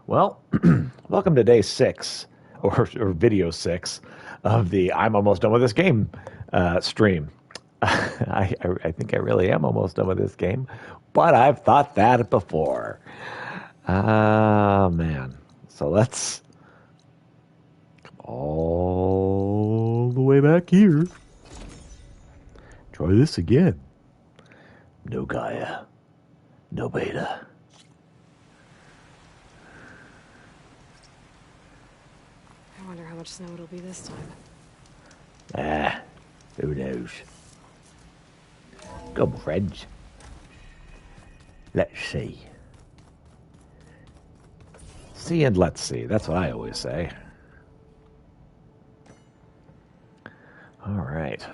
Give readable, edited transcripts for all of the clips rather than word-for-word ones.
Well, welcome to day 6, or video 6, of the I'm almost done with this game stream. I think I really am almost done with this game, but I've thought that before. Ah, man. So let's come all the way back here. Try this again. No Gaia. No Beta. I wonder how much snow it'll be this time. Ah, who knows? Come, friends. Let's see. See and let's see. That's what I always say. All right.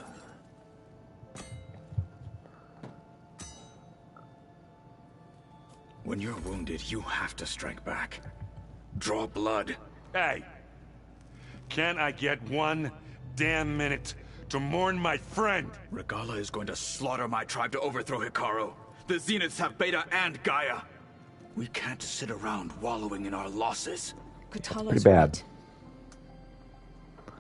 When you're wounded, you have to strike back. Draw blood. Hey! Can't I get one damn minute to mourn my friend? Regala is going to slaughter my tribe to overthrow Hikaru. The Zeniths have Beta and Gaia. We can't sit around wallowing in our losses. Katala's bad. right.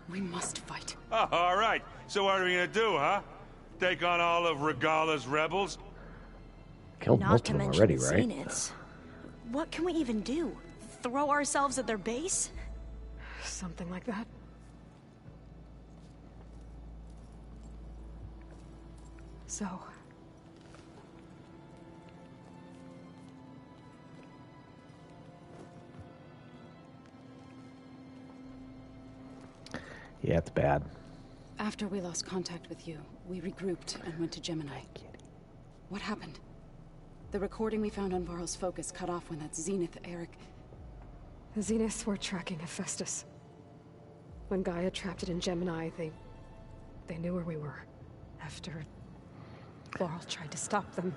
We must fight. Oh, all right. So what are we gonna do, huh? Take on all of Regala's rebels? Killed Not most to of them mention already, the right? Zeniths. What can we even do? Throw ourselves at their base? Something like that. So... Yeah, it's bad. After we lost contact with you, we regrouped and went to Gemini. What happened? The recording we found on Varl's focus cut off when that Zenith, Eric... The Zeniths were tracking Hephaestus. When Gaia trapped it in Gemini, they knew where we were. After... Varl tried to stop them.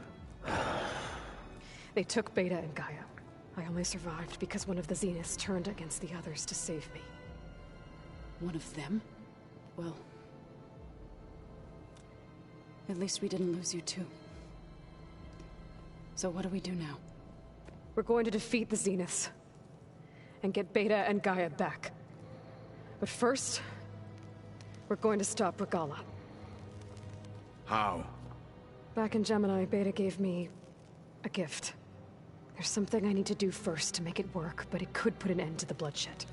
They took Beta and Gaia. I only survived because one of the Zeniths turned against the others to save me. One of them? Well... At least we didn't lose you too. So what do we do now? We're going to defeat the Zeniths. And get Beta and Gaia back. But first... we're going to stop Regala. How? Back in Gemini, Beta gave me... a gift. There's something I need to do first to make it work, but it could put an end to the bloodshed.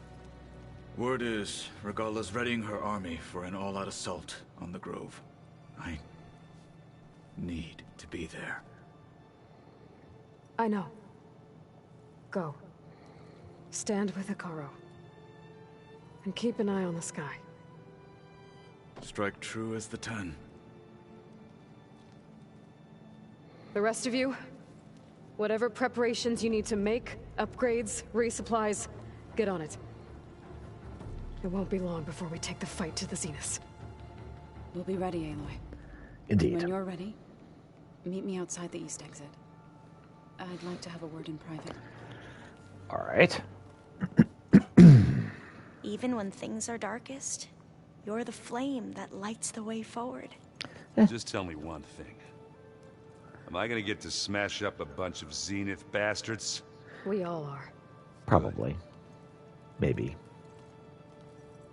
Word is, Regala's readying her army for an all-out assault on the Grove. I... need to be there. I know. Go. Stand with Hikaru. And keep an eye on the sky. Strike true as the 10. The rest of you, whatever preparations you need to make, upgrades, resupplies, get on it. It won't be long before we take the fight to the Zeniths. We'll be ready, Aloy. Indeed. When you're ready, meet me outside the east exit. I'd like to have a word in private. All right. Even when things are darkest, you're the flame that lights the way forward. Just tell me one thing. Am I gonna get to smash up a bunch of Zenith bastards? We all are. Probably. Maybe.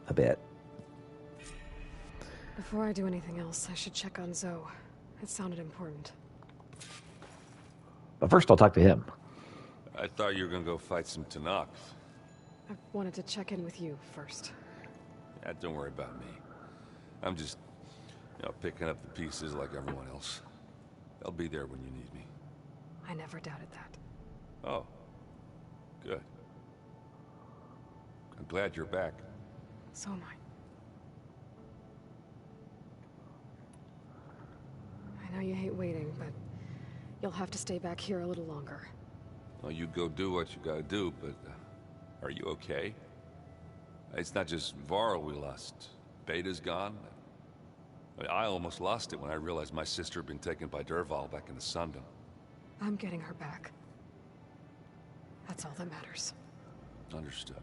A bit. Before I do anything else, I should check on Zoe. It sounded important. But first I'll talk to him. I thought you were gonna go fight some Tanakh. I wanted to check in with you first. Yeah, don't worry about me. I'm just, picking up the pieces like everyone else. I'll be there when you need me. I never doubted that. Oh. Good. I'm glad you're back. So am I. I know you hate waiting, but you'll have to stay back here a little longer. Well, you go do what you gotta do, but are you okay? It's not just Varl we lost. Beta's gone. I almost lost it when I realized my sister had been taken by Derval back in the Sundom. I'm getting her back. That's all that matters. Understood.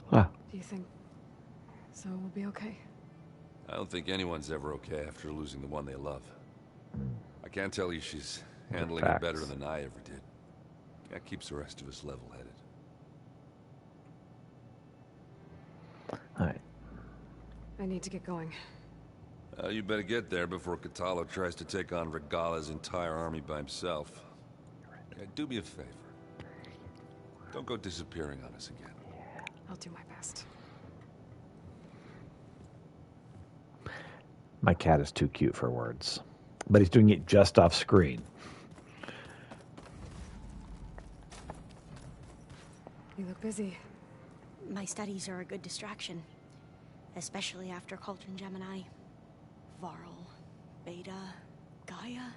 Huh. Do you think Zoe will be okay? I don't think anyone's ever okay after losing the one they love. I can't tell you she's handling it better Facts. than I ever did. That keeps the rest of us level-headed. All right. I need to get going. You better get there before Catalo tries to take on Regala's entire army by himself. Do me a favor. Don't go disappearing on us again. I'll do my best. My cat is too cute for words, but he's doing it just off screen. You look busy. My studies are a good distraction. Especially after Cauldron Gemini. Varl, Beta, Gaia,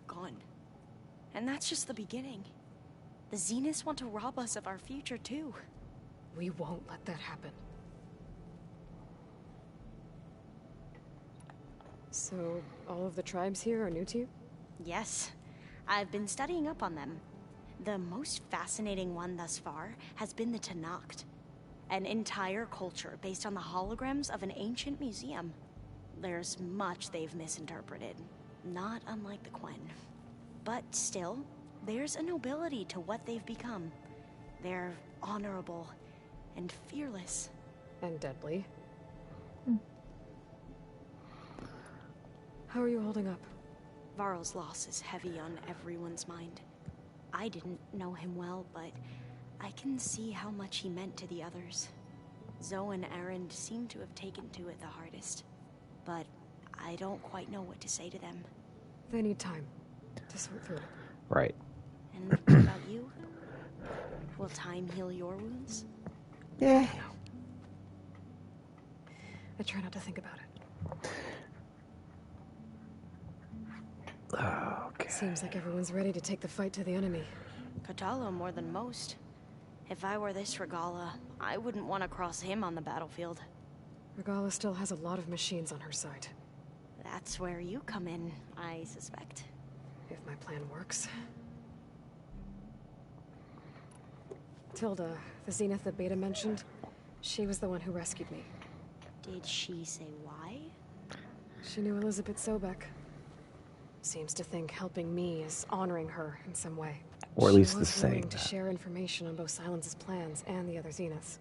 gone. And that's just the beginning. The Zeniths want to rob us of our future, too. We won't let that happen. So, all of the tribes here are new to you? Yes. I've been studying up on them. The most fascinating one thus far has been the Tenakth. An entire culture based on the holograms of an ancient museum. There's much they've misinterpreted, not unlike the Quen. But still, there's a nobility to what they've become. They're honorable and fearless. And deadly. How are you holding up? Varl's loss is heavy on everyone's mind. I didn't know him well, but I can see how much he meant to the others. Zoe and Erend seem to have taken to it the hardest, but I don't quite know what to say to them. They need time to sort through it. Right. And what about you? Will time heal your wounds? Yeah. I try not to think about it. Okay. Seems like everyone's ready to take the fight to the enemy. Catalo more than most. If I were this Regala, I wouldn't want to cross him on the battlefield. Regala still has a lot of machines on her side. That's where you come in, I suspect. If my plan works. Tilda, the Zenith that Beta mentioned, she was the one who rescued me. Did she say why? She knew Elizabeth Sobek. Seems to think helping me is honoring her in some way. Or at least she the was willing saying to that. share information on both Silence's plans and the other Zeniths.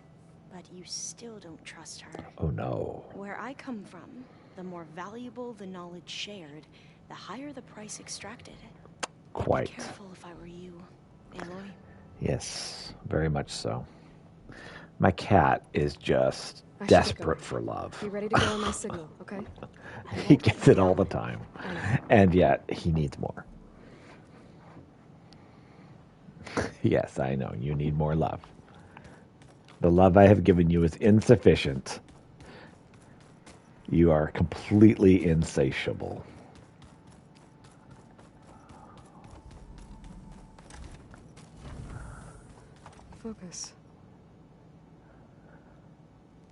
But you still don't trust her. Oh no. Where I come from, the more valuable the knowledge shared, the higher the price extracted. Quite. I'd be careful if I were you, Aloy. Yes, very much so. My cat is just I should get desperate going. for love. Be ready to go on my signal, okay? He gets it all the time. And yet, he needs more. Yes, I know. You need more love. The love I have given you is insufficient. You are completely insatiable. Focus.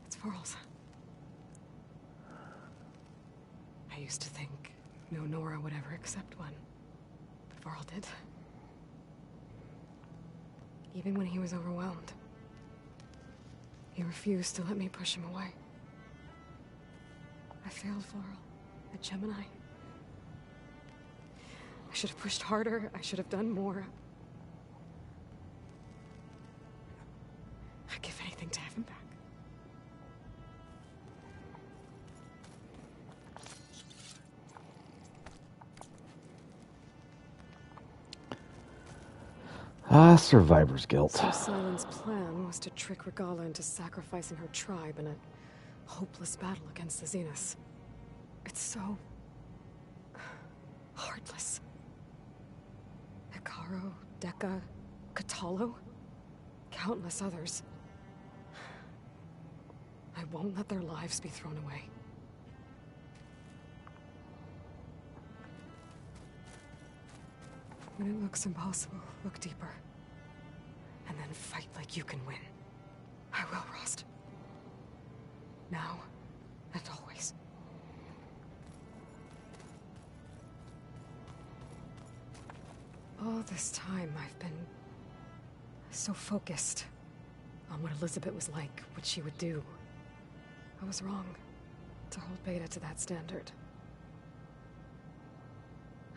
It's Varl's. I used to think no Nora would ever accept one. But Varl did. Even when he was overwhelmed. He refused to let me push him away. I failed Varl at Gemini. I should have pushed harder. I should have done more. I'd give anything to have him back. Ah, survivor's guilt. So Silence's plan was to trick Regala into sacrificing her tribe in a hopeless battle against the Zeniths. It's so heartless. Hikaru, Dekka, Catalo, countless others. I won't let their lives be thrown away. When it looks impossible, look deeper. And then fight like you can win. I will, Rost. Now and always. All this time, I've been so focused on what Elizabeth was like, what she would do. I was wrong to hold Beta to that standard.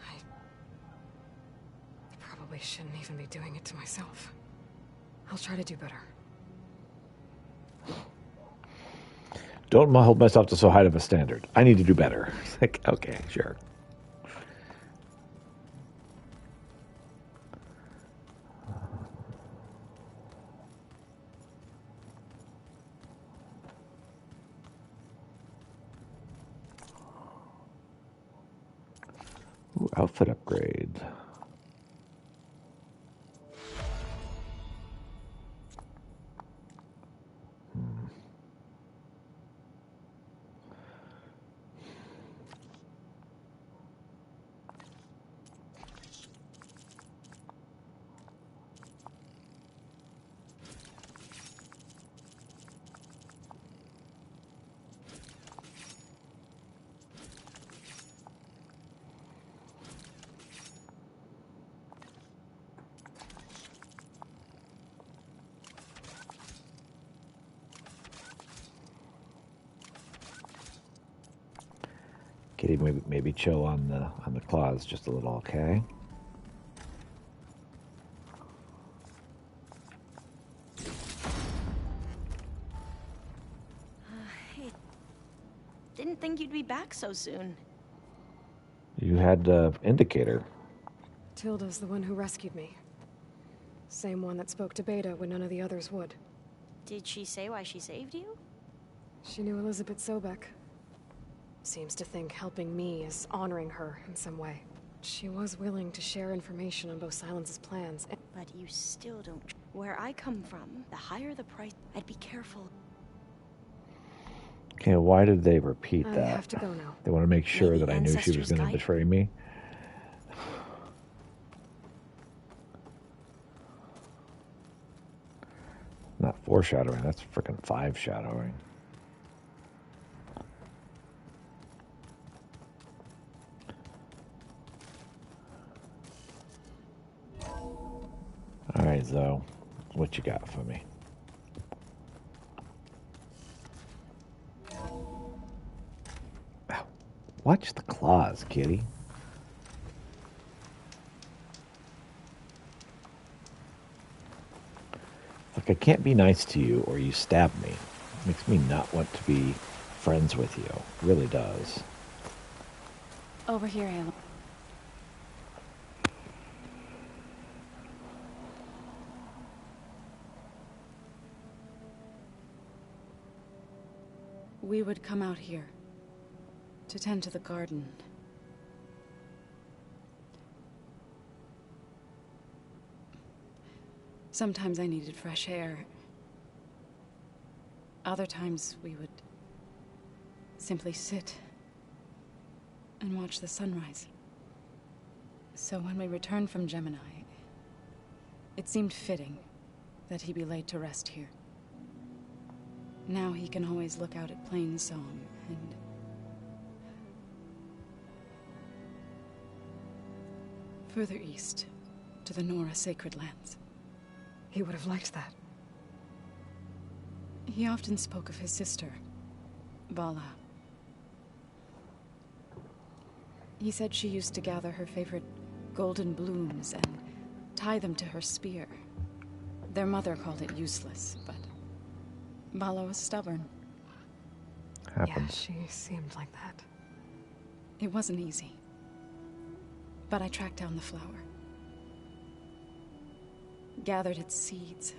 I probably shouldn't even be doing it to myself. I'll try to do better. Don't hold myself to so high of a standard. I need to do better. It's like, okay, sure. Ooh, outfit upgrade. Kitty, maybe chill on the claws just a little, okay? Didn't think you'd be back so soon. You had indicator. Tilda's the one who rescued me. Same one that spoke to Beta when none of the others would. Did she say why she saved you? She knew Elizabeth Sobek. Seems to think helping me is honoring her in some way. She was willing to share information on both Silence's plans. But you still don't. Where I come from, the higher the price, I'd be careful. Okay, why did they repeat that? I have to go now. They want to make sure Maybe that I knew she was Ancestors going to guide- betray me. Not foreshadowing, that's freaking 5 shadowing. All right, Zoe, what you got for me? Ow. Watch the claws, kitty. Like, I can't be nice to you or you stab me. It makes me not want to be friends with you. It really does. Over here, Halo. We would come out here to tend to the garden. Sometimes I needed fresh air. Other times we would simply sit and watch the sunrise. So when we returned from Gemini, it seemed fitting that he be laid to rest here. Now he can always look out at Plainsong and further east to the Nora Sacred Lands. He would have liked that. He often spoke of his sister, Bala. He said she used to gather her favorite golden blooms and tie them to her spear. Their mother called it useless, but Bala was stubborn. Happens. Yeah, she seemed like that. It wasn't easy. But I tracked down the flower. Gathered its seeds.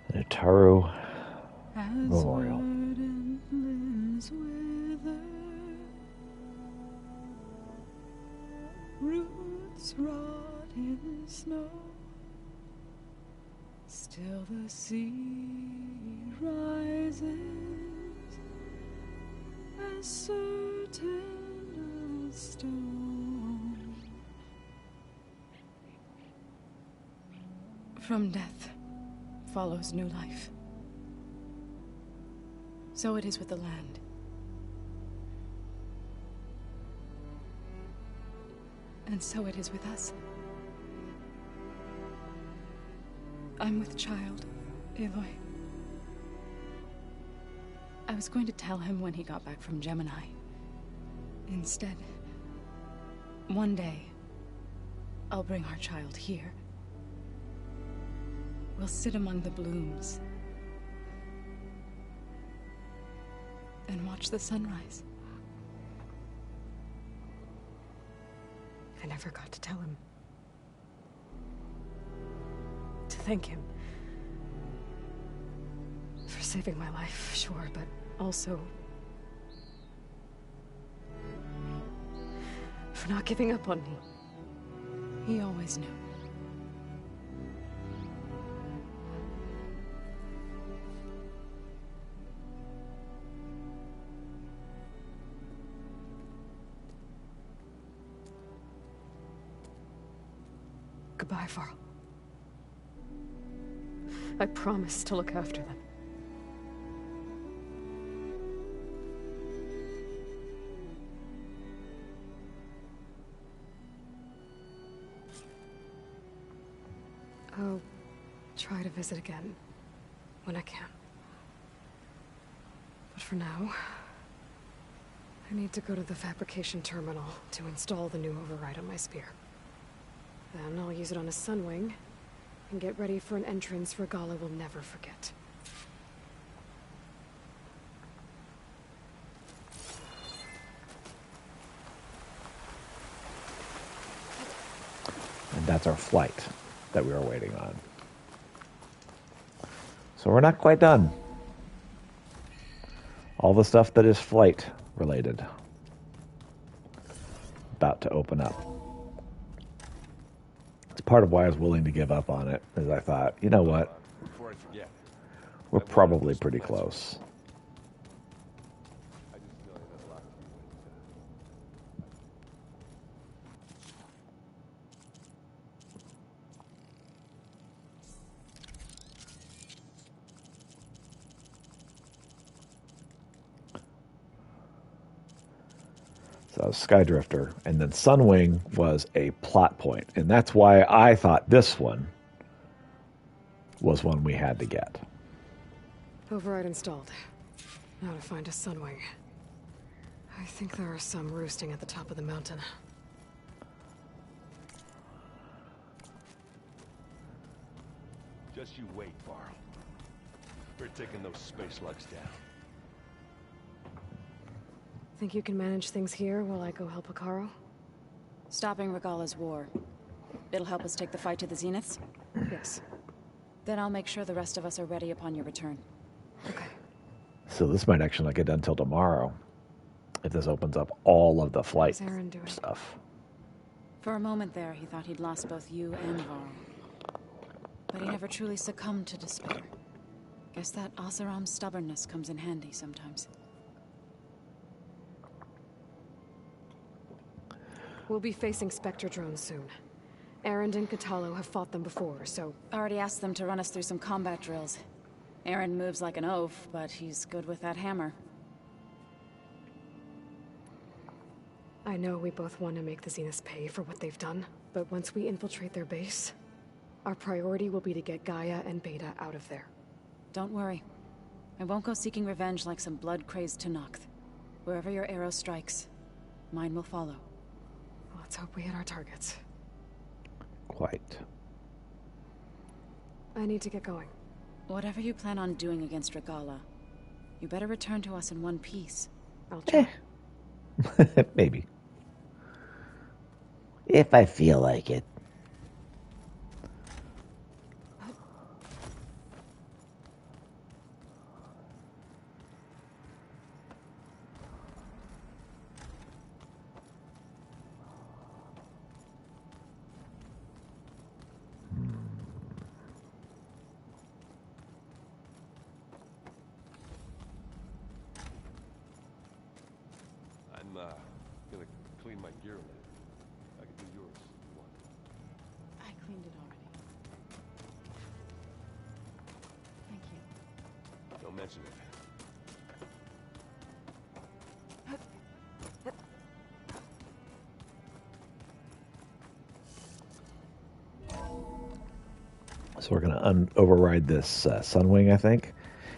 The Taru Memorial. Roots rot in snow. Still the sea rises as certain as stone. From death follows new life. So it is with the land. And so it is with us. I'm with child, Aloy. I was going to tell him when he got back from Gemini. Instead, one day, I'll bring our child here. We'll sit among the blooms and watch the sunrise. I never got to tell him. To thank him. For saving my life, sure, but also for not giving up on me. He always knew. Goodbye, Varl. I promise to look after them. I'll try to visit again when I can. But for now, I need to go to the fabrication terminal to install the new override on my spear. Then I'll use it on a sunwing and get ready for an entrance Regala will never forget. And that's our flight that we were waiting on. So we're not quite done. All the stuff that is flight related about to open up. It's part of why I was willing to give up on it, is I thought, you know what? Before I forget, We're probably pretty close. I just feel like that's a lot. So Skydrifter, and then Sunwing was a plot point, and that's why I thought this one was one we had to get. Override installed. Now to find a sunwing. I think there are some roosting at the top of the mountain. Just you wait, Varl. We're taking those space lugs down. Think you can manage things here while I go help Akaro? Stopping Regala's war. It'll help us take the fight to the Zeniths? Yes. Then I'll make sure the rest of us are ready upon your return. Okay. So this might actually not get done till tomorrow, if this opens up all of the flight How's Aaron doing? stuff. For a moment there, he thought he'd lost both you and Varl. But he never truly succumbed to despair. Guess that Oseram's stubbornness comes in handy sometimes. We'll be facing Spectre drones soon. Aaron and Katalo have fought them before, so... Already asked them to run us through some combat drills. Aaron moves like an oaf, but he's good with that hammer. I know we both want to make the Zeniths pay for what they've done, but once we infiltrate their base, our priority will be to get Gaia and Beta out of there. Don't worry. I won't go seeking revenge like some blood-crazed Tenakth. Wherever your arrow strikes, mine will follow. Let's hope we hit our targets. Quite. I need to get going. Whatever you plan on doing against Regala, you better return to us in one piece. I'll try. Maybe. If I feel like it. I'm gonna clean my gear later. I can do yours if you want. I cleaned it already. Thank you. Don't mention it. So we're going to override this Sunwing, I think,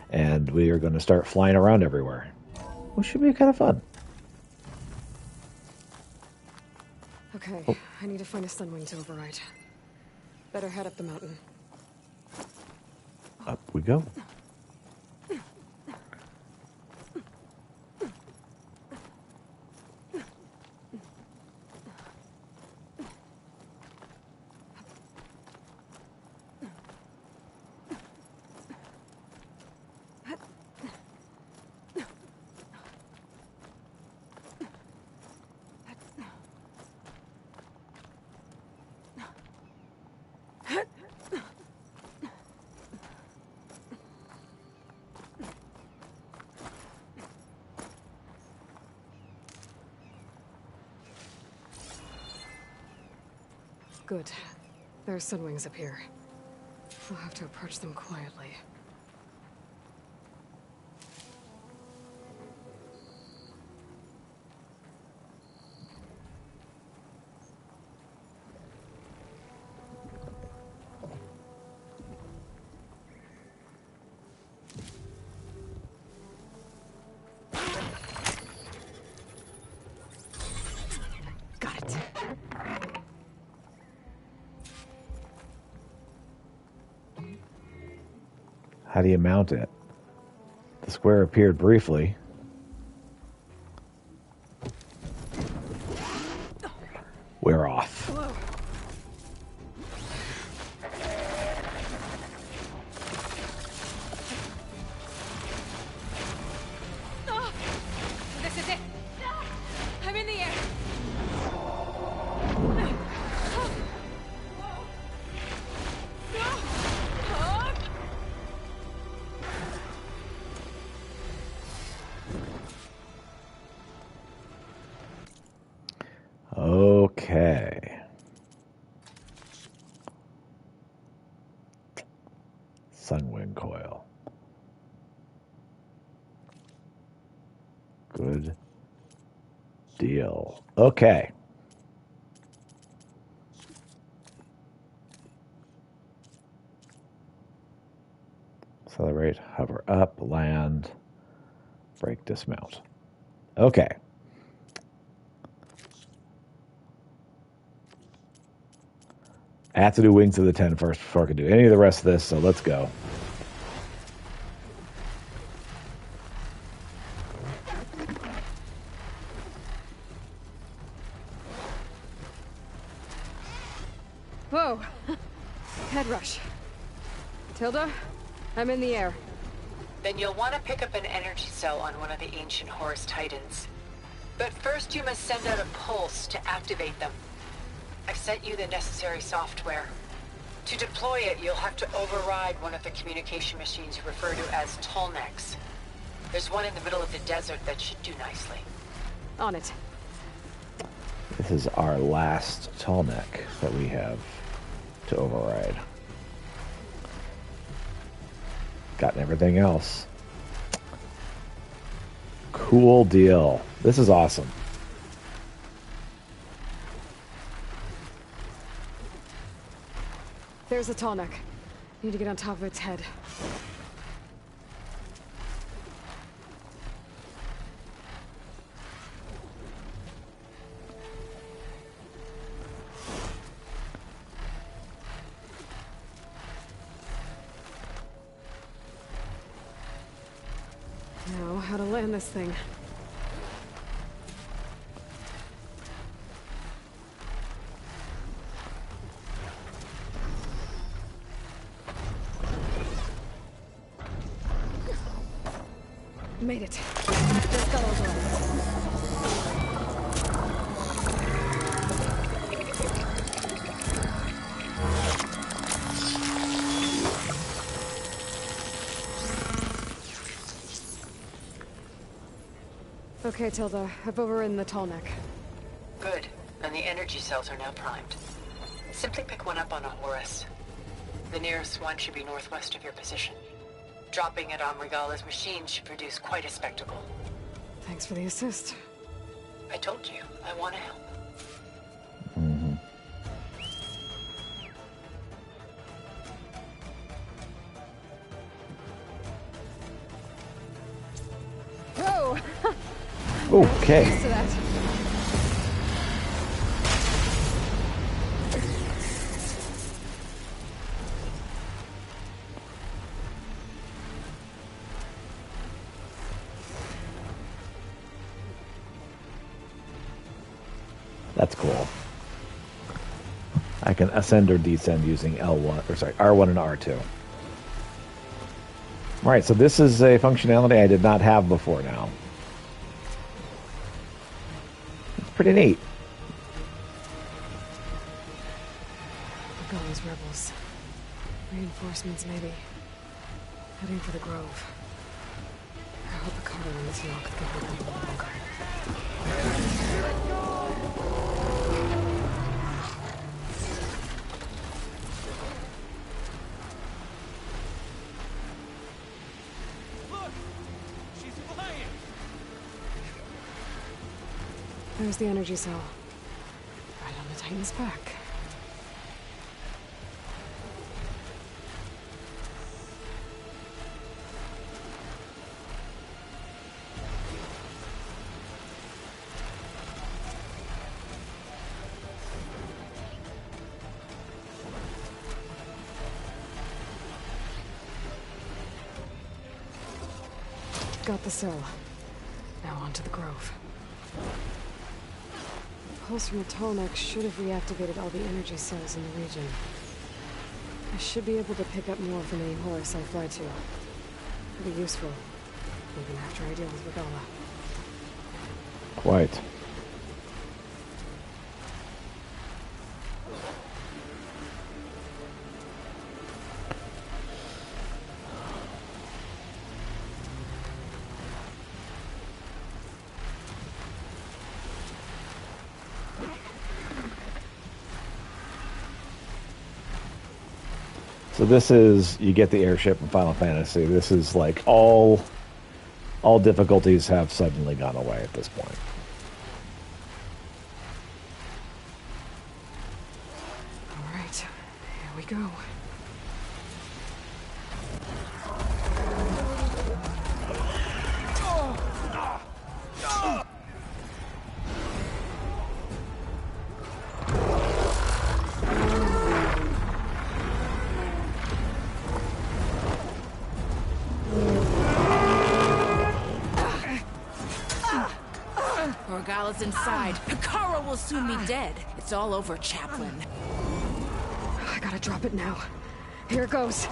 and we are going to start flying around everywhere, which should be kind of fun. Okay, I need to find a Sunwing to override. Better head up the mountain. Up we go. Good. There are Sunwings up here. I'll have to approach them quietly. Got it. How do you mount it? The square appeared briefly. We're off. This is it! I'm in the air! Okay. Sunwing coil. Good deal. Okay. Accelerate, hover up, land, brake, dismount. Okay. I have to do Wings of the 10 first before I can do any of the rest of this, so let's go. Whoa! Head rush. Tilda, I'm in the air. Then you'll want to pick up an energy cell on one of the ancient Horus Titans. But first you must send out a pulse to activate them. I've sent you the necessary software. To deploy it, you'll have to override one of the communication machines you refer to as Tolnecs. There's one in the middle of the desert that should do nicely. On it. This is our last Tallneck that we have to override. Gotten everything else. Cool deal. This is awesome. There's a tall neck. Need to get on top of its head. Now, how to land this thing. Made it. Just got over. Okay, Tilda. I've overridden the tall neck. Good. And the energy cells are now primed. Simply pick one up on a Horus. The nearest one should be northwest of your position. Dropping it on Regala's machine should produce quite a spectacle. Thanks for the assist. I told you, I want to help. Okay. Used to that. That's cool. I can ascend or descend using L1, or sorry, R1 and R2. All right, so this is a functionality I did not have before now. It's pretty neat. Regalla's rebels. Reinforcements, maybe. Heading for the Grove. I hope Ricardo and this Noct can hold them a little longer. There's the energy cell. Right on the Titan's back. Got the cell. Now on to the Grove. The pulse from the Tallneck should have reactivated all the energy cells in the region. I should be able to pick up more from any Horus I fly to. Pretty useful, even after I deal with Regalla. Quite. So this is, you get the airship in Final Fantasy. This is like all difficulties have suddenly gone away at this point. All right, here we go. Regalla's inside. Hikara will soon be dead. It's all over, Chaplain. I gotta drop it now. Here goes.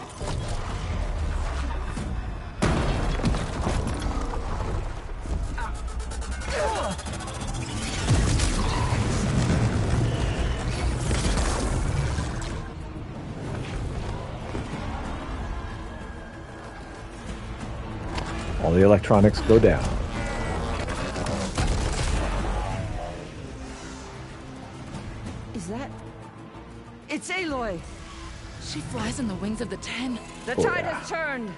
All the electronics go down. Is that... It's Aloy! She flies on the wings of the Ten. The Oh, tide yeah. has turned!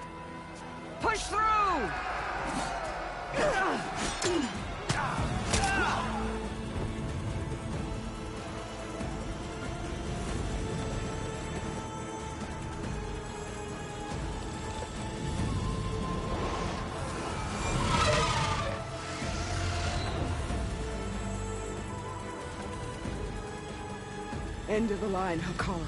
Push through! End of the line, Hikara.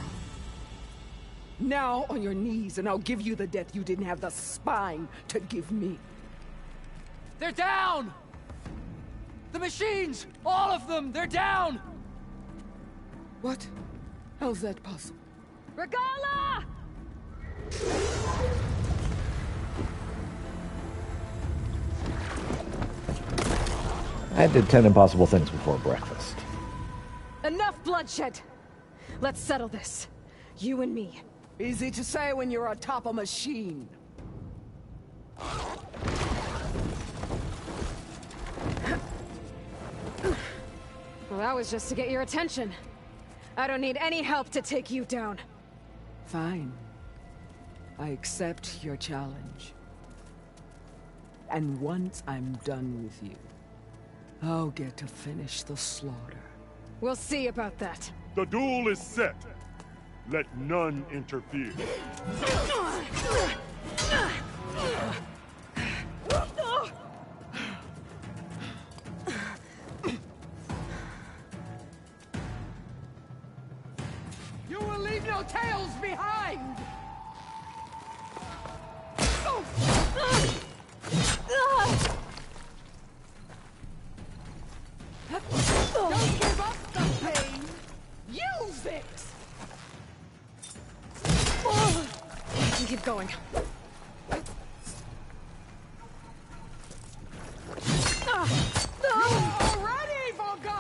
Now on your knees, and I'll give you the death you didn't have the spine to give me. They're down! The machines! All of them! They're down! What? How's that possible? Regalla! I did 10 impossible things before breakfast. Enough bloodshed! Let's settle this. You and me. Easy to say when you're atop a machine. Well, that was just to get your attention. I don't need any help to take you down. Fine. I accept your challenge. And once I'm done with you, I'll get to finish the slaughter. We'll see about that. The duel is set. Let none interfere. You will leave no tails behind! Don't give up the pain! Use it! I can keep going. Already, Volga!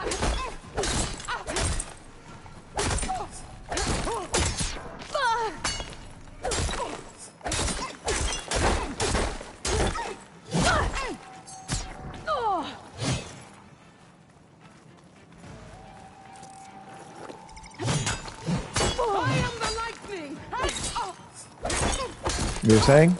I am the lightning! You're saying?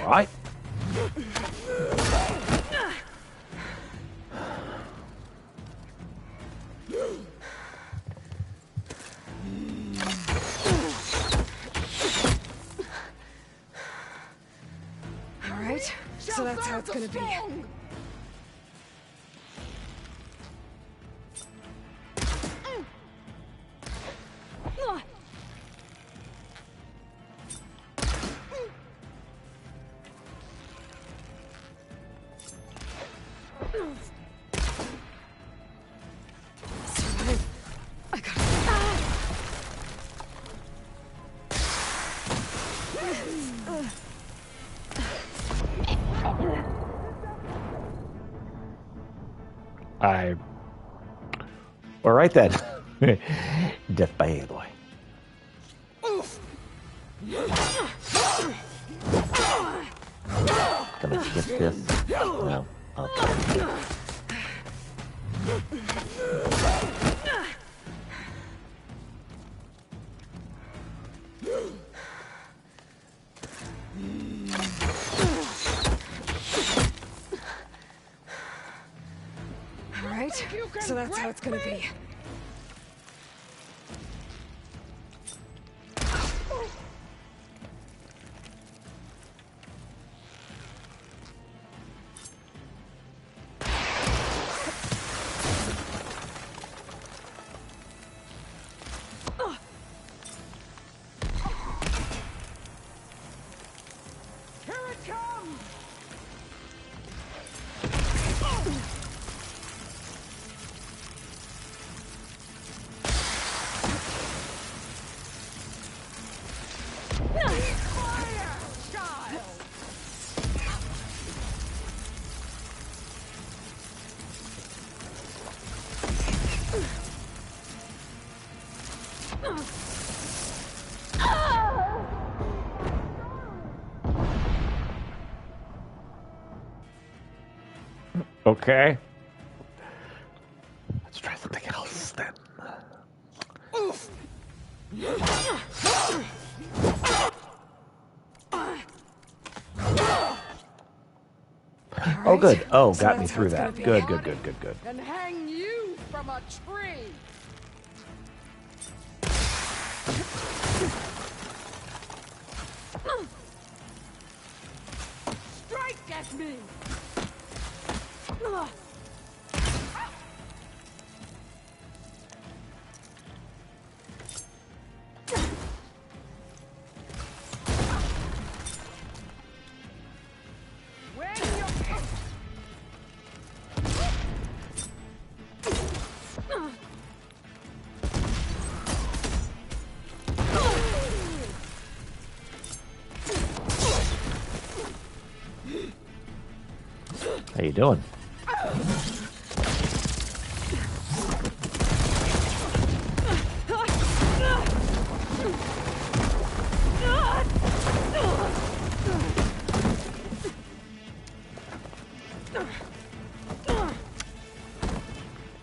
All right. All right, so that's how it's gonna be. All right then. Death by Aloy. Gonna get this. No. Okay. All right, so that's how it's gonna be. Here it comes! Fire, child! Okay. Let's try something else then. Oh, good. Oh, got me through that. Good, good, good, good, good. And hang you from a tree! Strike at me! When you How you doing?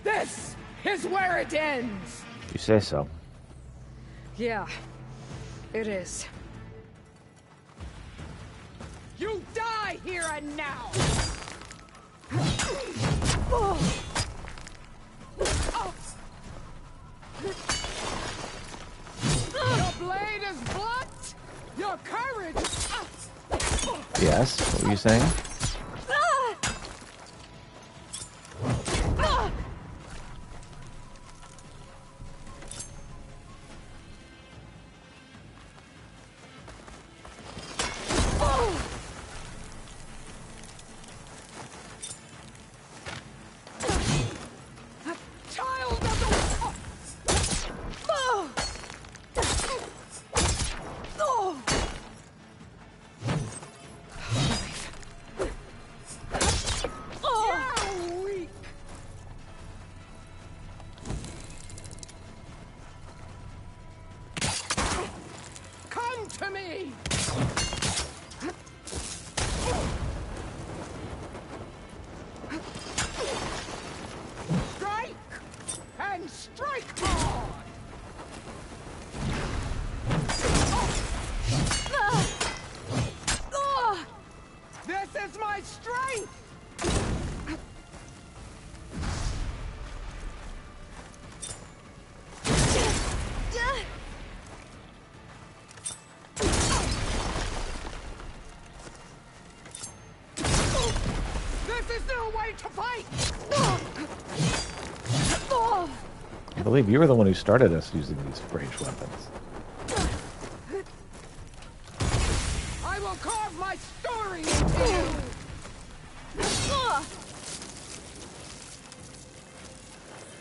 This is where it ends! You say so. Yeah, it is. You die here and now! Your blade is blunt! Your courage! Yes, what were you saying? Child of the... You're weak. Come to me! Strike! And strike hard! This is my strength! This is no way to fight! I believe you were the one who started us using these ranged weapons. I will carve my story into you!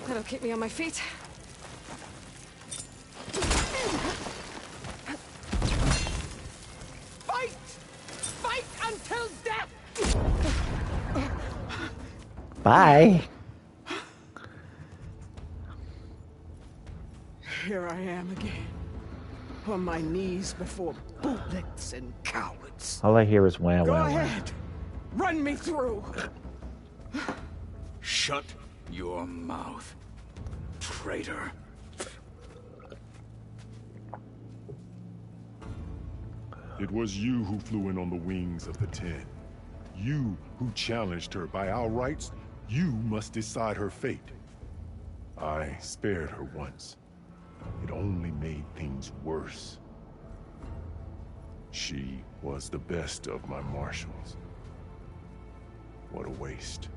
That'll keep me on my feet. Fight! Fight until death! Bye. Here I am again, on my knees before bootlicks and cowards. All I hear is wah, Go wah, wah. ahead, run me through. Shut your mouth, traitor. It was you who flew in on the wings of the Ten. You who challenged her by our rights. You must decide her fate. I spared her once. It only made things worse. She was the best of my marshals. What a waste.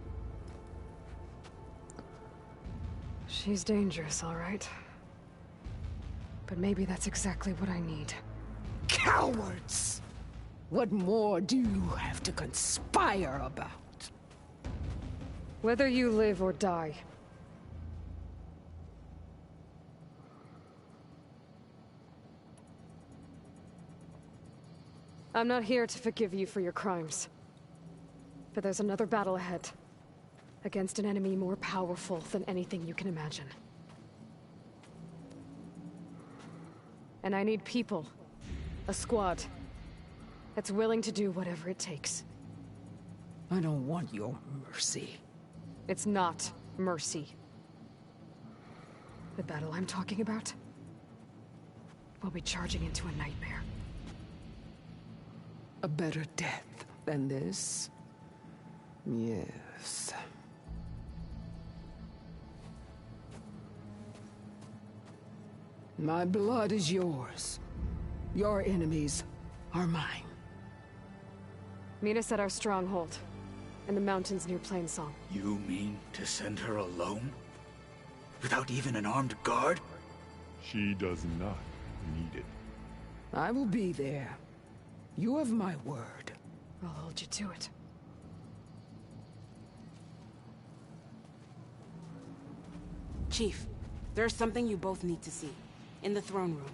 She's dangerous, all right. But maybe that's exactly what I need. Cowards! What more do you have to conspire about? Whether you live or die. I'm not here to forgive you for your crimes. But there's another battle ahead. Against an enemy more powerful than anything you can imagine. And I need people. A squad. That's willing to do whatever it takes. I don't want your mercy. It's not mercy. The battle I'm talking about will be charging into a nightmare. A better death than this? Yes. My blood is yours. Your enemies are mine. Meet us at our stronghold, in the mountains near Plainsong. You mean to send her alone? Without even an armed guard? She does not need it. I will be there. You have my word. I'll hold you to it. Chief, there's something you both need to see. In the throne room.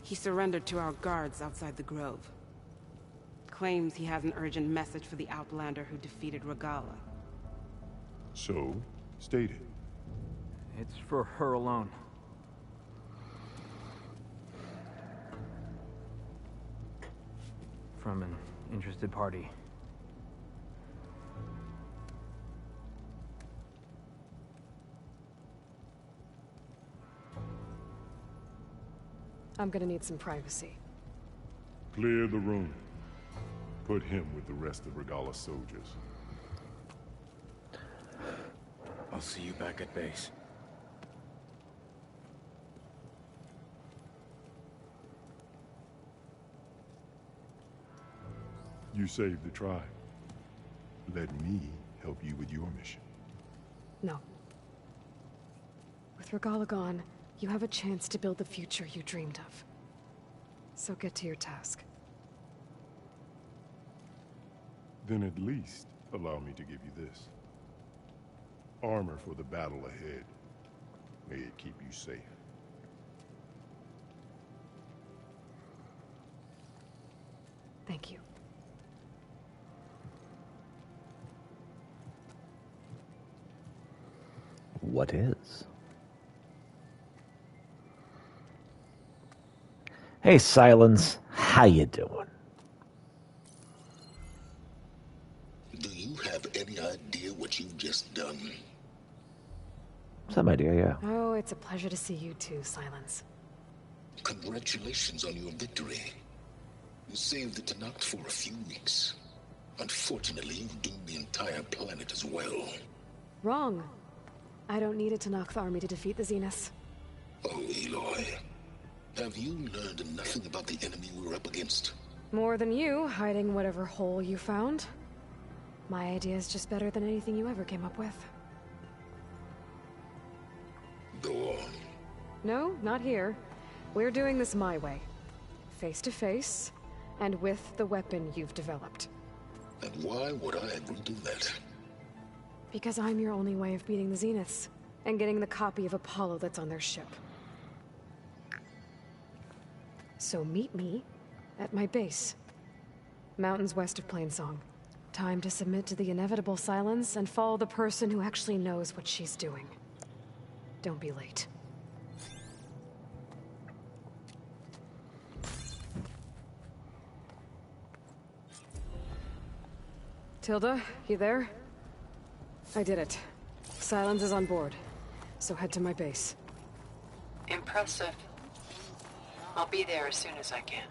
He surrendered to our guards outside the grove. Claims he has an urgent message for the Outlander who defeated Regala. So, state it. It's for her alone. From an interested party. I'm gonna need some privacy. Clear the room. Put him with the rest of Regala's soldiers. I'll see you back at base. You saved the tribe. Let me help you with your mission. No. With Regala gone, you have a chance to build the future you dreamed of. So get to your task. Then at least allow me to give you this. Armor for the battle ahead. May it keep you safe. Thank you. What is? Hey, Silence. How you doing? Do you have any idea what you've just done? Some idea, yeah. Oh, it's a pleasure to see you too, Silence. Congratulations on your victory. You saved the Tanakh for a few weeks. Unfortunately, you've doomed the entire planet as well. Wrong. I don't need a Tanakh army to defeat the Zeniths. Oh, Aloy. Have you learned nothing about the enemy we're up against? More than you, hiding whatever hole you found. My idea is just better than anything you ever came up with. Go on. No, not here. We're doing this my way. Face to face, and with the weapon you've developed. And why would I agree to that? Because I'm your only way of beating the Zeniths, and getting the copy of Apollo that's on their ship. So meet me at my base. Mountains west of Plainsong. Time to submit to the inevitable silence and follow the person who actually knows what she's doing. Don't be late. Tilda, you there? I did it. Silence is on board. So head to my base. Impressive. I'll be there as soon as I can.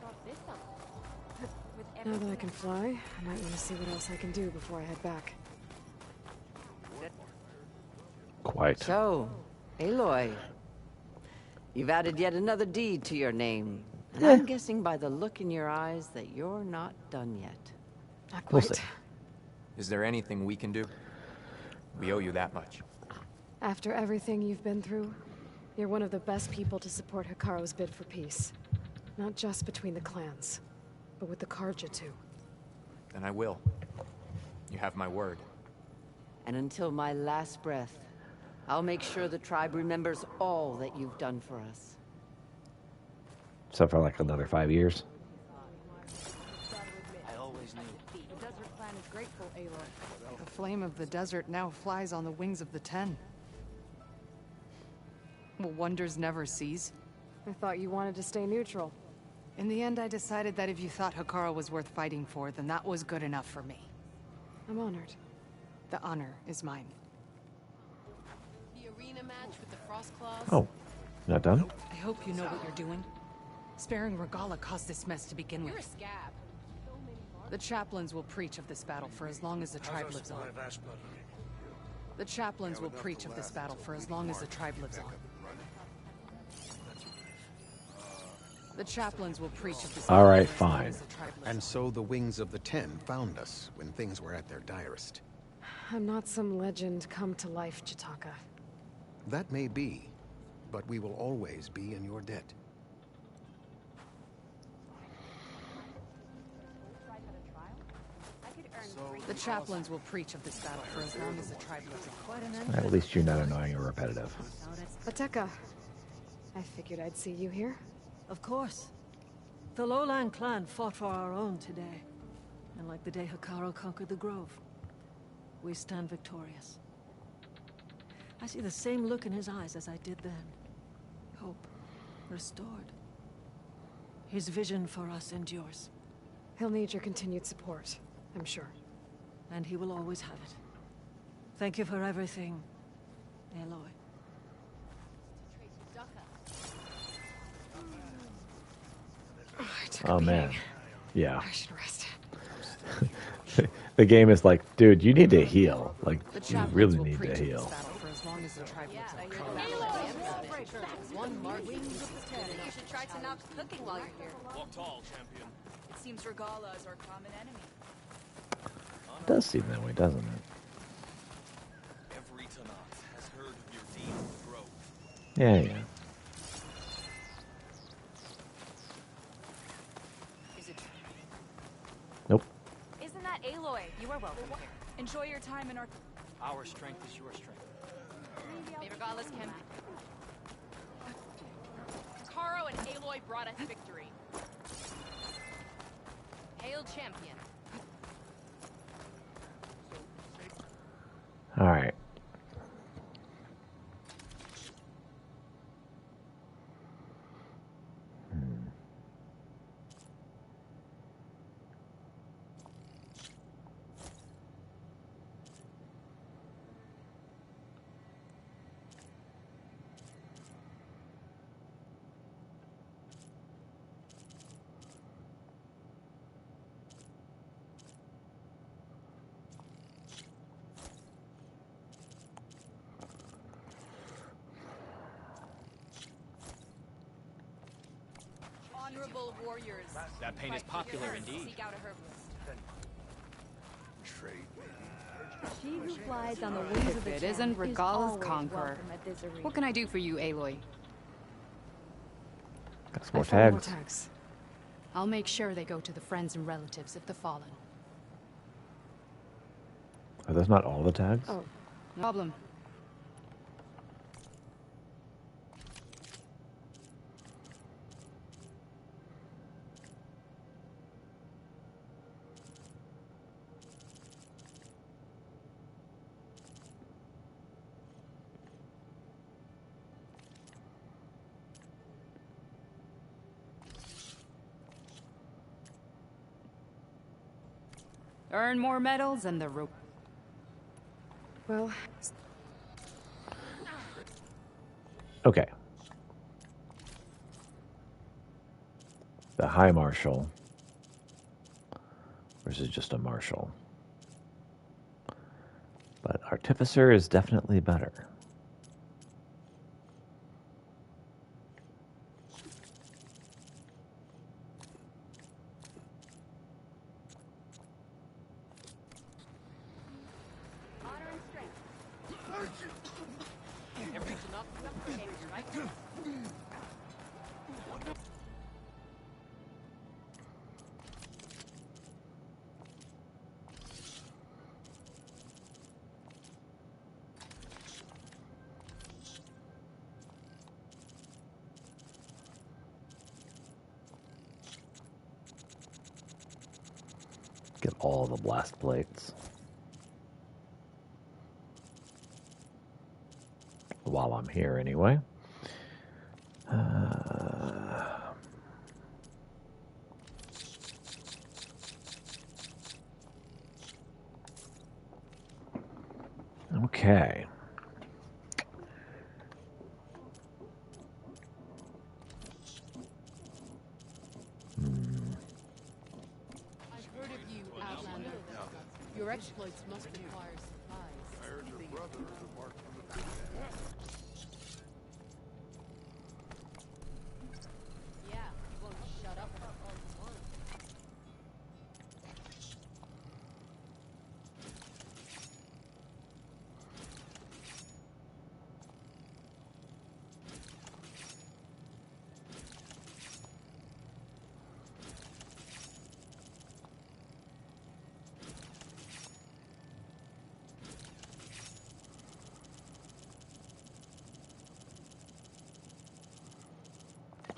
Now that I can fly, I might want to see what else I can do before I head back. Quite. So, Aloy, you've added yet another deed to your name. And Yeah. I'm guessing by the look in your eyes that you're not done yet. Not We'll quite. see. Is there anything we can do? We owe you that much. After everything you've been through, you're one of the best people to support Hikaru's bid for peace. Not just between the clans, but with the Karja too. Then I will. You have my word. And until my last breath, I'll make sure the tribe remembers all that you've done for us. So for like another 5 years. I always knew. The desert clan is grateful, Aloy. The flame of the desert now flies on the wings of the Ten. Will wonders never cease? I thought you wanted to stay neutral. In the end, I decided that if you thought Hikaru was worth fighting for, then that was good enough for me. I'm honored. The honor is mine. The arena match with the frost claws. Oh, not done? I hope you know what you're doing. Sparing Regala caused this mess to begin You're a with. scab. The chaplains will preach of this battle for as long as the tribe lives on. The chaplains will preach of this battle for as long as the tribe lives on. The chaplains will preach of this All right, battle for as long fine. as the tribe lives And so the Wings of the Ten found us when things were at their direst. I'm not some legend come to life, Chitaka. That may be, but we will always be in your debt. The chaplains will preach of this battle for as long as the tribe lives on. At least you're not annoying or repetitive. Ateka, I figured I'd see you here. Of course. The Lowland clan fought for our own today. And like the day Hikaru conquered the Grove, we stand victorious. I see the same look in his eyes as I did then. Hope restored. His vision for us endures. He'll need your continued support, I'm sure. And he will always have it. Thank you for everything, Aloy. Oh man, yeah. I should rest. The game is like, dude, you need to heal. Like, The you chaplains really will need preach to of this heal. battle for as long as the tribe lives on. You should try to knock cooking while you're here. Walk tall, champion. It seems Regala is our common enemy. It does seem that way, doesn't it? Every Tanakh has heard of your deed in the grove. Yeah, yeah. Is it? Nope. Isn't that Aloy? You are welcome here. Enjoy your time in our... Our strength is your strength. May Regala's camp... Caro and Aloy brought us victory. Hail champion. All right. Honorable warriors. That paint is popular indeed. Seek out a herbalist. She who flies on the wings If of the it isn't Chen is Regala's always conqueror. welcome at this arena. What can I do for you, Aloy? Got some more I found more tags. tags. I'll make sure they go to the friends and relatives of the fallen. Are those not all the tags? Oh, No problem. Earn more medals and the rope. well, Okay. The High Marshal versus just a Marshal. But Artificer is definitely better. Honor and strength. Every Tanakh, right? Get all the blast plates. While I'm here, anyway. Okay. I've heard of you, Outlander. Your exploits must require supplies. I heard your brother remarked on the big Yeah, he won't shut up about all the time.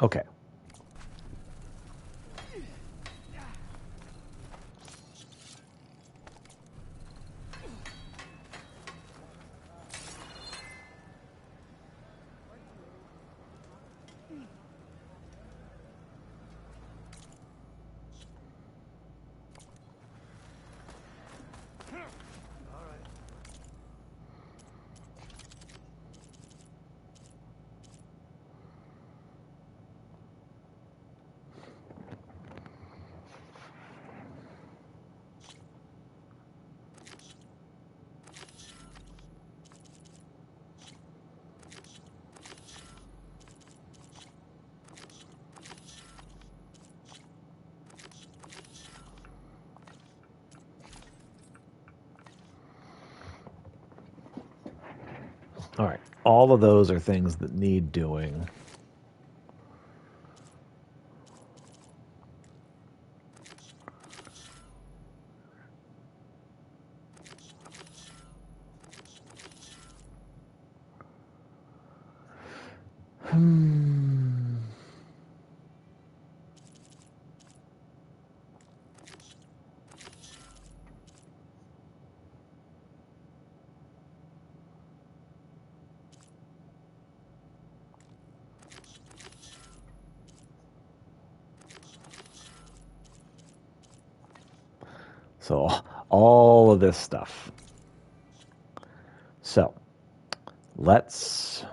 Okay. All right. All of those are things that need doing. So all of this stuff. So let's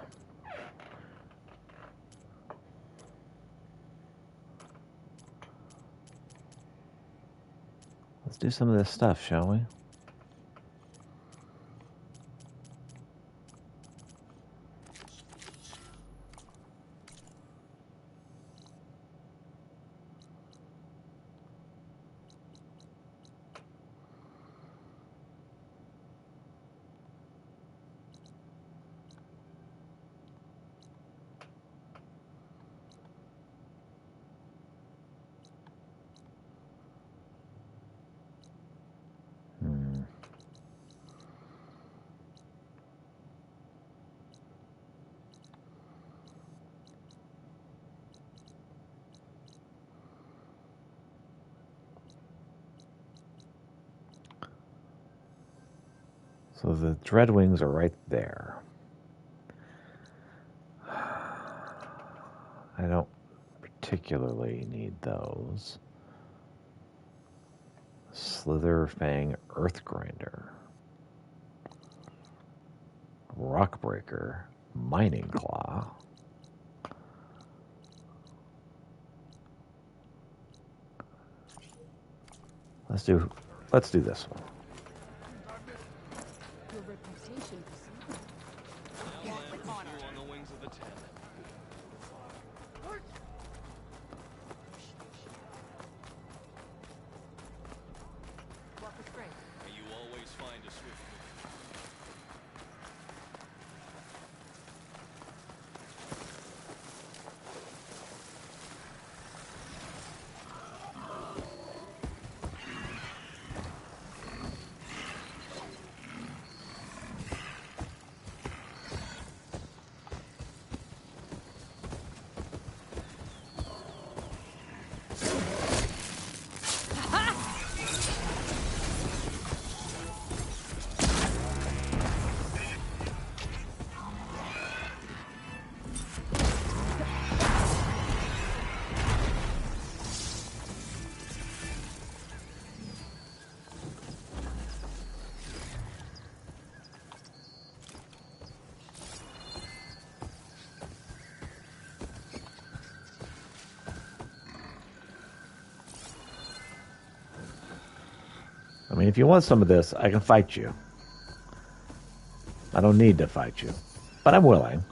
do some of this stuff, shall we? So the Dreadwings are right there. I don't particularly need those. Slitherfang Earthgrinder. Rockbreaker. Mining Claw. Let's do this one. On the wings of the 10. Work is great. May you always find a swift I mean, if you want some of this, I can fight you. I don't need to fight you, but I'm willing.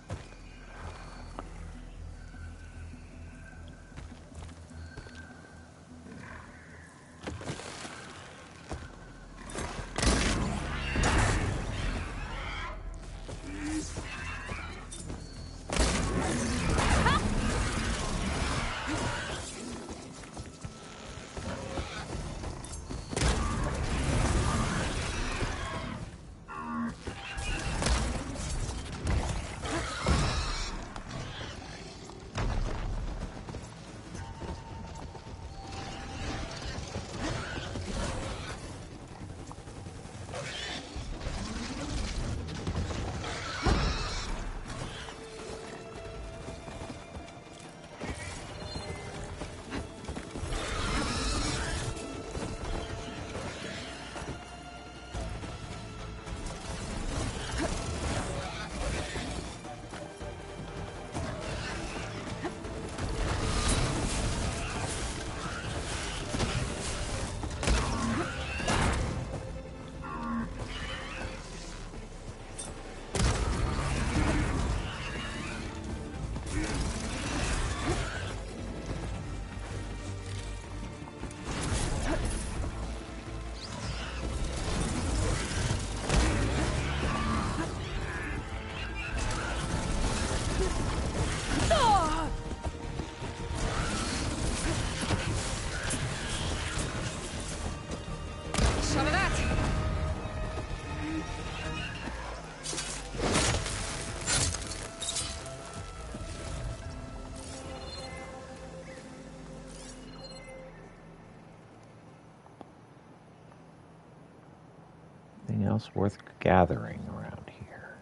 else worth gathering around here?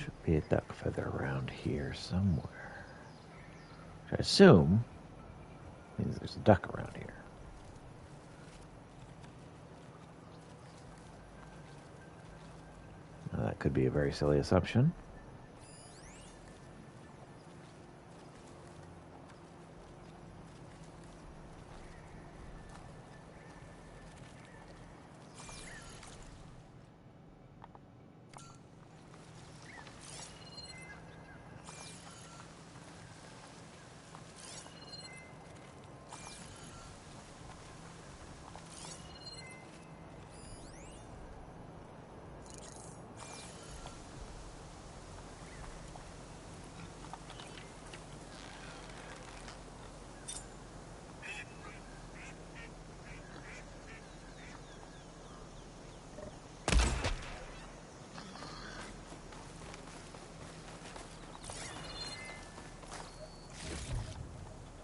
Should be a duck feather around here somewhere. Which I assume means there's a duck around here. Now, that could be a very silly assumption.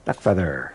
Duck feather.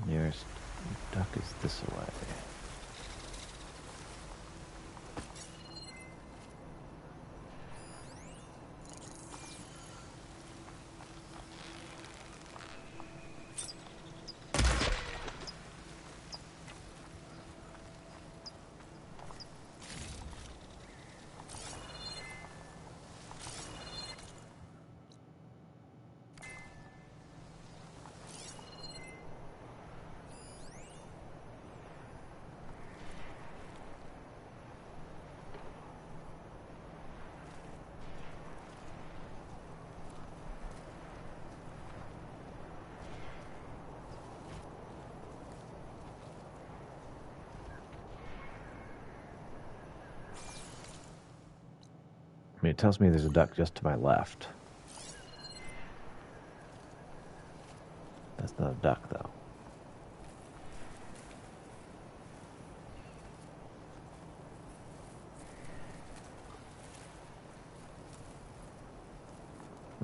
Nearest duck is this way. I mean, it tells me there's a duck just to my left. That's not a duck, though.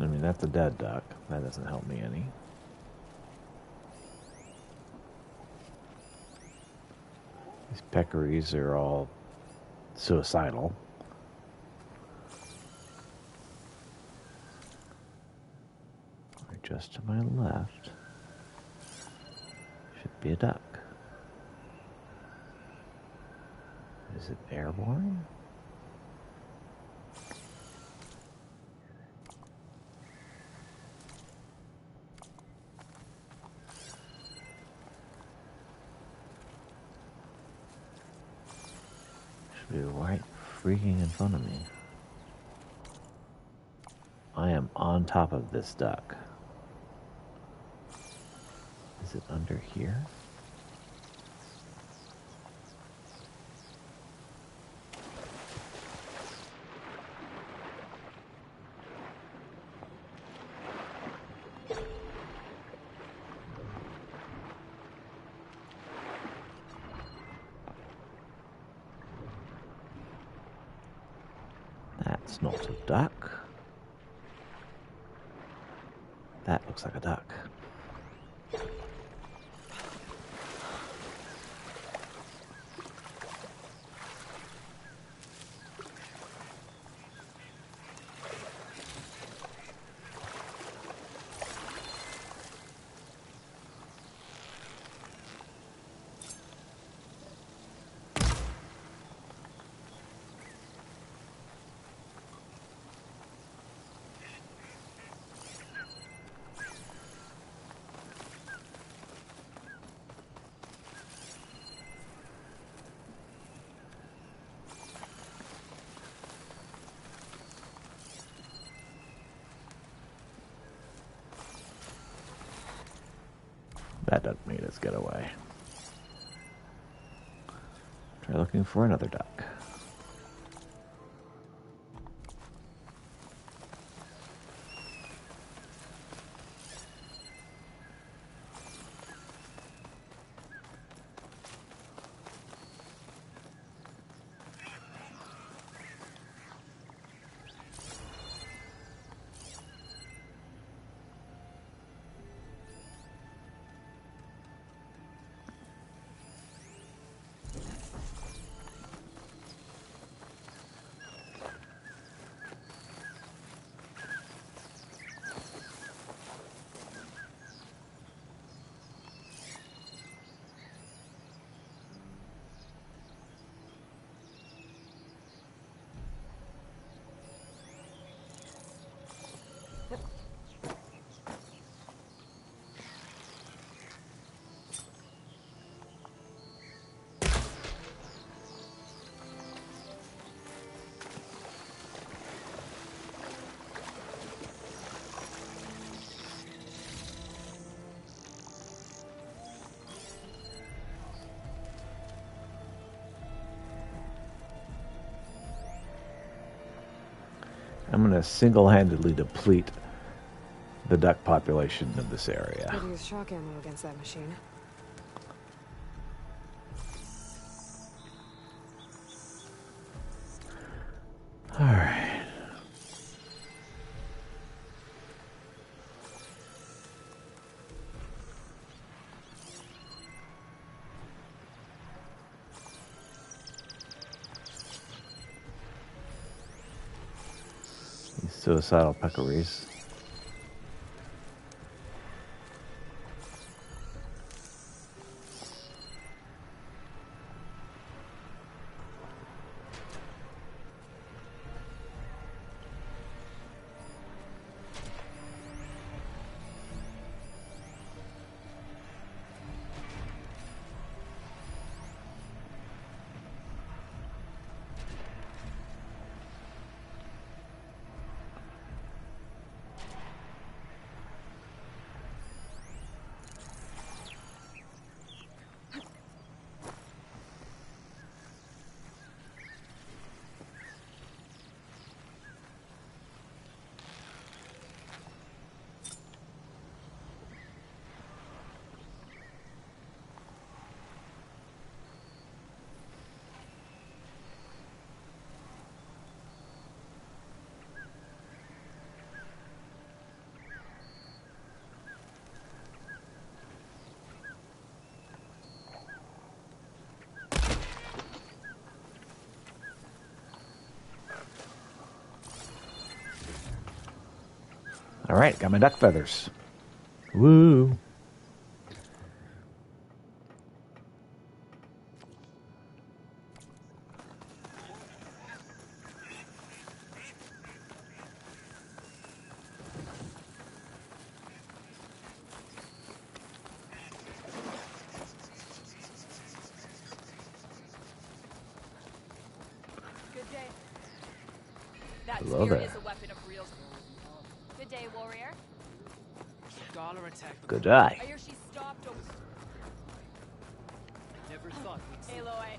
I mean, that's a dead duck. That doesn't help me any. These peccaries are all suicidal. Right just to my left should be a duck. Is it airborne? Should be right freaking in front of me. I am on top of this duck. Is it under here? Snorted duck. That looks like a duck. That duck made us get away. Try looking for another duck. I'm going to single-handedly deplete the duck population of this area. Could use shock ammo against that machine. All right. These suicidal peccaries. All right, got my duck feathers. Woo! Good day. That Hello spear there. is a weapon of real. Good day, warrior. Dollar attack. Good day. I hear she stopped over. Never thought we'd see. Aloy.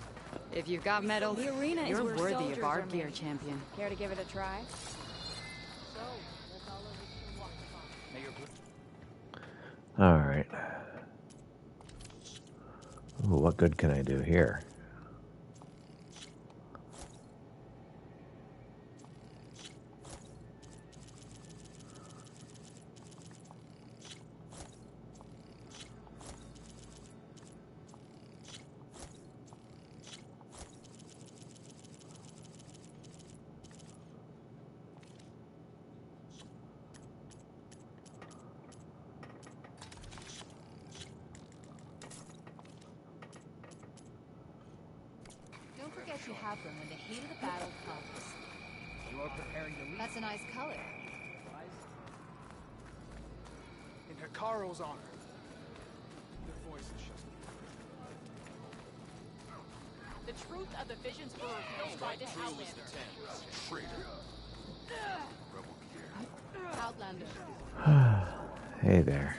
If you've got medals, The arena is you're where worthy soldiers of our are gear made. champion. Care to give it a try? May your All right. Ooh, what good can I do here? let you have them when the heat of the battle comes. You are preparing to leave. That's a nice color. In Hikaru's honor. Their voices just... The truth of the visions were revealed by this Outlander. Outlander. Hey there.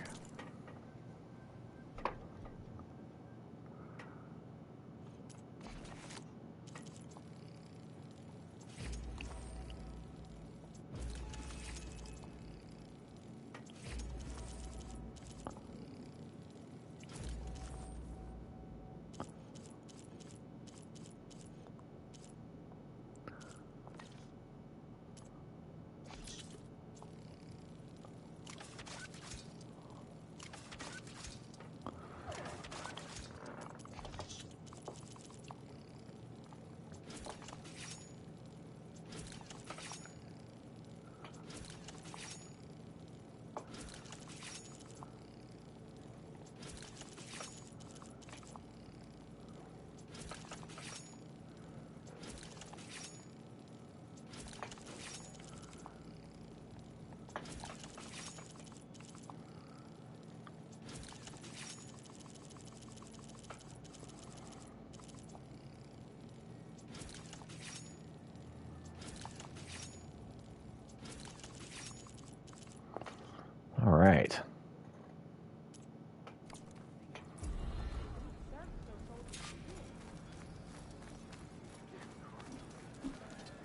All right.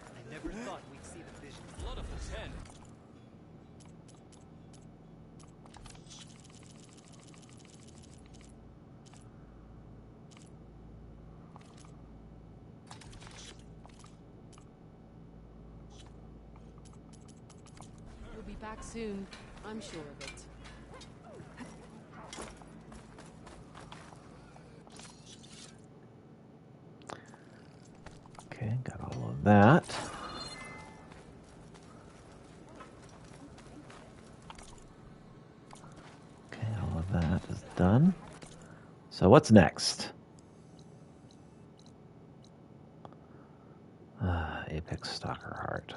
I never thought we'd see the vision. Blood of the Ten. We'll be back soon. I'm sure of it. Okay, got all of that. Okay, all of that is done. So what's next? Apex Stalker Heart.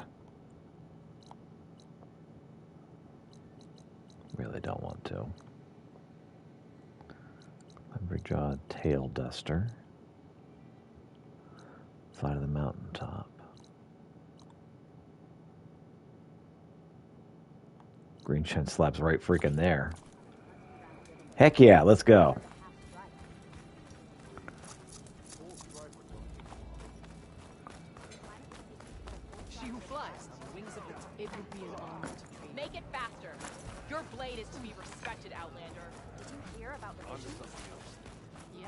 Really don't want to. Lumberjaw Tail Duster. Fly to the mountaintop. Green Shen slaps right freaking there. Heck yeah, let's go. She who flies on the wings of the... It would be an honor to train. Make it faster. Your blade is to be respected, Outlander. Did you hear about the visions? Yeah.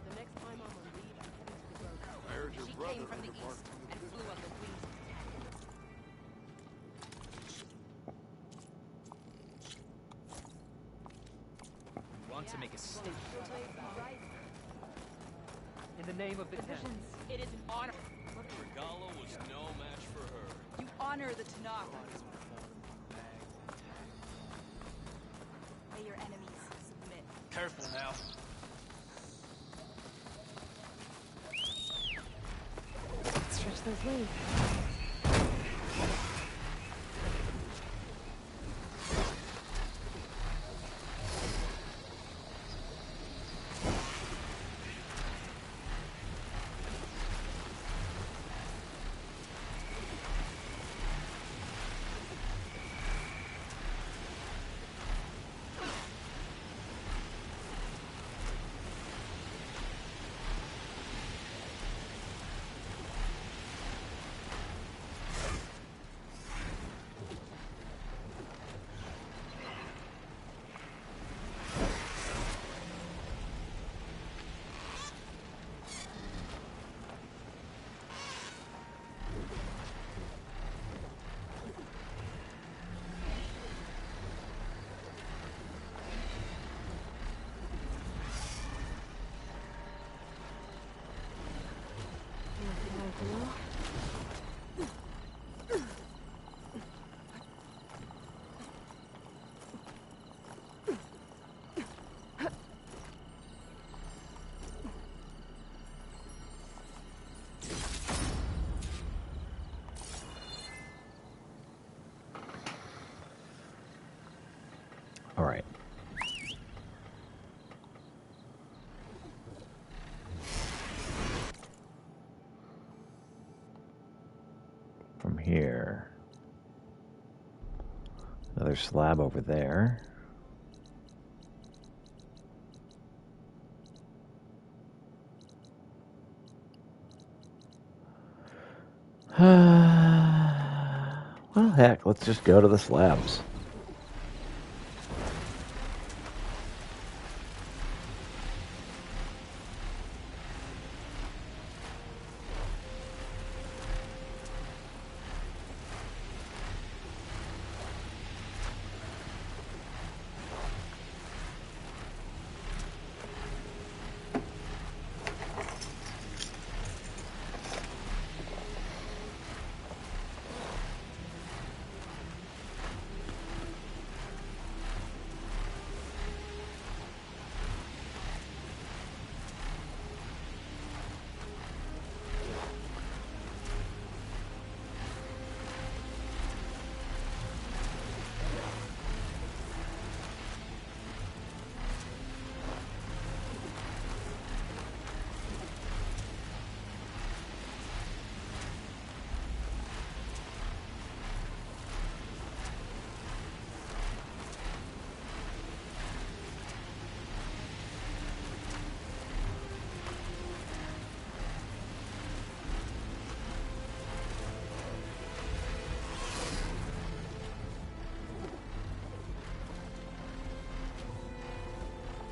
The next time I'm on leave, I'm heading to the grove. I heard your She brother came from the underbarked. east and flew on the wings of the Ten. We want to make a statement. In the name of the Ten. It is an honor. Regala was no match for her. You honor the Tanakh. May your enemies submit. Careful now. Stretch those wings. right. From here. Another slab over there. Well, heck, let's just go to the slabs.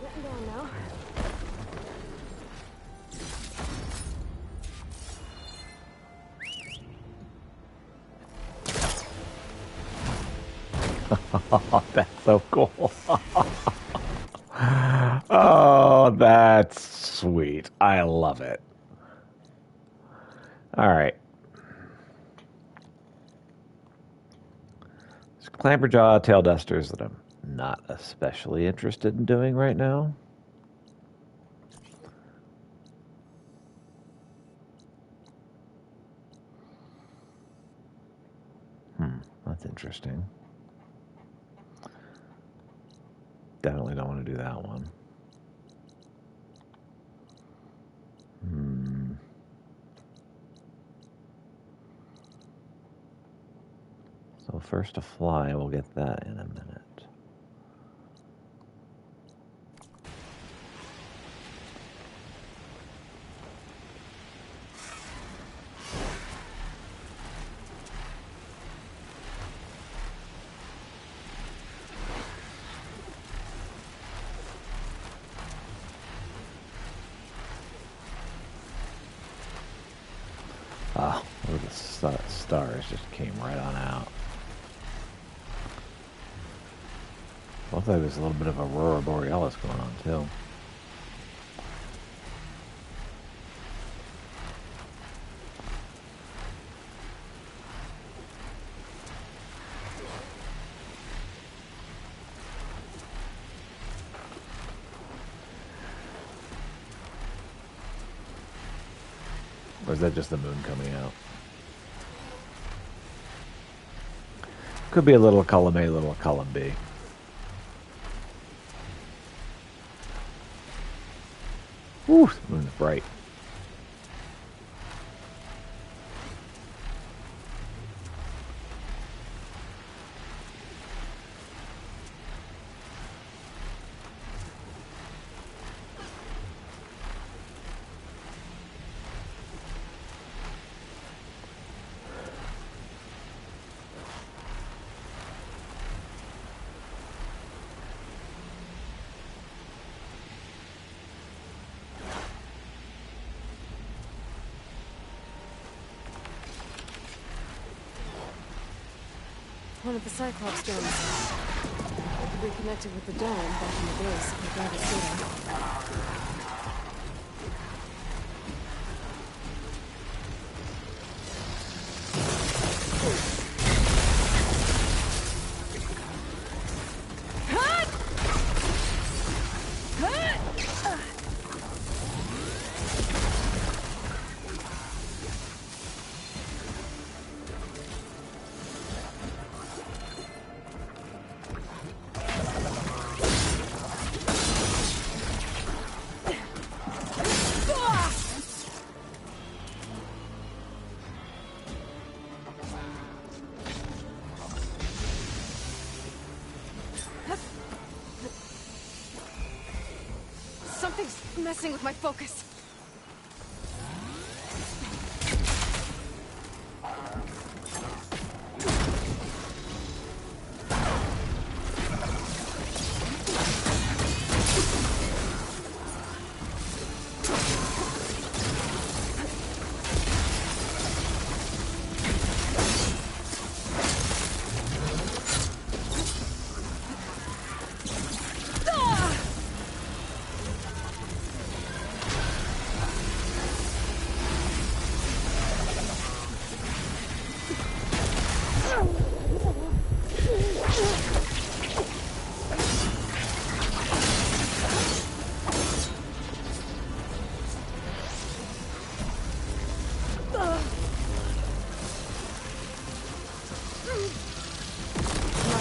Getting down now. That's so cool. Oh, that's sweet. I love it. All right. There's clamberjaw tail dusters that I'm not especially interested in doing right now. That's interesting. Definitely don't want to do that one. So first to fly, we'll get that in a minute. Oh, look at the stars just came right on out. Looks like there's a little bit of Aurora Borealis going on too. Or is that just the moon coming out? Could be a little column A, a little column B. Woo, the moon's bright. One of the Cyclops domes. I could be connected with the dome back in the base if I got it data. messing with my focus.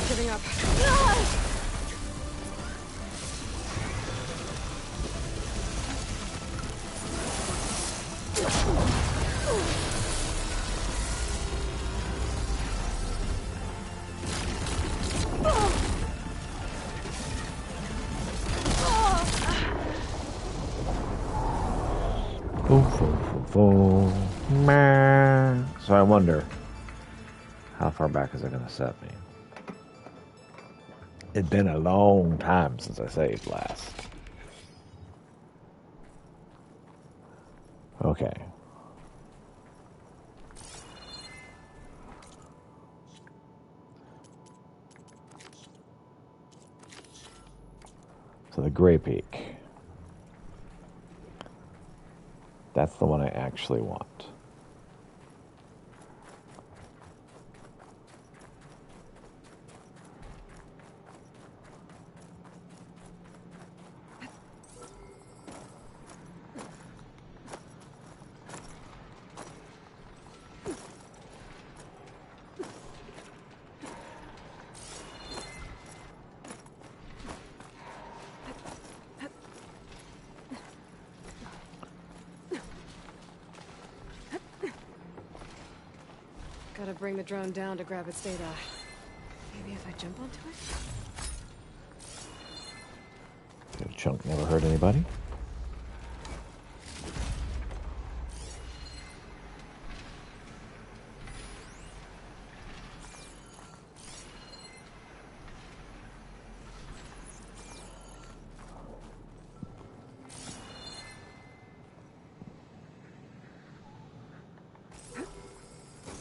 Giving up. So I wonder, how far back is it going to set me? It's been a long time since I saved last. Okay. So the Gray Peak. That's the one I actually want. Gotta bring the drone down to grab its data. Maybe if I jump onto it? Good chunk never hurt anybody.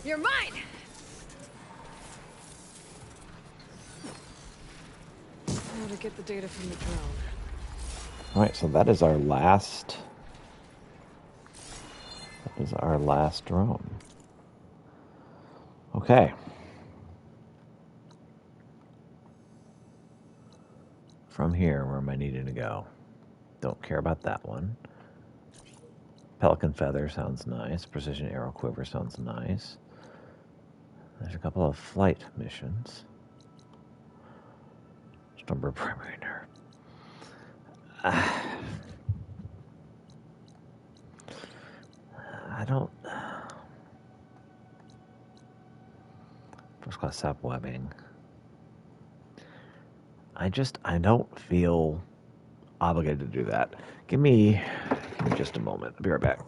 You're mine! How to get the data from the drone. Alright, so that is our last... That is our last drone. Okay. From here, where am I needing to go? Don't care about that one. Pelican Feather sounds nice. Precision Arrow Quiver sounds nice. There's a couple of flight missions. Stumber Primary Nerve. I don't... First class sap webbing. I don't feel obligated to do that. Give me just a moment. I'll be right back.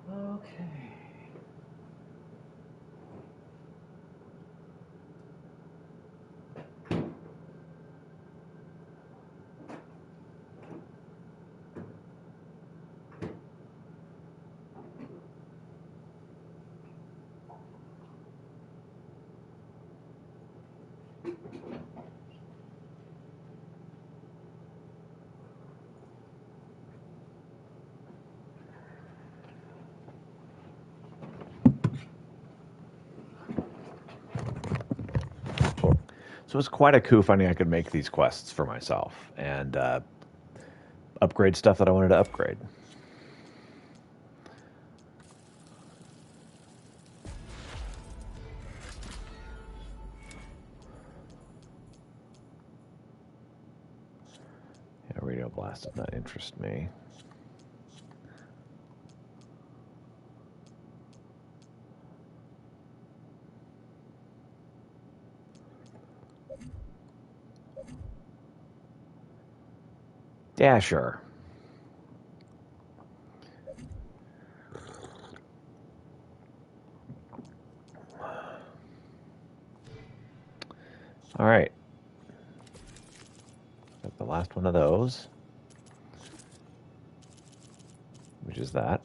Okay. So it's quite a coup finding I could make these quests for myself and upgrade stuff that I wanted to upgrade. Yeah, radio blast does not interest me. Yeah, sure. All right. Got the last one of those, which is that.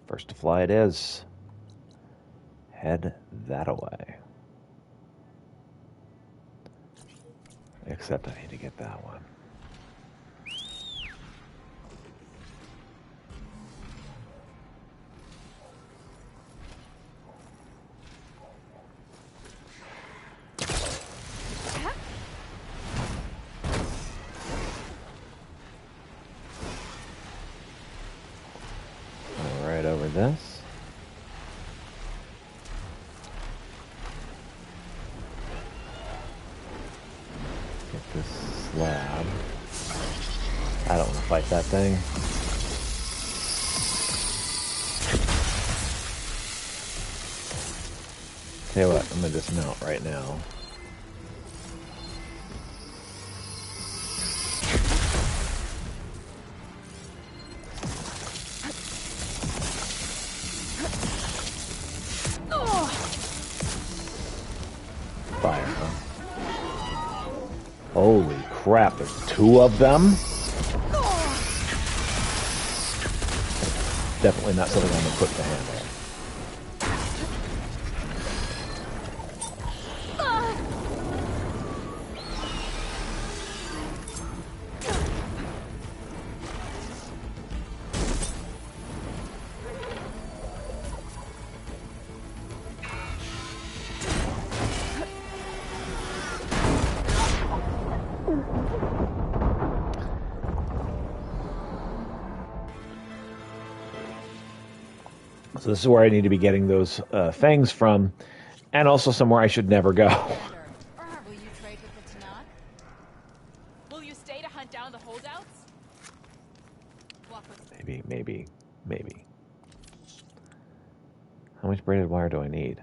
First to fly it is. Head that away. Except I need to get that one. All right, over this. Get this slab. I don't want to fight that thing. Tell you what, I'm going to dismount right now. Fire, huh? Holy crap, there's two of them? Definitely not something I'm equipped to handle. So this is where I need to be getting those fangs from, and also somewhere I should never go. Will you trade with the Tanakh? Will you stay to hunt down the holdouts? Maybe. How much braided wire do I need?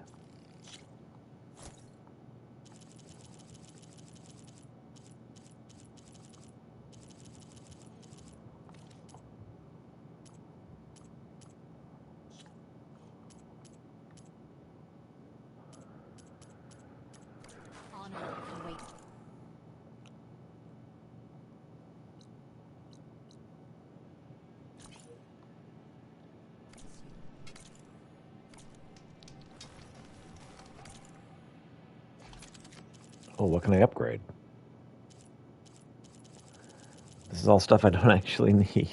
Honor can wait. Oh, what can I upgrade? This is all stuff I don't actually need.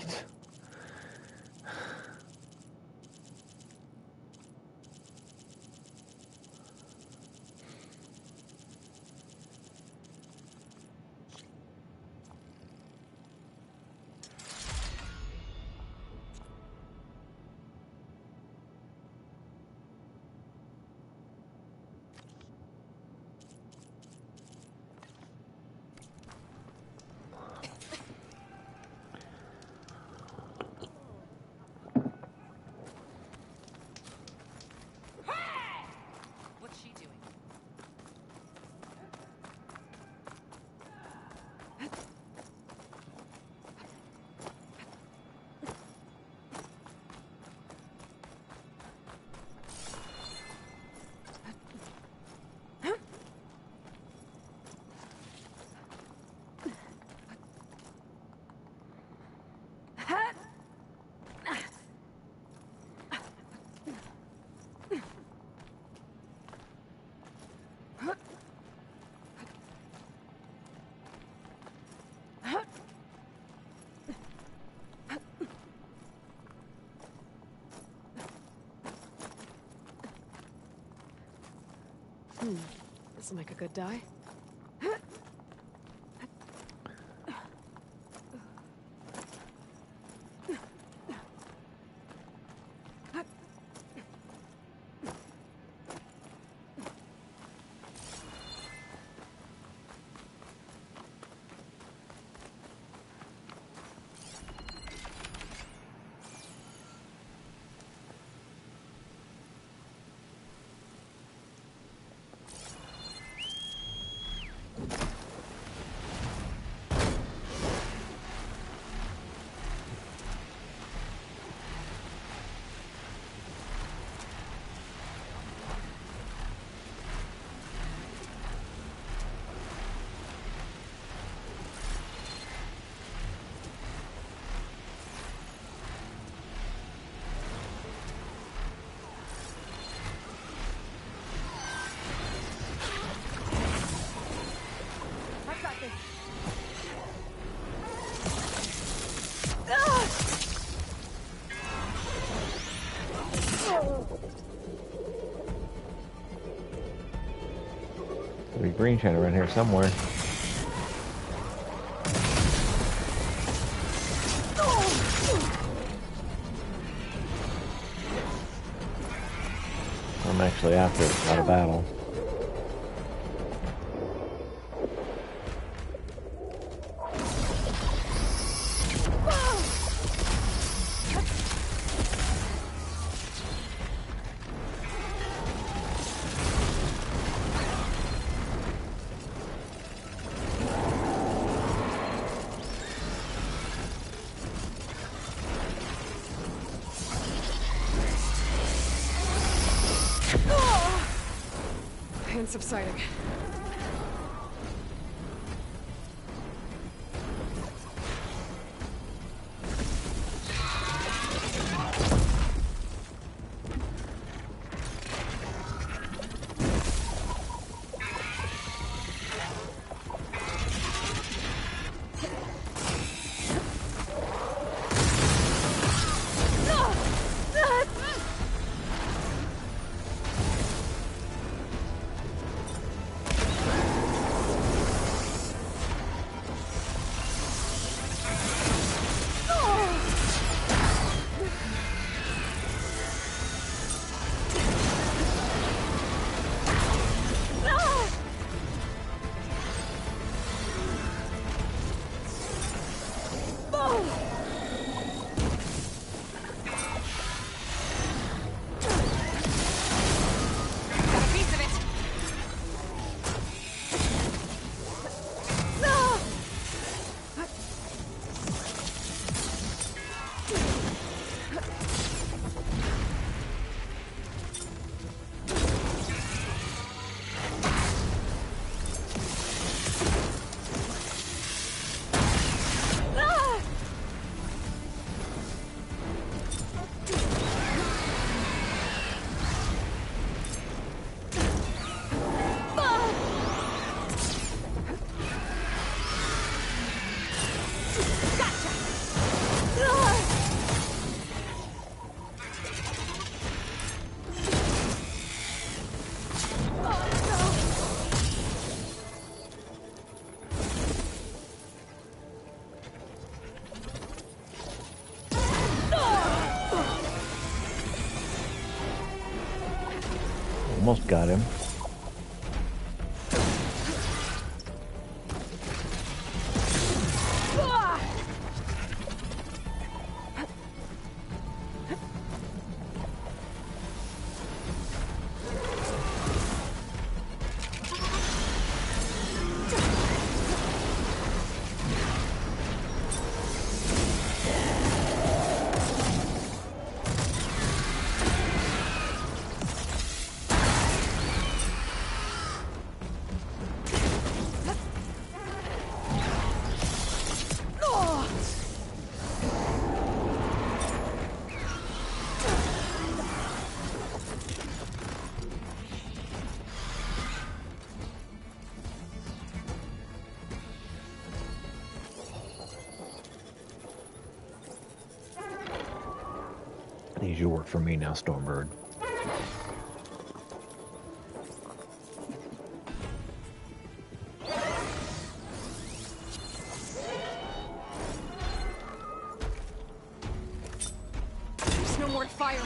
This'll make a good die. There'll be green shine around here somewhere. I'm actually after it, it's not a battle. Pain subsiding. Almost got him. Need you to work for me now, Stormbird. fire.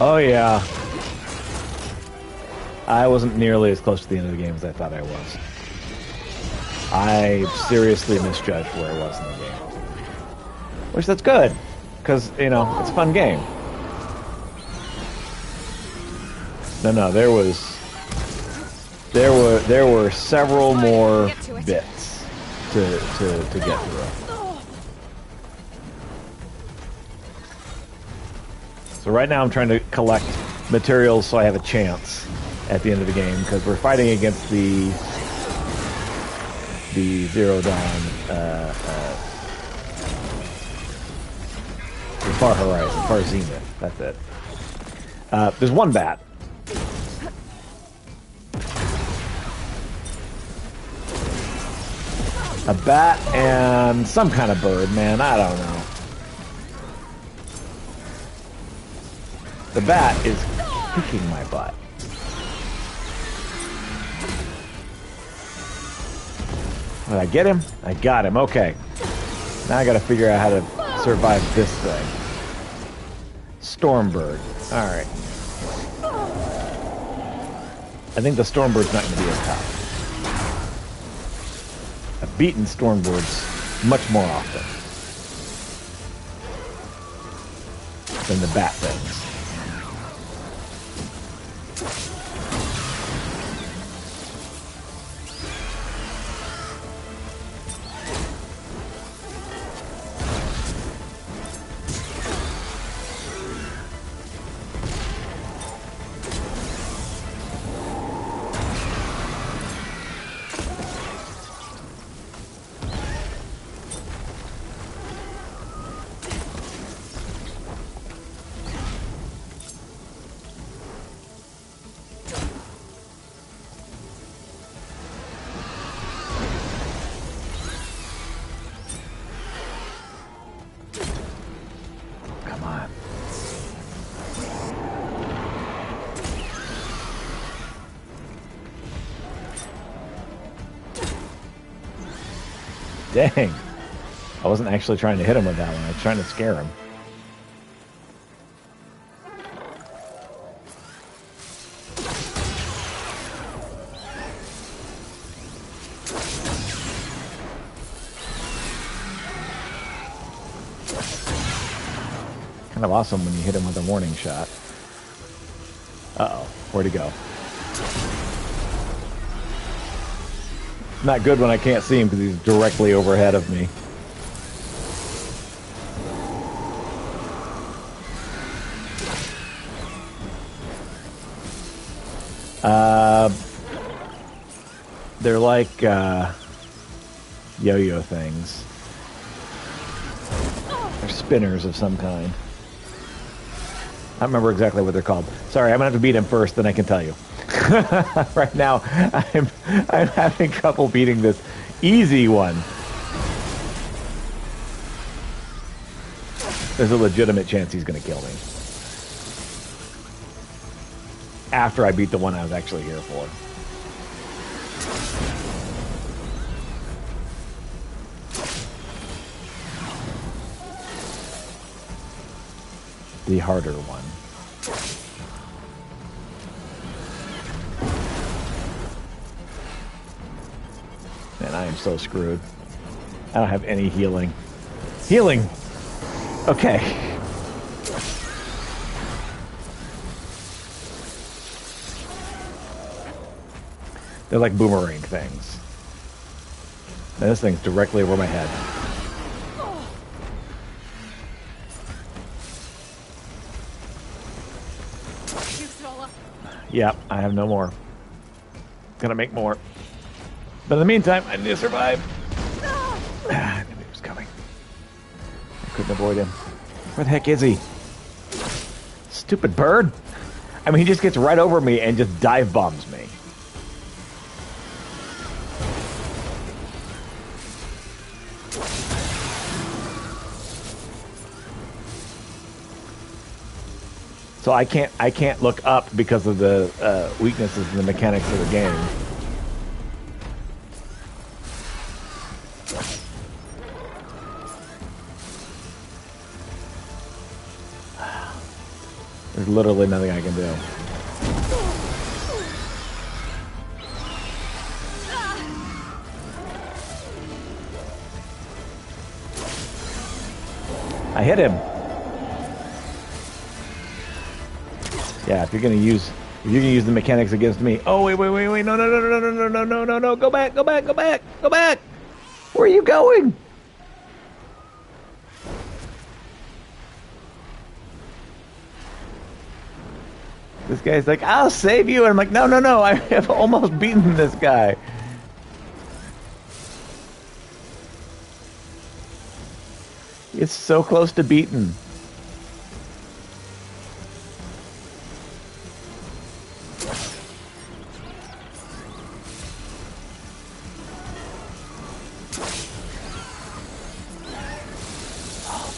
Oh yeah. I wasn't nearly as close to the end of the game as I thought I was. I seriously misjudged where I was in the game. Which that's good, because, you know, it's a fun game. No, there were several more bits to get through. So right now I'm trying to collect materials so I have a chance at the end of the game, because we're fighting against the Zero Dawn, the Far Horizon, Far Zenith, that's it. There's one bat. A bat and some kind of bird, man, I don't know. The bat is kicking my butt. Did I get him? I got him, okay. Now I gotta figure out how to survive this thing. Stormbird, alright. I think the Stormbird's not gonna be as tough. I've beaten Stormbirds much more often than the bat things. Dang. I wasn't actually trying to hit him with that one. I was trying to scare him. Kind of awesome when you hit him with a warning shot. Uh-oh. Where'd he go? Not good when I can't see him because he's directly overhead of me. They're like yo-yo things. They're spinners of some kind. I don't remember exactly what they're called. Sorry, I'm gonna have to beat him first, then I can tell you. Right now, I'm having trouble beating this easy one. There's a legitimate chance he's going to kill me. After I beat the one I was actually here for. The harder one. Man, I am so screwed. I don't have any healing. Healing! Okay. They're like boomerang things. And this thing's directly over my head. Yep, I have no more. Gonna make more. But in the meantime, I need to survive. I knew he was coming. I couldn't avoid him. Where the heck is he? Stupid bird. I mean, he just gets right over me and just dive bombs me. So I can't look up because of the weaknesses in the mechanics of the game. There's literally nothing I can do. I hit him. Yeah, if you're gonna use the mechanics against me. Oh wait, no, go back. Where are you going? This guy's like, I'll save you, and I'm like, no, I have almost beaten this guy. It's so close to beaten.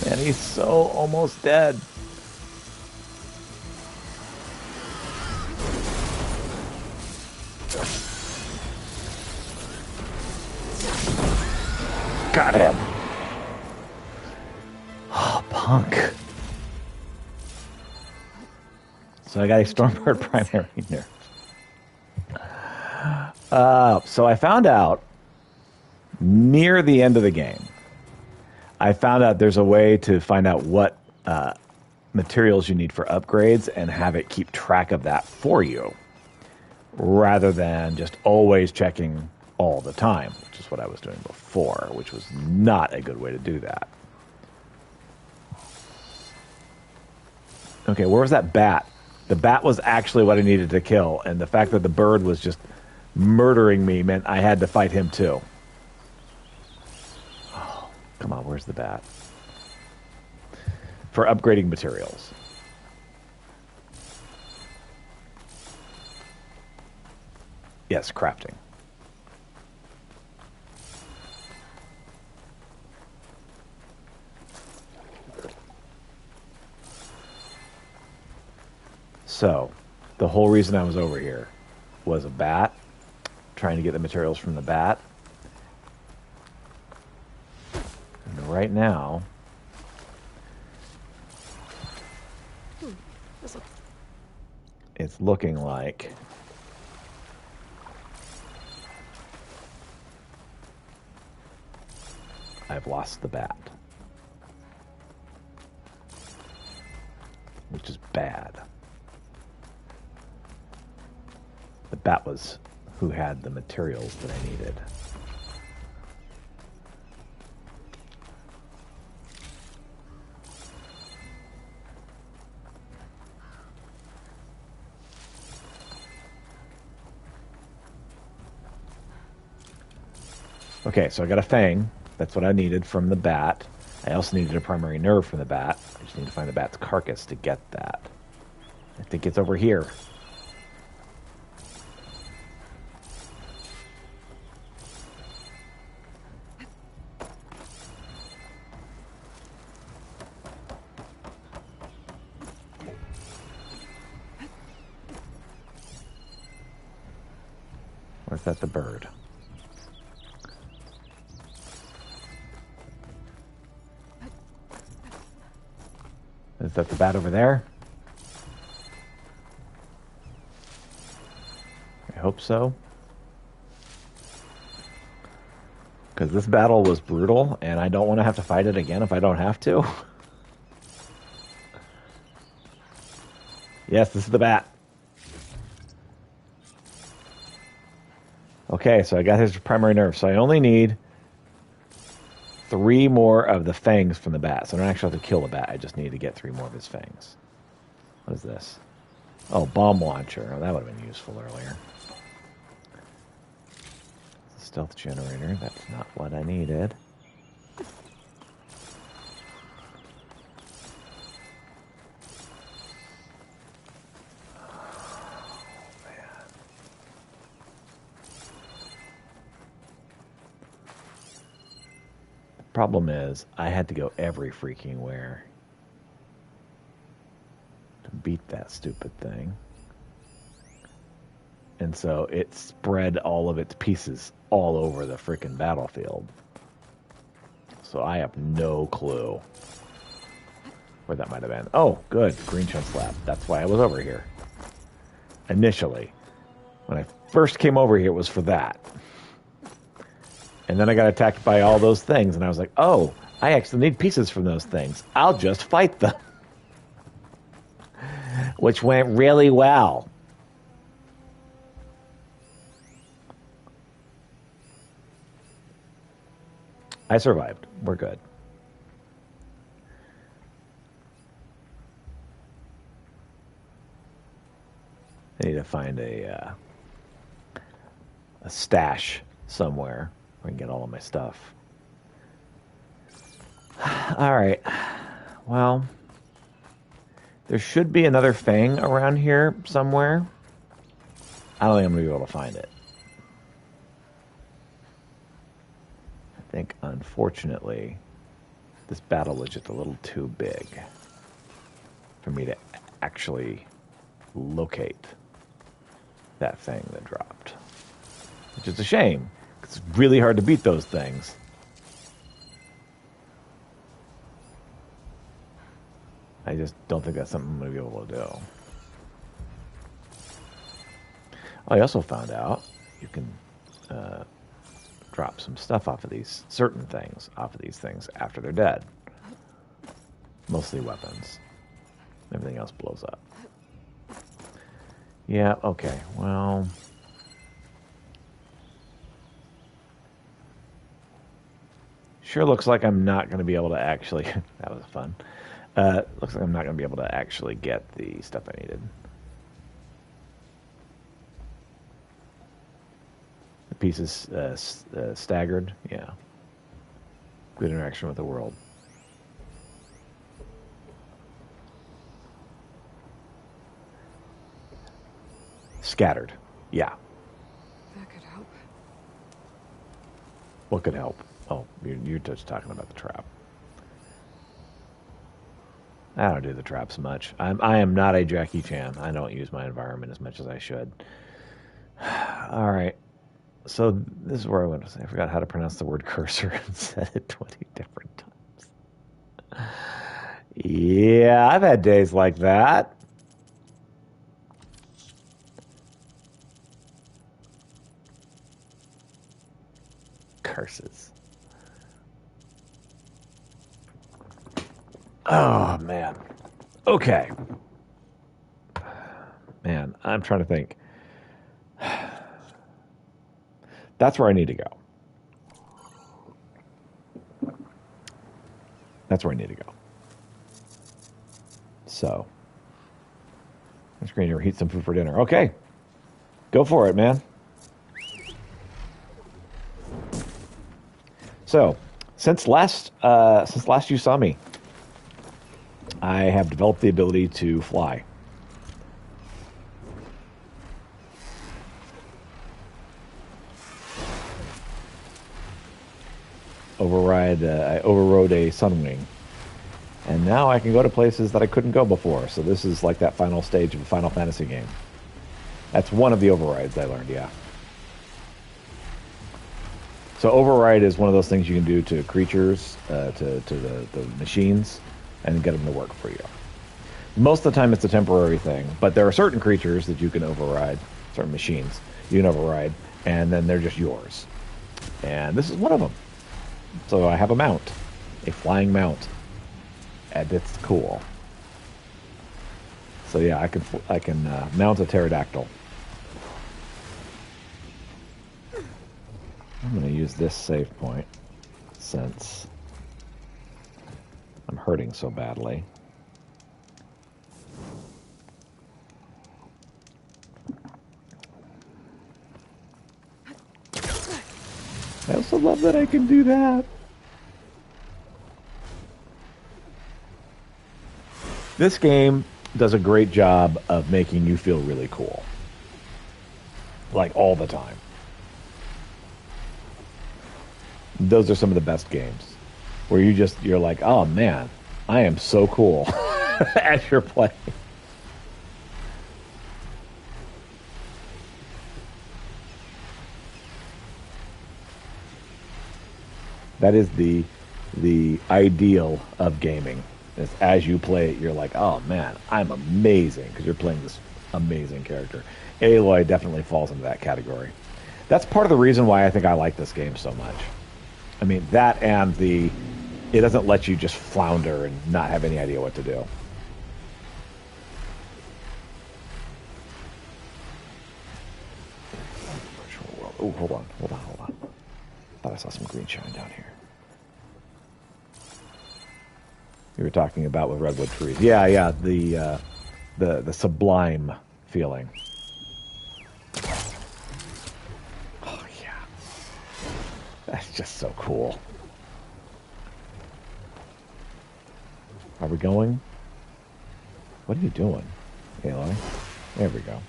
Man, he's so almost dead. Got him. Oh, punk. So I got a Stormbird primary nerf. So I found out near the end of the game, I found out there's a way to find out what materials you need for upgrades and have it keep track of that for you, rather than just always checking all the time, which is what I was doing before, which was not a good way to do that. Okay, where was that bat? The bat was actually what I needed to kill, and the fact that the bird was just murdering me meant I had to fight him too. Oh, come on, where's the bat? For upgrading materials. Yes, crafting. So, the whole reason I was over here was a bat, trying to get the materials from the bat. And right now, it's looking like I've lost the bat, which is bad. The bat was who had the materials that I needed. Okay, so I got a fang. That's what I needed from the bat. I also needed a primary nerve from the bat. I just need to find the bat's carcass to get that. I think it's over here. Or is that the bird? Is that the bat over there? I hope so. Because this battle was brutal, and I don't want to have to fight it again if I don't have to. Yes, this is the bat. Okay, so I got his primary nerve. So I only need 3 more of the fangs from the bat. So I don't actually have to kill the bat. I just need to get 3 more of his fangs. What is this? Oh, bomb launcher. Oh, that would have been useful earlier. Stealth generator. That's not what I needed. Problem is, I had to go every freaking where to beat that stupid thing. And so it spread all of its pieces all over the freaking battlefield. So I have no clue where that might have been. Oh, good. Green chunk slab. That's why I was over here. Initially. When I first came over here, it was for that. And then I got attacked by all those things, and I was like, oh, I actually need pieces from those things. I'll just fight them. Which went really well. I survived. We're good. I need to find a stash somewhere where I can get all of my stuff. All right. Well, there should be another Fang around here somewhere. I don't think I'm going to be able to find it. I think, unfortunately, this battle was just a little too big for me to actually locate that thing that dropped. Which is a shame. It's really hard to beat those things. I just don't think that's something I'm going to be able to do. I also found out you can drop some stuff off of these certain things, off of these things after they're dead. Mostly weapons. Everything else blows up. Yeah, okay, well... Sure looks like I'm not going to be able to actually... that was fun. Looks like I'm not going to be able to actually get the stuff I needed. The pieces staggered. Yeah. Good interaction with the world. Scattered. Yeah. That could help. What could help? Oh, you're just talking about the trap. I don't do the traps much. I am not a Jackie Chan. I don't use my environment as much as I should. All right. So this is where I went to say. I forgot how to pronounce the word cursor and said it 20 different times. Yeah, I've had days like that. Curses. Oh, man. Okay. Man, I'm trying to think. That's where I need to go. That's where I need to go. So. I'm just going to heat some food for dinner. Okay. Go for it, man. So, since last you saw me, I have developed the ability to fly. I overrode a Sunwing. And now I can go to places that I couldn't go before. So this is like that final stage of a Final Fantasy game. That's one of the overrides I learned, yeah. So override is one of those things you can do to creatures, to the machines, and get them to work for you. Most of the time it's a temporary thing, but there are certain creatures that you can override, certain machines you can override, and then they're just yours. And this is one of them. So I have a mount, a flying mount, and it's cool. So yeah, I can mount a pterodactyl. I'm going to use this save point since I'm hurting so badly. I also love that I can do that. This game does a great job of making you feel really cool. Like all the time. Those are some of the best games. Where you're like, oh man, I am so cool as you're playing. That is the ideal of gaming. Is as you play it, you're like, oh man, I'm amazing, because you're playing this amazing character. Aloy definitely falls into that category. That's part of the reason why I think I like this game so much. I mean, that and it doesn't let you just flounder and not have any idea what to do. Oh, hold on. Thought I saw some green shine down here. You were talking about with redwood trees. Yeah, the sublime feeling. Oh yeah. That's just so cool. Are we going? What are you doing, Aloy? There we go.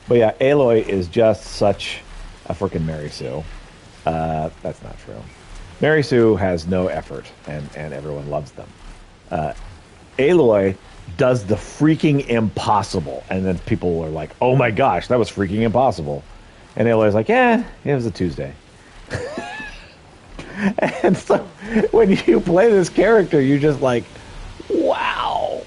But yeah, Aloy is just such a freaking Mary Sue. That's not true. Mary Sue has no effort, and everyone loves them. Aloy does the freaking impossible, and then people are like, oh my gosh, that was freaking impossible. And Aloy's like, yeah, it was a Tuesday. And so when you play this character, you're just like, wow.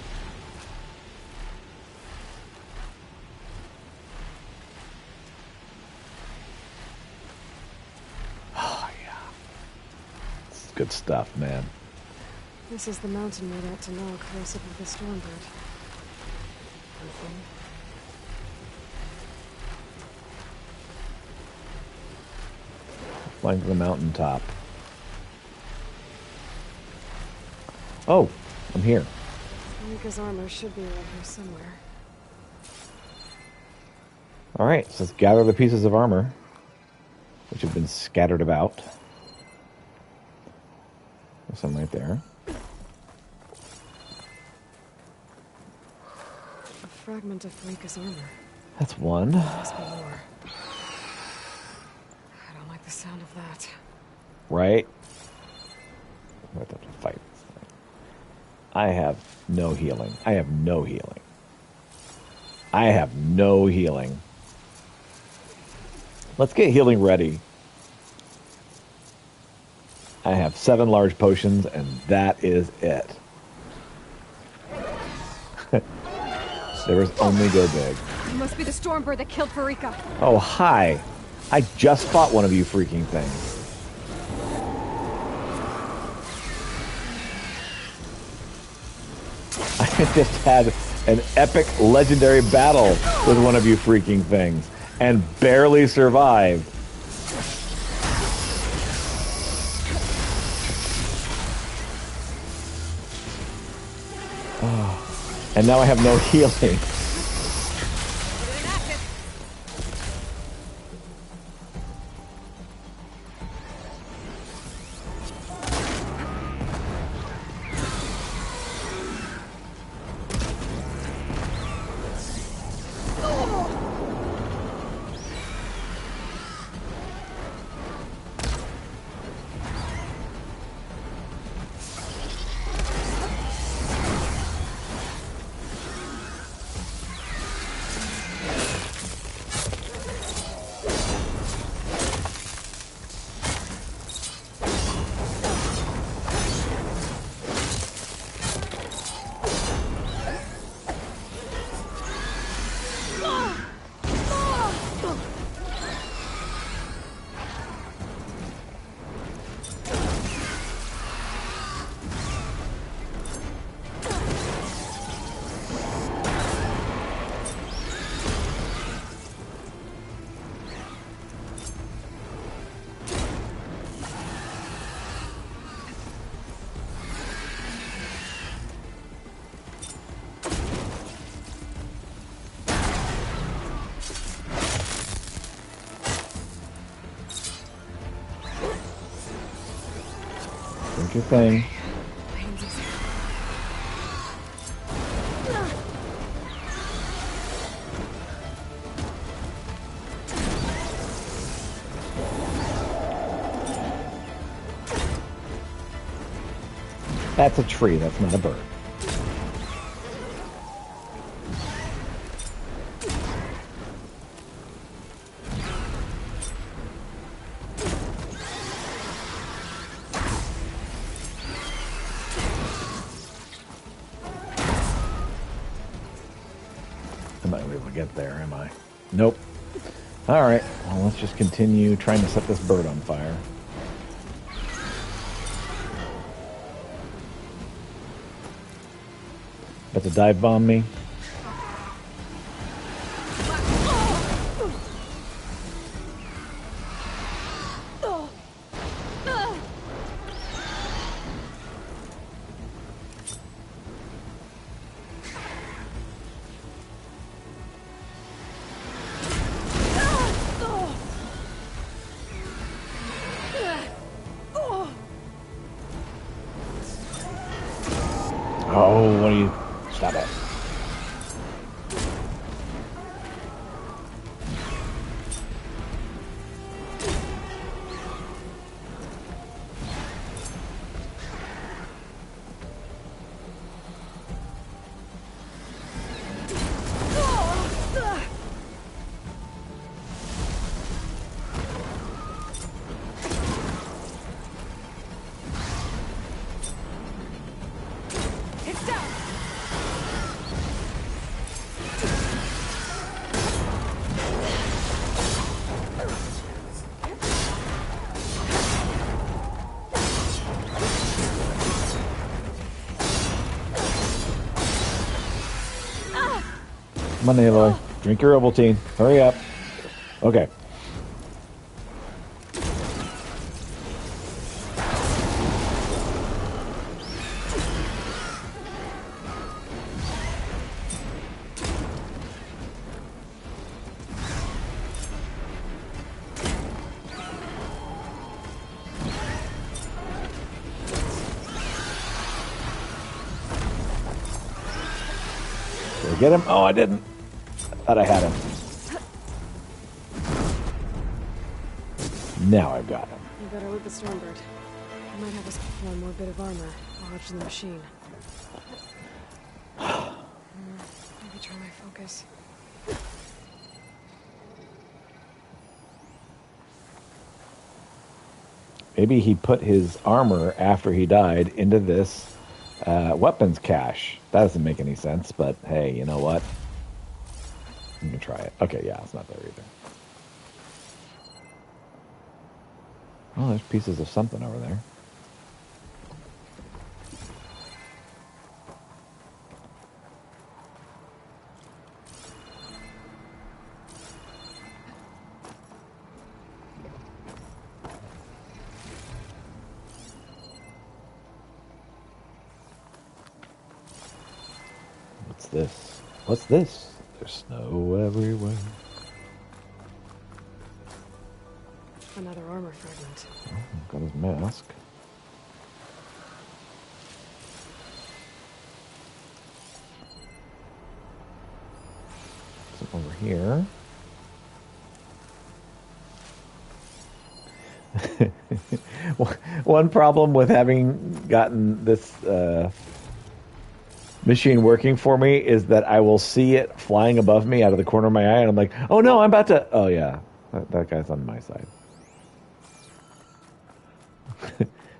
Oh, yeah. It's good stuff, man. This is the mountain made out to knock closer to the Stormbird. Flying to the mountaintop. Oh, I'm here. Rika's armor should be around here somewhere. All right, so let's gather the pieces of armor, which have been scattered about. There's some right there. A fragment of Rika's armor. That's one. Must be more. I don't like the sound of that. Right? I have to fight this thing. I have no healing. I have no healing. Let's get healing ready. I have 7 large potions, and that is it. There was only go big. You must be the Stormbird that killed Farika. Oh, hi. I just fought one of you freaking things. I just had an epic legendary battle with one of you freaking things and barely survived. Oh. And now I have no healing. Drink your thing. That's a tree, that's not a bird. I'm not able to get there, am I? Nope. Alright, well, let's just continue trying to set this bird on fire. About to dive bomb me. Oh, what are you? Stop it. Come on, Aloy. Drink your Ovaltine. Hurry up. Okay. Did I get him? Oh, I didn't. Thought I had him. Now I've got him. You better loot the Stormbird. I might have us one more bit of armor lodged in the machine. Maybe try my focus. Maybe he put his armor after he died into this weapons cache. That doesn't make any sense, but hey, you know what? You can try it. Okay, yeah, it's not there either. Oh, there's pieces of something over there. What's this? What's this? There's snow everywhere. Another armor fragment. Oh, got his mask. Something over here. One problem with having gotten this machine working for me is that I will see it flying above me out of the corner of my eye, and I'm like, oh no, I'm about to... Oh yeah, that guy's on my side.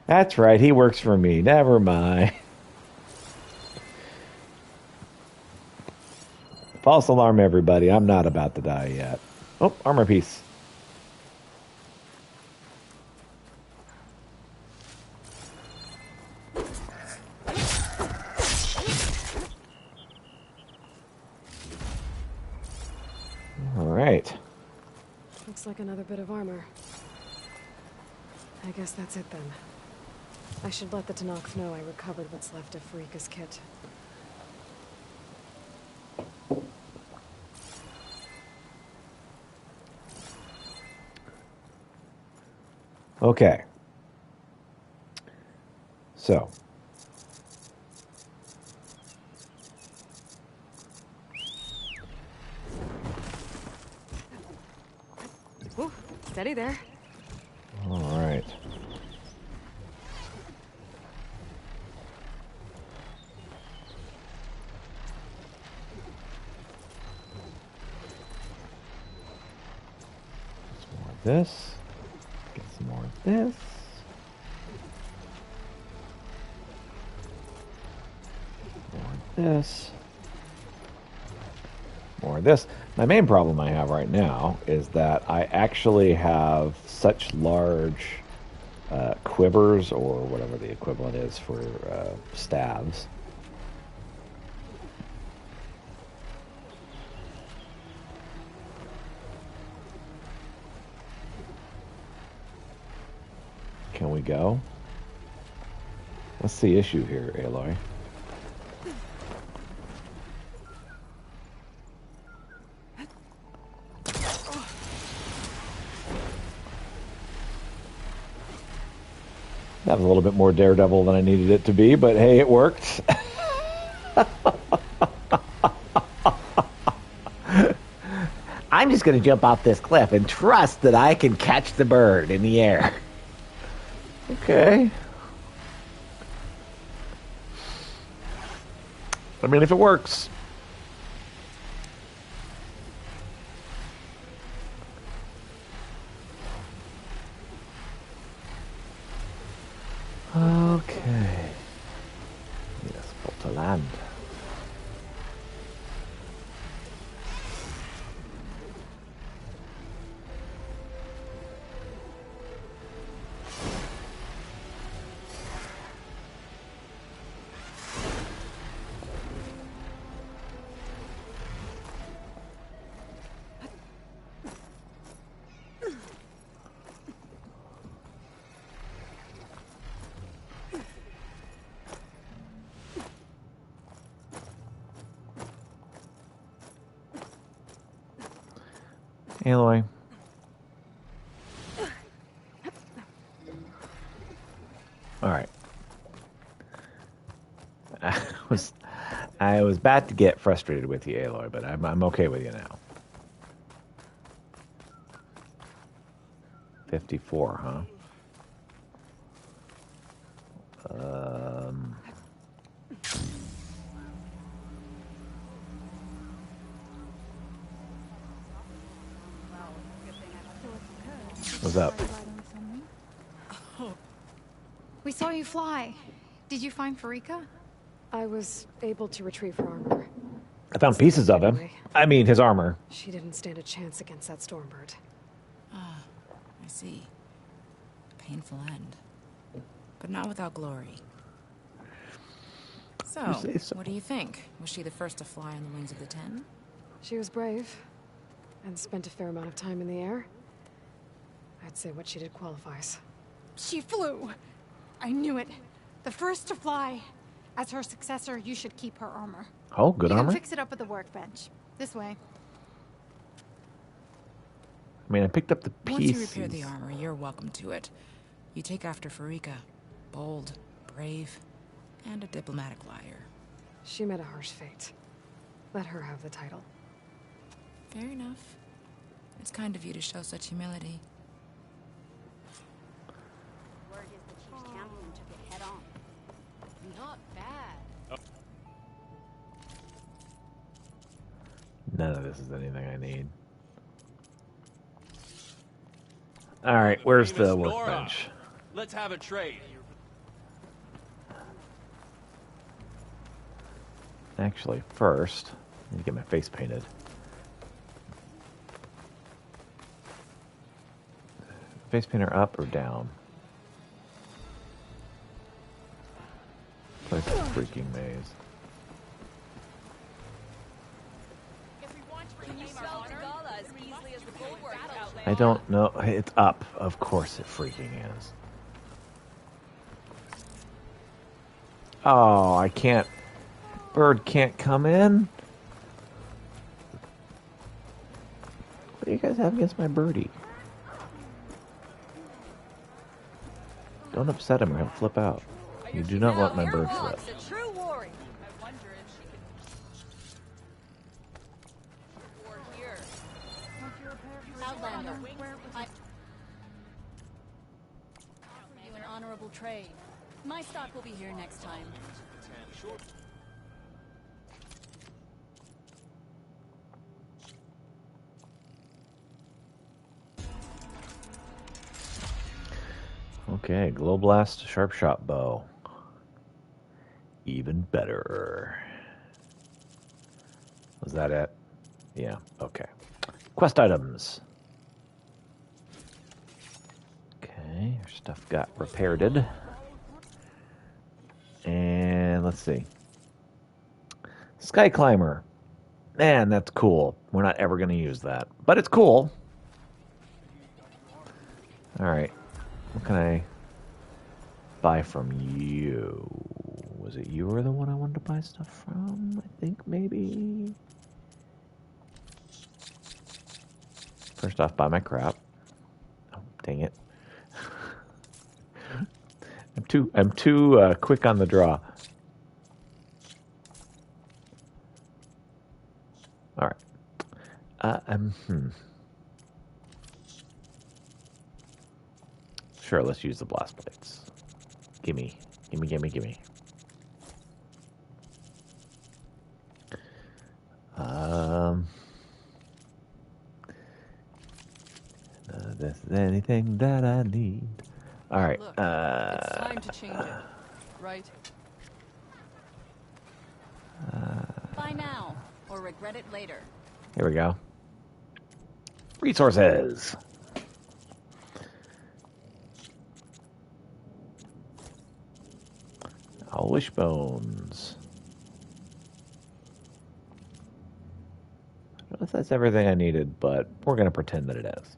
That's right, he works for me. Never mind. False alarm, everybody. I'm not about to die yet. Oh, armor piece. All right. Looks like another bit of armor. I guess that's it then. I should let the Tanakh know I recovered what's left of Farika's kit. Okay. So. Whew, steady there. All right. Some more of this. Get some more of this. More of this. More of this. My main problem I have right now is that I actually have such large quivers, or whatever the equivalent is for staves. Can we go? What's the issue here, Aloy? That was a little bit more Daredevil than I needed it to be, but hey, it worked. I'm just going to jump off this cliff and trust that I can catch the bird in the air. Okay. I mean, if it works. Okay. Yes, pull to land. Aloy. All right. I was about to get frustrated with you, Aloy, but I'm okay with you now. 54, huh? What's up? We saw you fly. Did you find Farika? I was able to retrieve her armor. I found pieces of him. I mean, his armor. She didn't stand a chance against that Stormbird. Ah, I see. A painful end. But not without glory. So, what do you think? Was she the first to fly on the wings of the 10? She was brave, and spent a fair amount of time in the air. I'd say what she did qualifies. She flew. I knew it. The first to fly. As her successor, you should keep her armor. Oh, good armor. You can fix it up at the workbench. This way. I mean, I picked up the pieces. Once you repair the armor, you're welcome to it. You take after Farika. Bold, brave, and a diplomatic liar. She met a harsh fate. Let her have the title. Fair enough. It's kind of you to show such humility. Word is the Chief's champion took it head on. Not bad. None of this is anything I need. All right, where's the workbench? Let's have a trade. Actually, first, I need to get my face painted. Face painter up or down? Place a freaking maze. I don't know. It's up. Of course it freaking is. Oh, I can't. Bird can't come in? What do you guys have against my birdie? Don't upset him or he'll flip out. You do not want my bird foot. A true warrior. I wonder if she can. Or here. Outlander, offer you an honorable trade. My stock will be here next time. Okay, glow blast, sharp shot bow. Even better. Was that it? Yeah, okay. Quest items. Okay, our stuff got repaired. And let's see. Sky Climber. Man, that's cool. We're not ever going to use that. But it's cool. Alright. What can I buy from you? Was it you or the one I wanted to buy stuff from? I think maybe. First off, buy my crap. Oh, dang it. I'm too quick on the draw. All right. Sure, let's use the blast blades. Gimme. That's anything that I need. All right. Look, it's time to change it, right? Buy now, or regret it later. Here we go. Resources. Owlish bones. I don't know if that's everything I needed, but we're going to pretend that it is.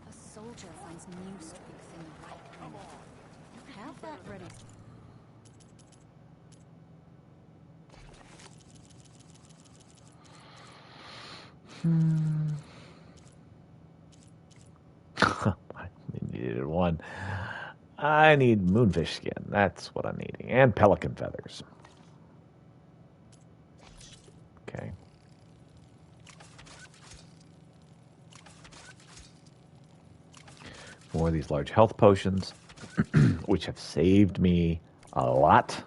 A soldier finds new strength in the right moment. Have that ready. I needed one. I need moonfish skin. That's what I'm needing. And pelican feathers. Okay. More of these large health potions, which have saved me a lot.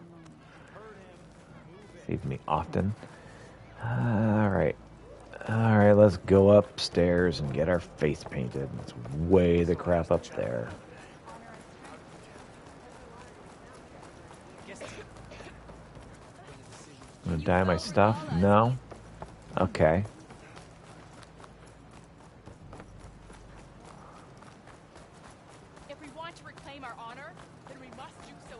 Saved me often. Alright, let's go upstairs and get our face painted. It's way the crap up there. I'm gonna dye my stuff? No? Okay. If we want to reclaim our honor, then we must do so.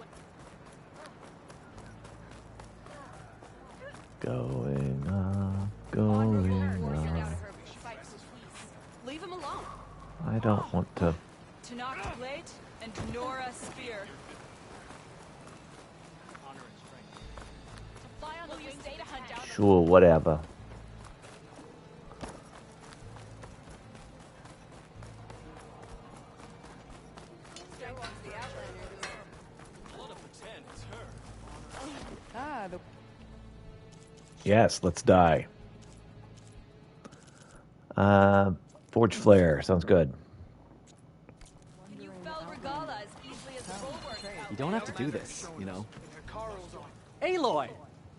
Going up. Leave him alone. I don't want to. Tanakh blade and Nora spear. Will you stay to hunt down the Sure, whatever. Yes, let's die. Forge flare, sounds good. You fell Regala as easily as the bulwark. You don't have to do this, you know. Aloy!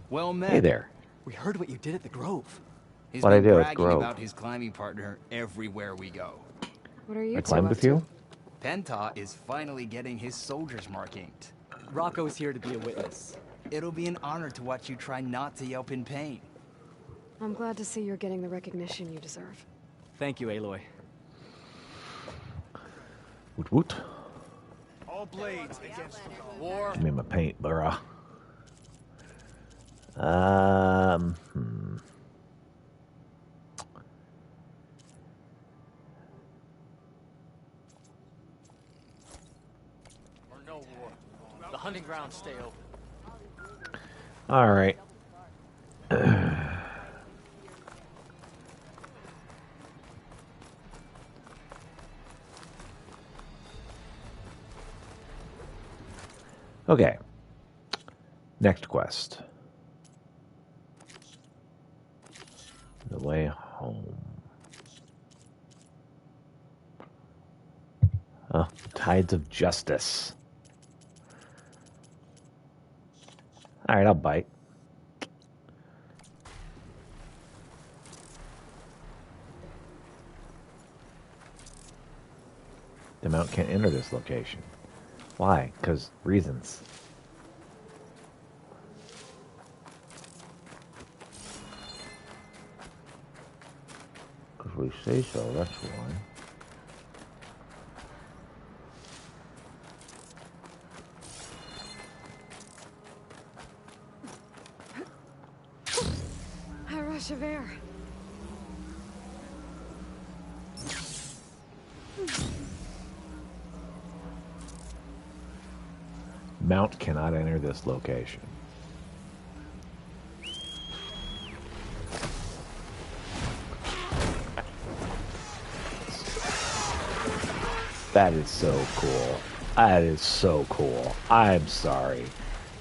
Well met. Hey there. We heard what you did at the Grove. He's What'd I been do at bragging Grove? about his climbing partner everywhere we go. What are you I two climbed up with to? you? Penta is finally getting his soldier's mark inked. Rocco's here to be a witness. It'll be an honor to watch you try not to yelp in pain. I'm glad to see you're getting the recognition you deserve. Thank you, Aloy. Woot woot. All blades against the war. Give me my paint, bruh. Or no war. The hunting grounds stay open. All right. Okay. Next quest. The way home. Oh, Tides of Justice. All right, I'll bite. The mount can't enter this location. Why? Because reasons. Because we say so, that's why. A rush of air. Mount cannot enter this location. That is so cool. That is so cool. I'm sorry.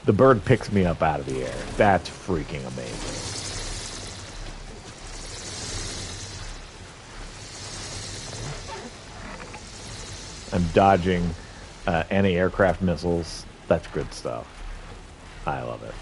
The bird picks me up out of the air. That's freaking amazing. I'm dodging anti-aircraft missiles. That's good stuff. I love it.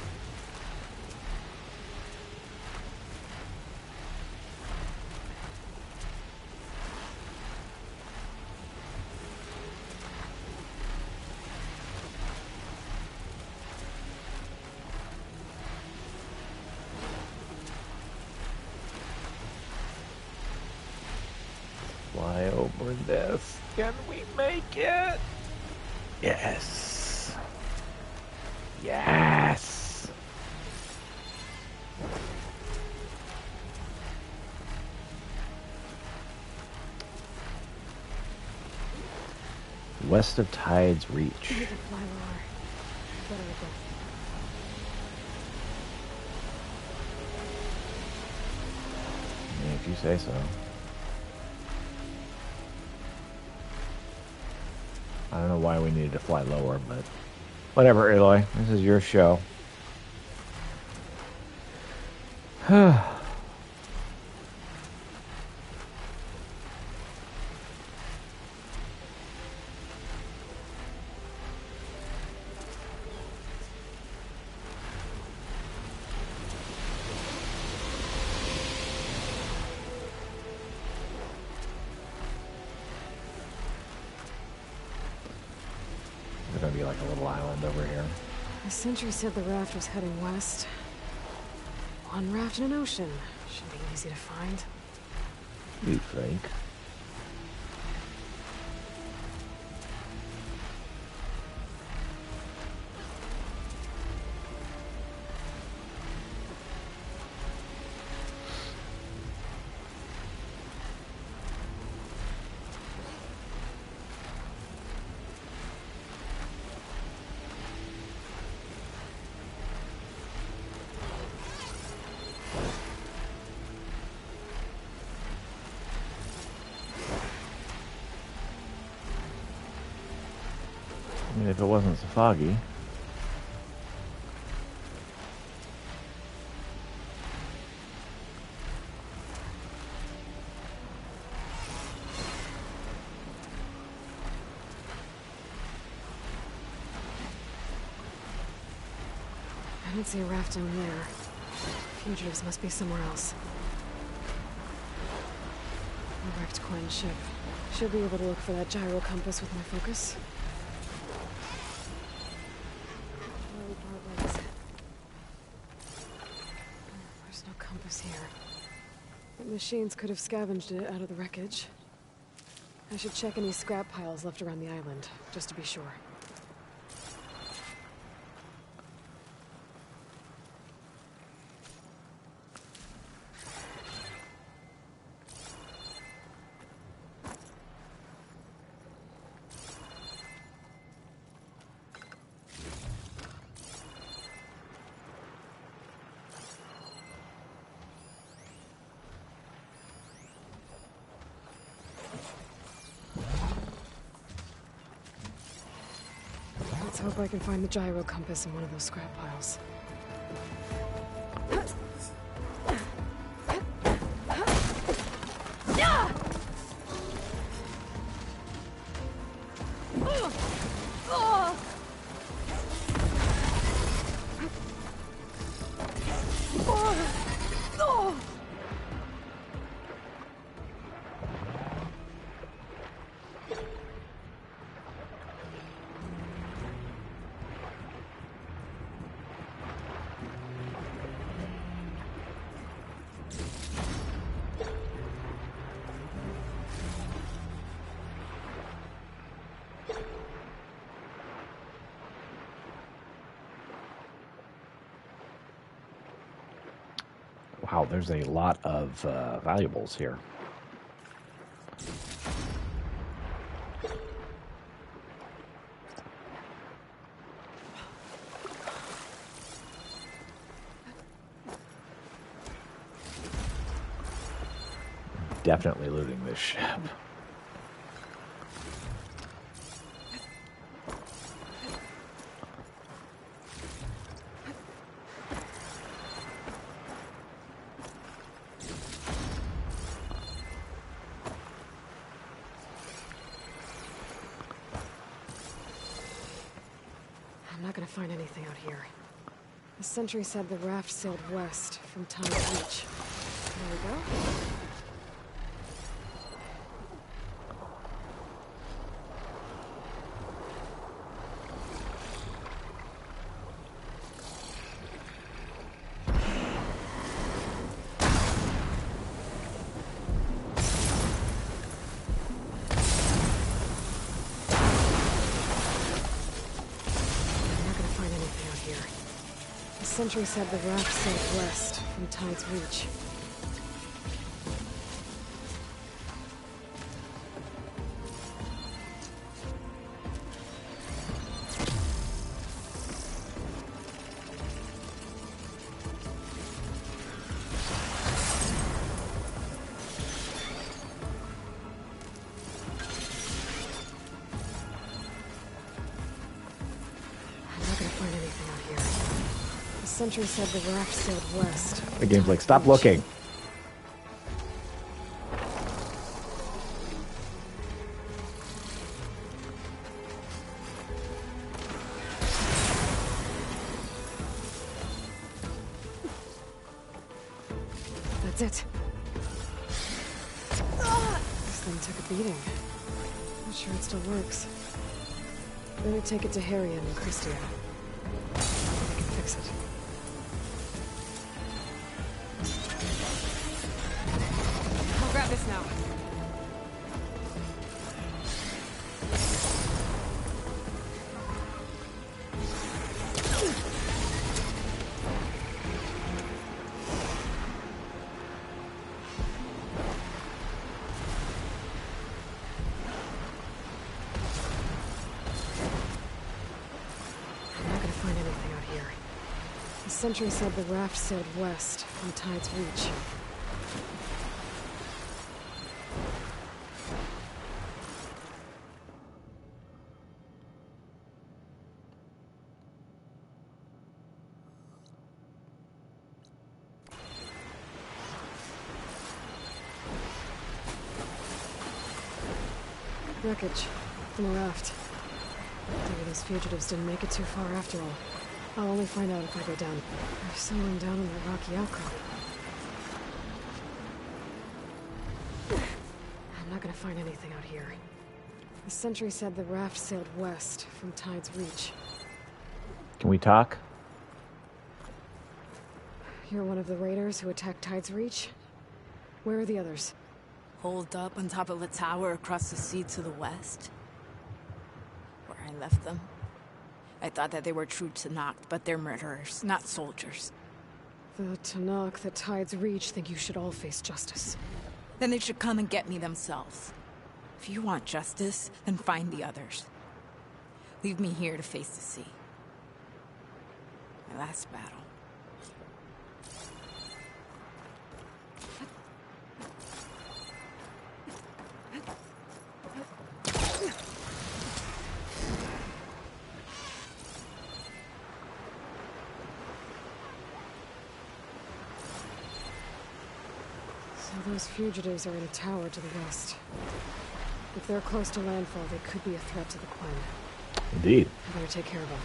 Fly over this. Can we make it? Yes. Yes. West of Tide's Reach. We need to fly lower. Better with this. Yeah, if you say so. I don't know why we needed to fly lower, but whatever, Aloy. This is your show. There's gonna be like a little island over here. The sentry said the raft was heading west. One raft in an ocean. Should be easy to find. You think? I mean, if it wasn't so foggy. I don't see a raft down there. Fugitives must be somewhere else. A wrecked Quen ship. Should be able to look for that gyro compass with my focus. There's no compass here. The machines could have scavenged it out of the wreckage. I should check any scrap piles left around the island, just to be sure. Let's hope I can find the gyro compass in one of those scrap piles. Wow, there's a lot of valuables here. Definitely looting this ship. I'm not gonna find anything out here. The sentry said the raft sailed west from Time's Reach. There we go. The sentry said the raft sailed west from Tide's Reach. The sentry said the raft sailed west. The game's like, stop looking. That's it. This thing took a beating. Not sure it still works. Better take it to Harriet and Christia. They can fix it. I'll grab this now. The sentry said the raft sailed west from Tide's Reach. Wreckage from a raft. Maybe those fugitives didn't make it too far after all. I'll only find out if I go down. There's someone down in that rocky outcrop. I'm not gonna find anything out here. The sentry said the raft sailed west from Tide's Reach. Can we talk? You're one of the raiders who attacked Tide's Reach? Where are the others? Holed up on top of a tower across the sea to the west. Where I left them. I thought that they were true Tanakh, but they're murderers, not soldiers. The Tanakh that Tide's Reach think you should all face justice. Then they should come and get me themselves. If you want justice, then find the others. Leave me here to face the sea. My last battle. Well, those fugitives are in a tower to the west. If they're close to landfall, they could be a threat to the Quen. Indeed. I better take care of them.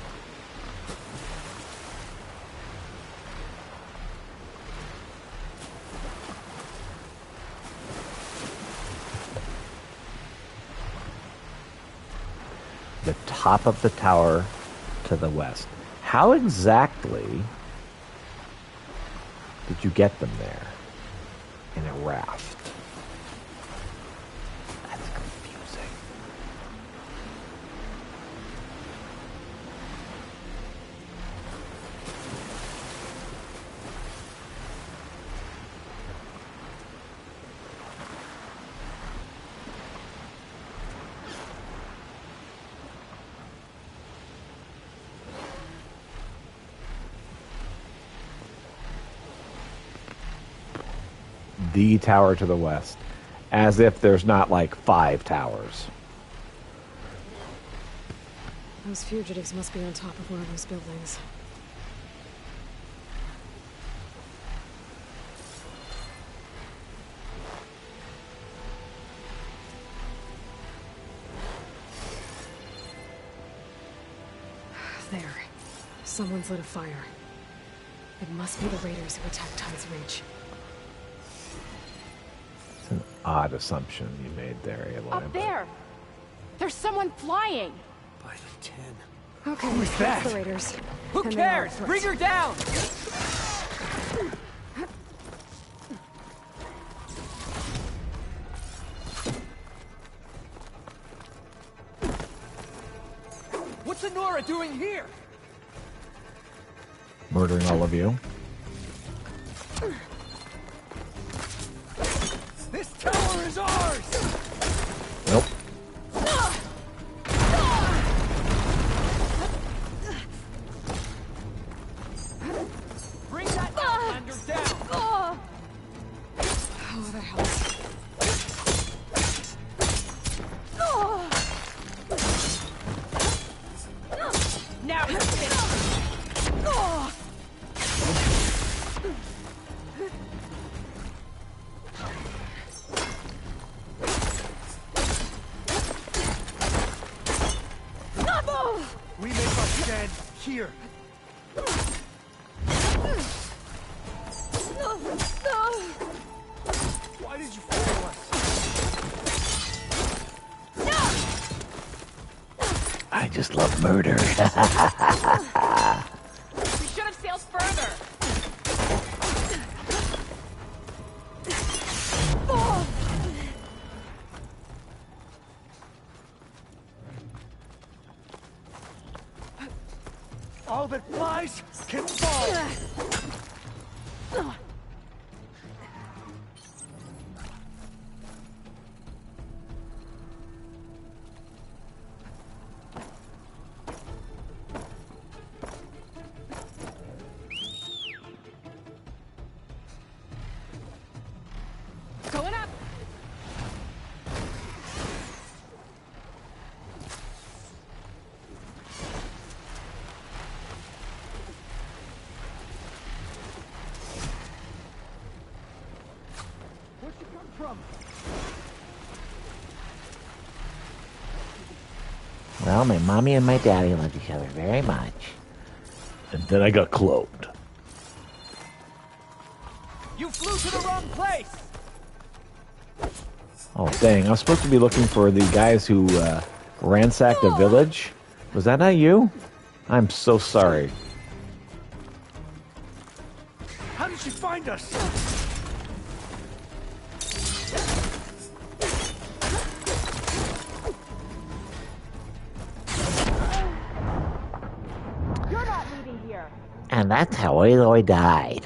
The top of the tower to the west. How exactly did you get them there in a raft? That's confusing. The tower to the west, as if there's not like 5 towers. Those fugitives must be on top of one of those buildings. There. Someone's lit a fire. It must be the raiders who attacked Tide's Reach. It's an odd assumption you made there, Aloy. Up there! There's someone flying! By the 10. Okay, Who is that's that? the raiders. Who And they're cares? all threats. Bring her down! What's Honora doing here? Murdering all of you. This tower is ours! Nope. Bring that Outlander down! Oh, that helps. Now it's finished! We make our stand here. Why did you follow us? I just love murder. We should have sailed further! All that flies can fall! Going up! Where'd you come from? Well, my mommy and my daddy love each other very much. And then I got cloned. You flew to the wrong place! Oh, dang. I was supposed to be looking for the guys who ransacked a village. Was that not you? I'm so sorry. How did she find us? You're not leaving here! And that's how Aloy died.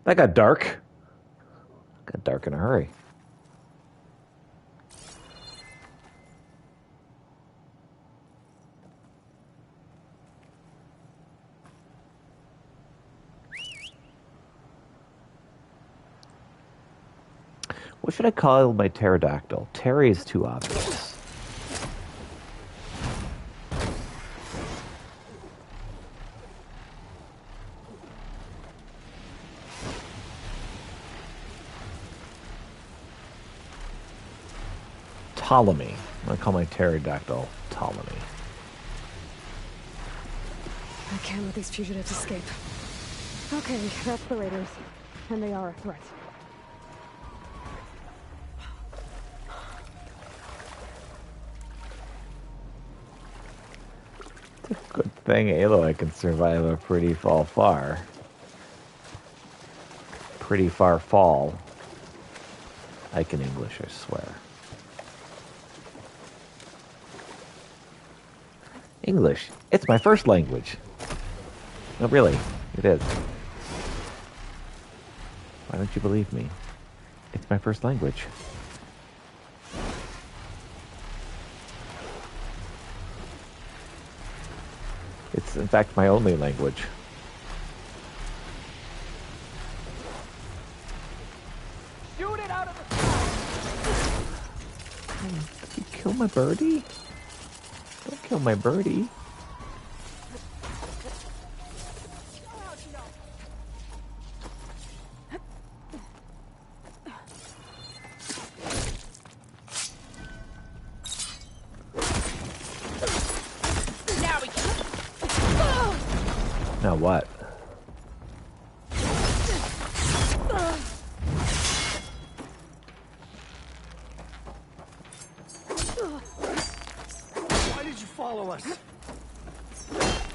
That got dark. Got dark in a hurry. What should I call my pterodactyl? Terry is too obvious. Ptolemy. I'm going to call my pterodactyl Ptolemy. I can't let these fugitives escape. Okay, that's the raiders. And they are a threat. Good thing Aloy can survive a pretty far. Pretty far fall. I can English, I swear. English. It's my first language. No, really. It is. Why don't you believe me? It's my first language. It's, in fact, my only language. Shoot it out of the Did you kill my birdie? Don't kill my birdie. Now we can. Now what? Why did you follow us?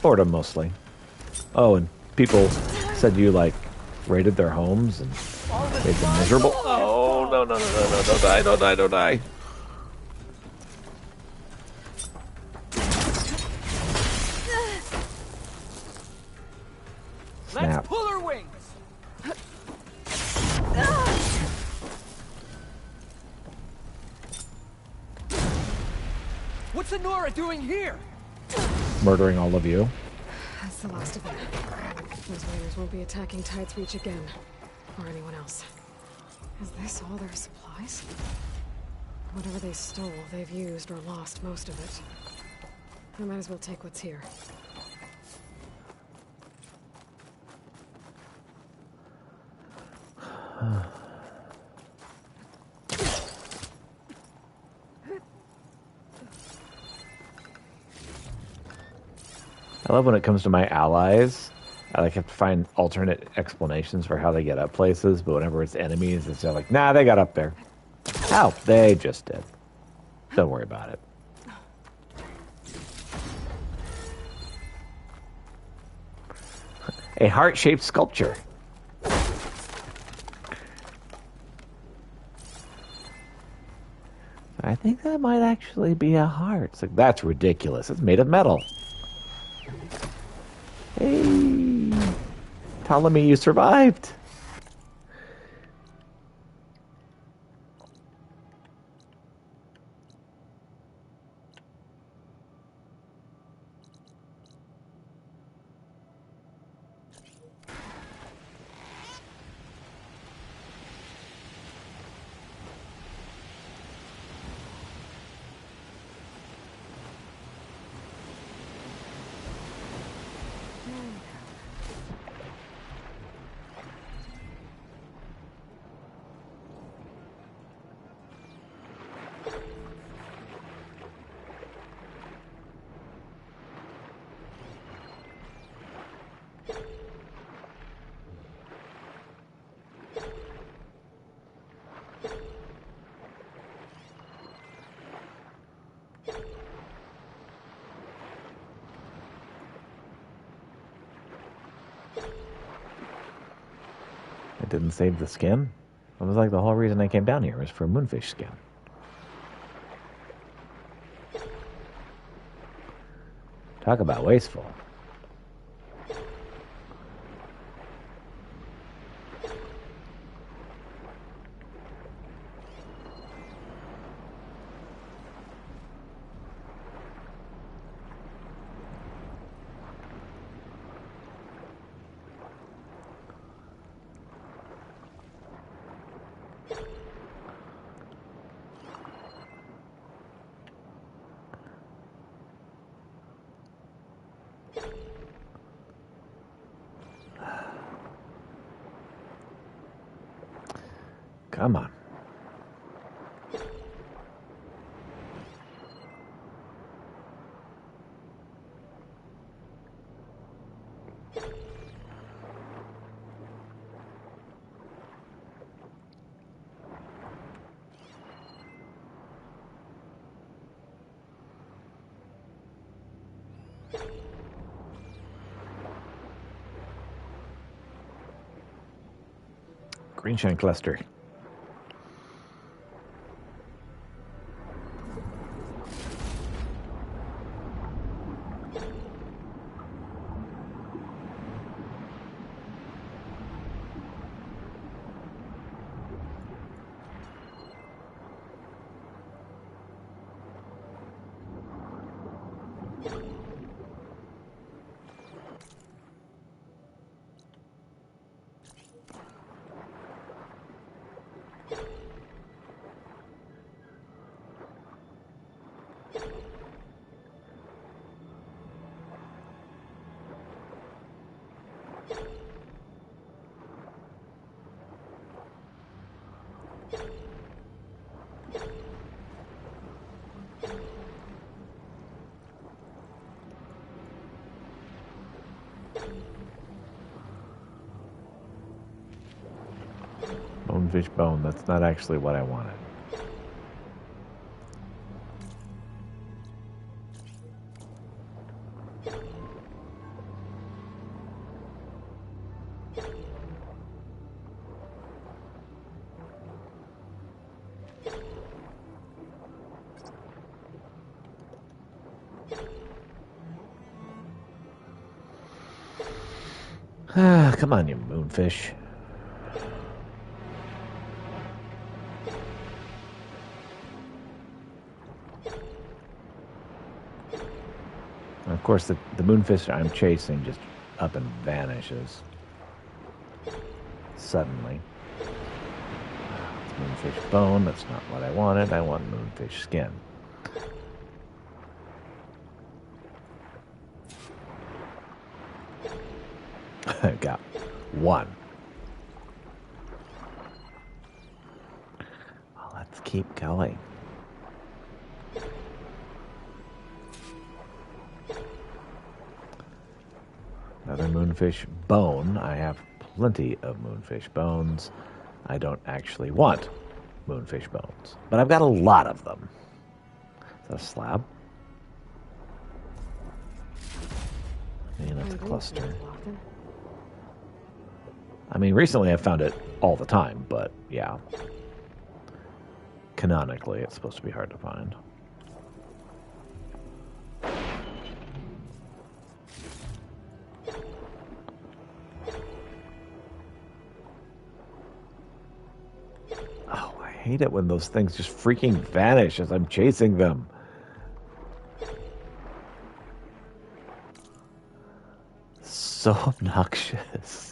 Boredom, mostly. Oh, and people said you, like, raided their homes and made them miserable. Oh, no, no, no, no, no, don't die, don't die, don't die. Let's Snap. pull her wings. What's Nora doing here? Murdering all of you. That's the last of them. Those raiders won't be attacking Tide's Reach again. Or anyone else. Is this all their supplies? Whatever they stole, they've used or lost most of it. I might as well take what's here. I love when it comes to my allies. I like have to find alternate explanations for how they get up places, but whenever it's enemies, it's just like, nah, they got up there. How? They just did. Don't worry about it. A heart-shaped sculpture. I think that might actually be a heart. It's like, that's ridiculous. It's made of metal. Hey, Ptolemy, you survived. It didn't save the skin. It was like the whole reason I came down here was for moonfish skin. Talk about wasteful. Come on. Green shine cluster. Bonefish bone. That's not actually what I wanted. Ah, come on, you moonfish. And of course, the moonfish I'm chasing just up and vanishes suddenly. It's moonfish bone. That's not what I wanted. I want moonfish skin. I got one. Well, let's keep going. Another moonfish bone. I have plenty of moonfish bones. I don't actually want moonfish bones, but I've got a lot of them. Is that a slab? And that's a cluster. I mean, recently I've found it all the time, but yeah. Canonically, it's supposed to be hard to find. Oh, I hate it when those things just freaking vanish as I'm chasing them. So obnoxious.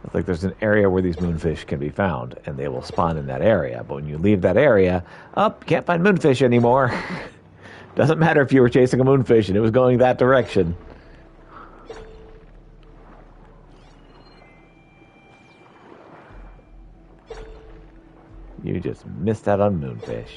It's like there's an area where these moonfish can be found, and they will spawn in that area. But when you leave that area, can't find moonfish anymore. Doesn't matter if you were chasing a moonfish and it was going that direction. You just missed out on moonfish.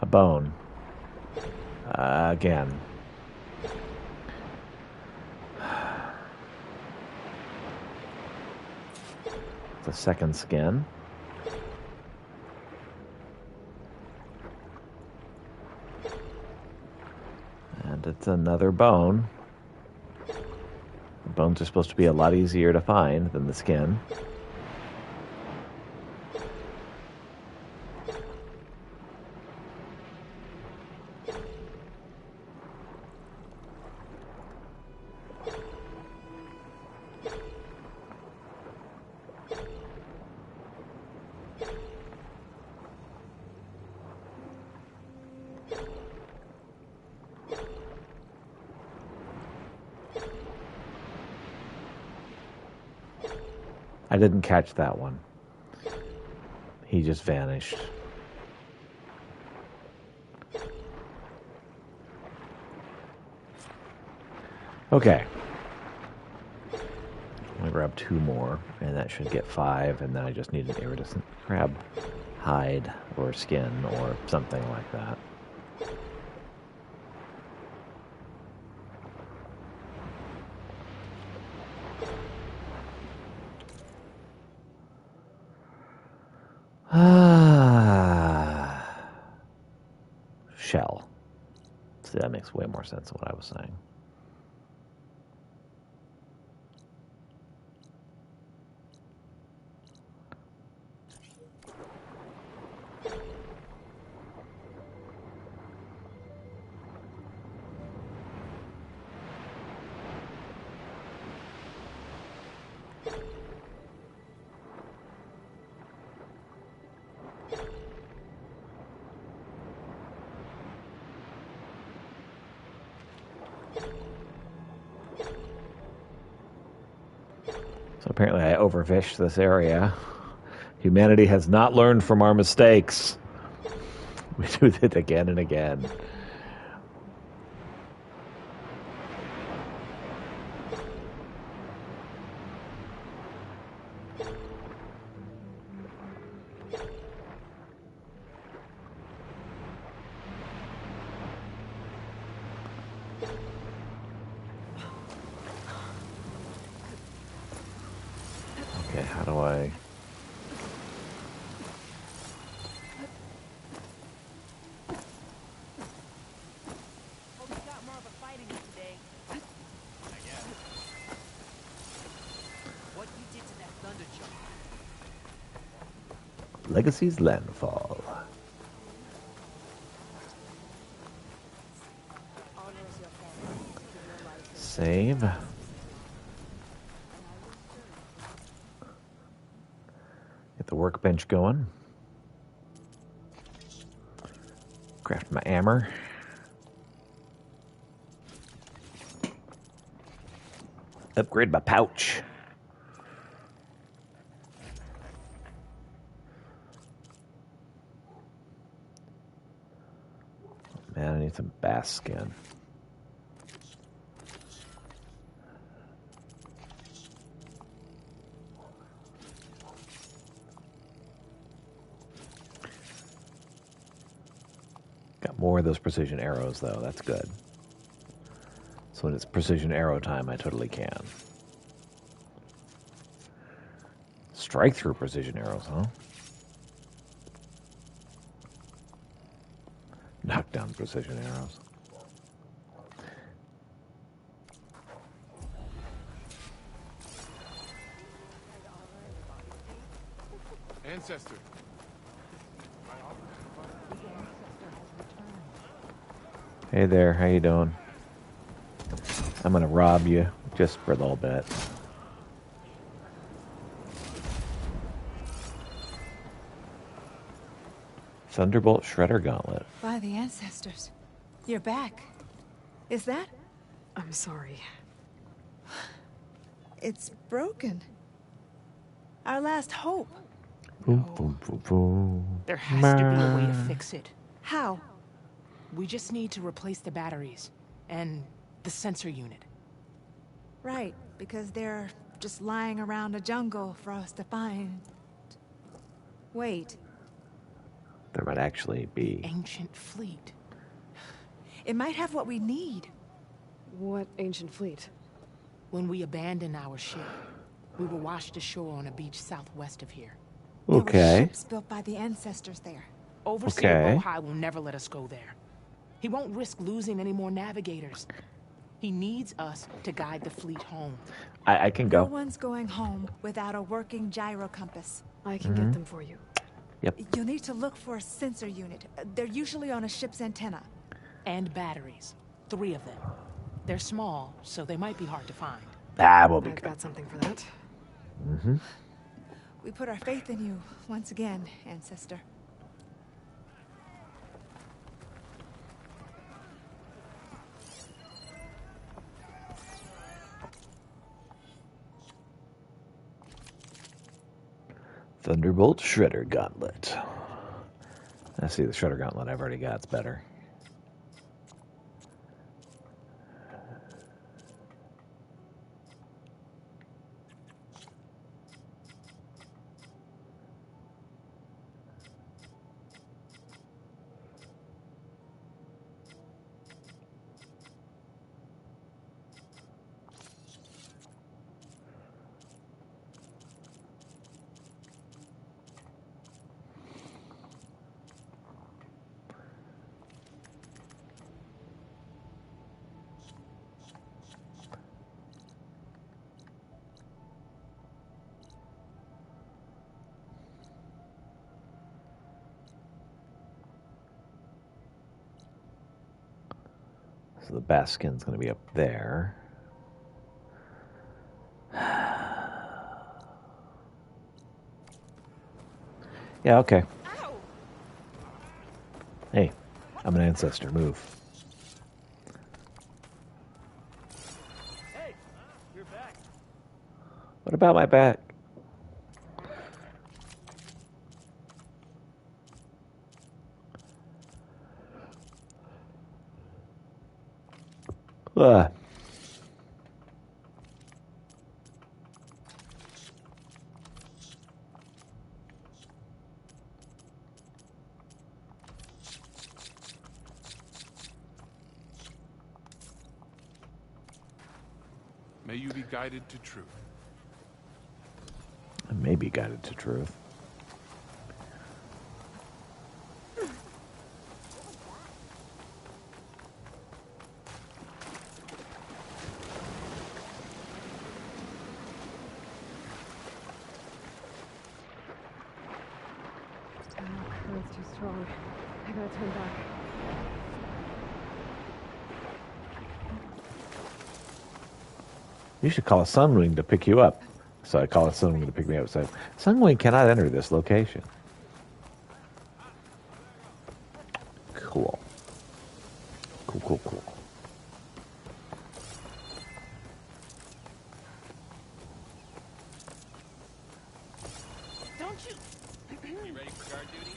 A bone. Again. The second skin. And it's another bone. The bones are supposed to be a lot easier to find than the skin. I didn't catch that one. He just vanished. Okay. I'm gonna grab 2 more, and that should get 5, and then I just need an iridescent crab hide or skin or something like that. Shell. See, that makes way more sense than what I was saying. So apparently I overfished this area. Humanity has not learned from our mistakes. We do it again and again. Okay, how do I... Legacy's Landfall. Save. Get the workbench going. Craft my hammer. Upgrade my pouch. Man, I need some bass skin. Got more of those precision arrows, though. That's good. So when it's precision arrow time, I totally can. Strike through precision arrows, huh? Knock down precision arrows. Ancestor. Hey there, how you doing? I'm gonna rob you just for a little bit. Thunderbolt Shredder Gauntlet. By the ancestors. You're back. Is that? I'm sorry. It's broken. Our last hope. Boom, boom, boom, boom. There has to be a way to fix it. How? We just need to replace the batteries and the sensor unit. Right, because they're just lying around a jungle for us to find. Wait. There might actually be... Ancient fleet. It might have what we need. What ancient fleet? When we abandoned our ship, we were washed ashore on a beach southwest of here. Okay. There were ships built by the ancestors there. Overseer Bohai will never let us go there. He won't risk losing any more navigators. He needs us to guide the fleet home. I can go. No one's going home without a working gyro compass. I can get them for you. Yep. You'll need to look for a sensor unit. They're usually on a ship's antenna. And batteries. 3 of them. They're small, so they might be hard to find. That will be I've good. got something for that. Mm-hmm. We put our faith in you once again, Ancestor. Thunderbolt Shredder Gauntlet. I see the Shredder Gauntlet I've already got. It's better. So the Baskin's going to be up there. Yeah, okay. Hey, I'm an ancestor. Move. Hey, you're back. What about my back? Ugh. May you be guided to truth. I may be guided to truth. Current's too strong. I gotta turn back. You should call a Sunwing to pick you up. So I call a Sunwing to pick me up. So Sunwing cannot enter this location. Cool. Cool, cool, cool. Don't you? You ready for guard duty?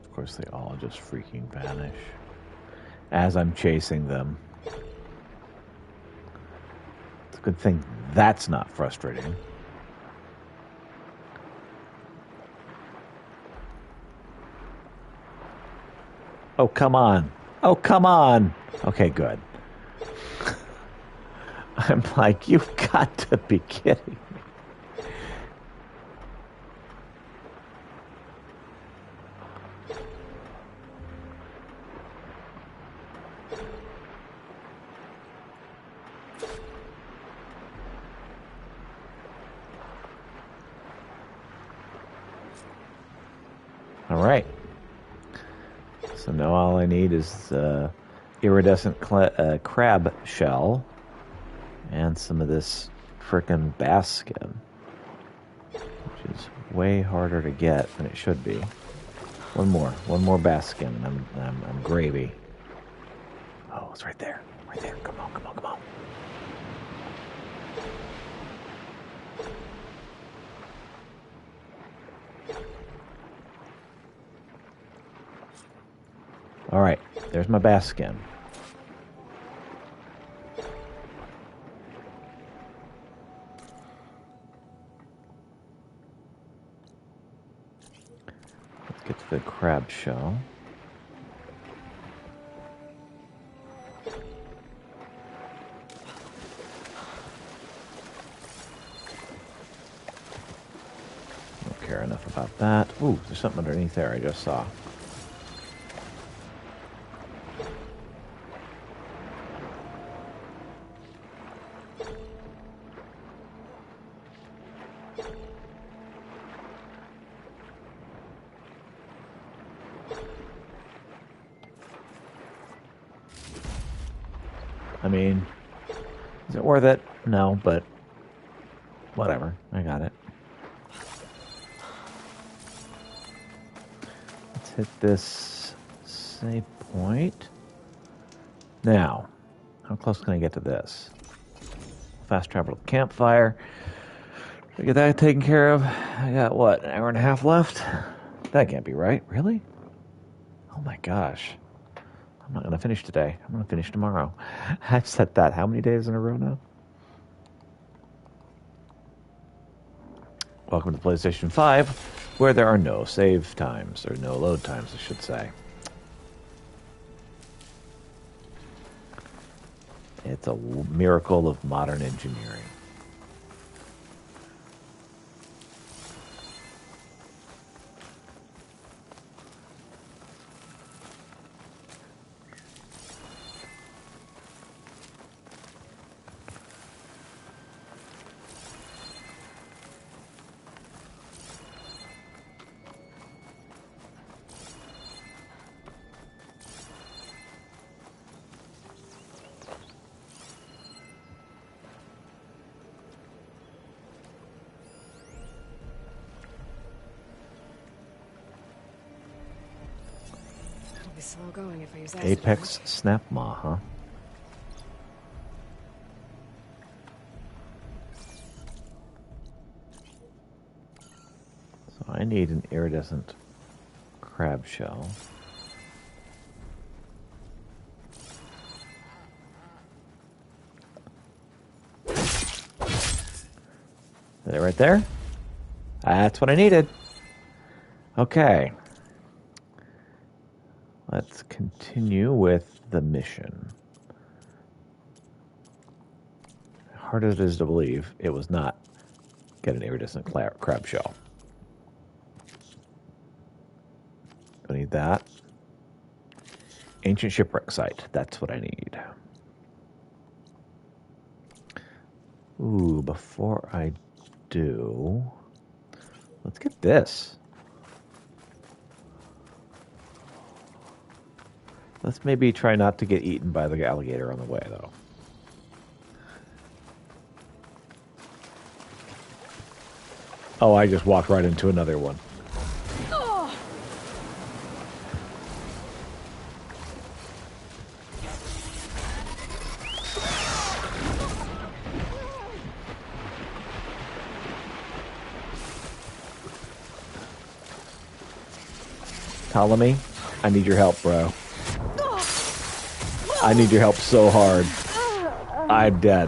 Of course, they all just freaking vanish as I'm chasing them. It's a good thing that's not frustrating. Oh, come on. Oh, come on. Okay, good. I'm like, you've got to be kidding me. All right. So now all I need is iridescent crab shell and some of this frickin' bass skin, which is way harder to get than it should be. One more bass skin, and I'm gravy. Oh, it's right there, right there. Come on, come on, come on. All right, there's my bass skin. Let's get to the crab shell. Don't care enough about that. Ooh, there's something underneath there I just saw. I mean, is it worth it? No, but whatever. I got it. Let's hit this save point. Now, how close can I get to this? Fast travel to the campfire. Did I get that taken care of? I got, what, an hour and a half left? That can't be right. Really? Oh my gosh. I'm not going to finish today. I'm going to finish tomorrow. I've said that how many days in a row now? Welcome to PlayStation 5, where there are no save times, or no load times, I should say. It's a miracle of modern engineering. It'll be slow going if I use acid. Apex Snap Maw, huh? So I need an iridescent crab shell. Is it right there? That's what I needed. Okay. Let's continue with the mission. Hard as it is to believe, it was not get an iridescent crab shell. I need that. Ancient shipwreck site. That's what I need. Ooh, before I do, let's get this. Let's maybe try not to get eaten by the alligator on the way, though. Oh, I just walked right into another one. Ptolemy, I need your help, bro. I need your help so hard. I'm dead.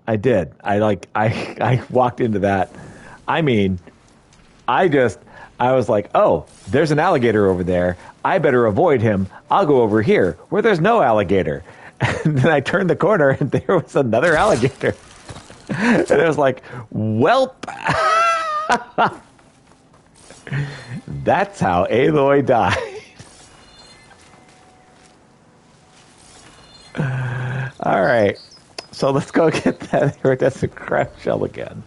I did. I walked into that. I mean, I was like, oh, there's an alligator over there. I better avoid him. I'll go over here where there's no alligator. And then I turned the corner and there was another alligator. And it was like, welp. That's how Aloy died. All right. So let's go get that iridescent crab shell again.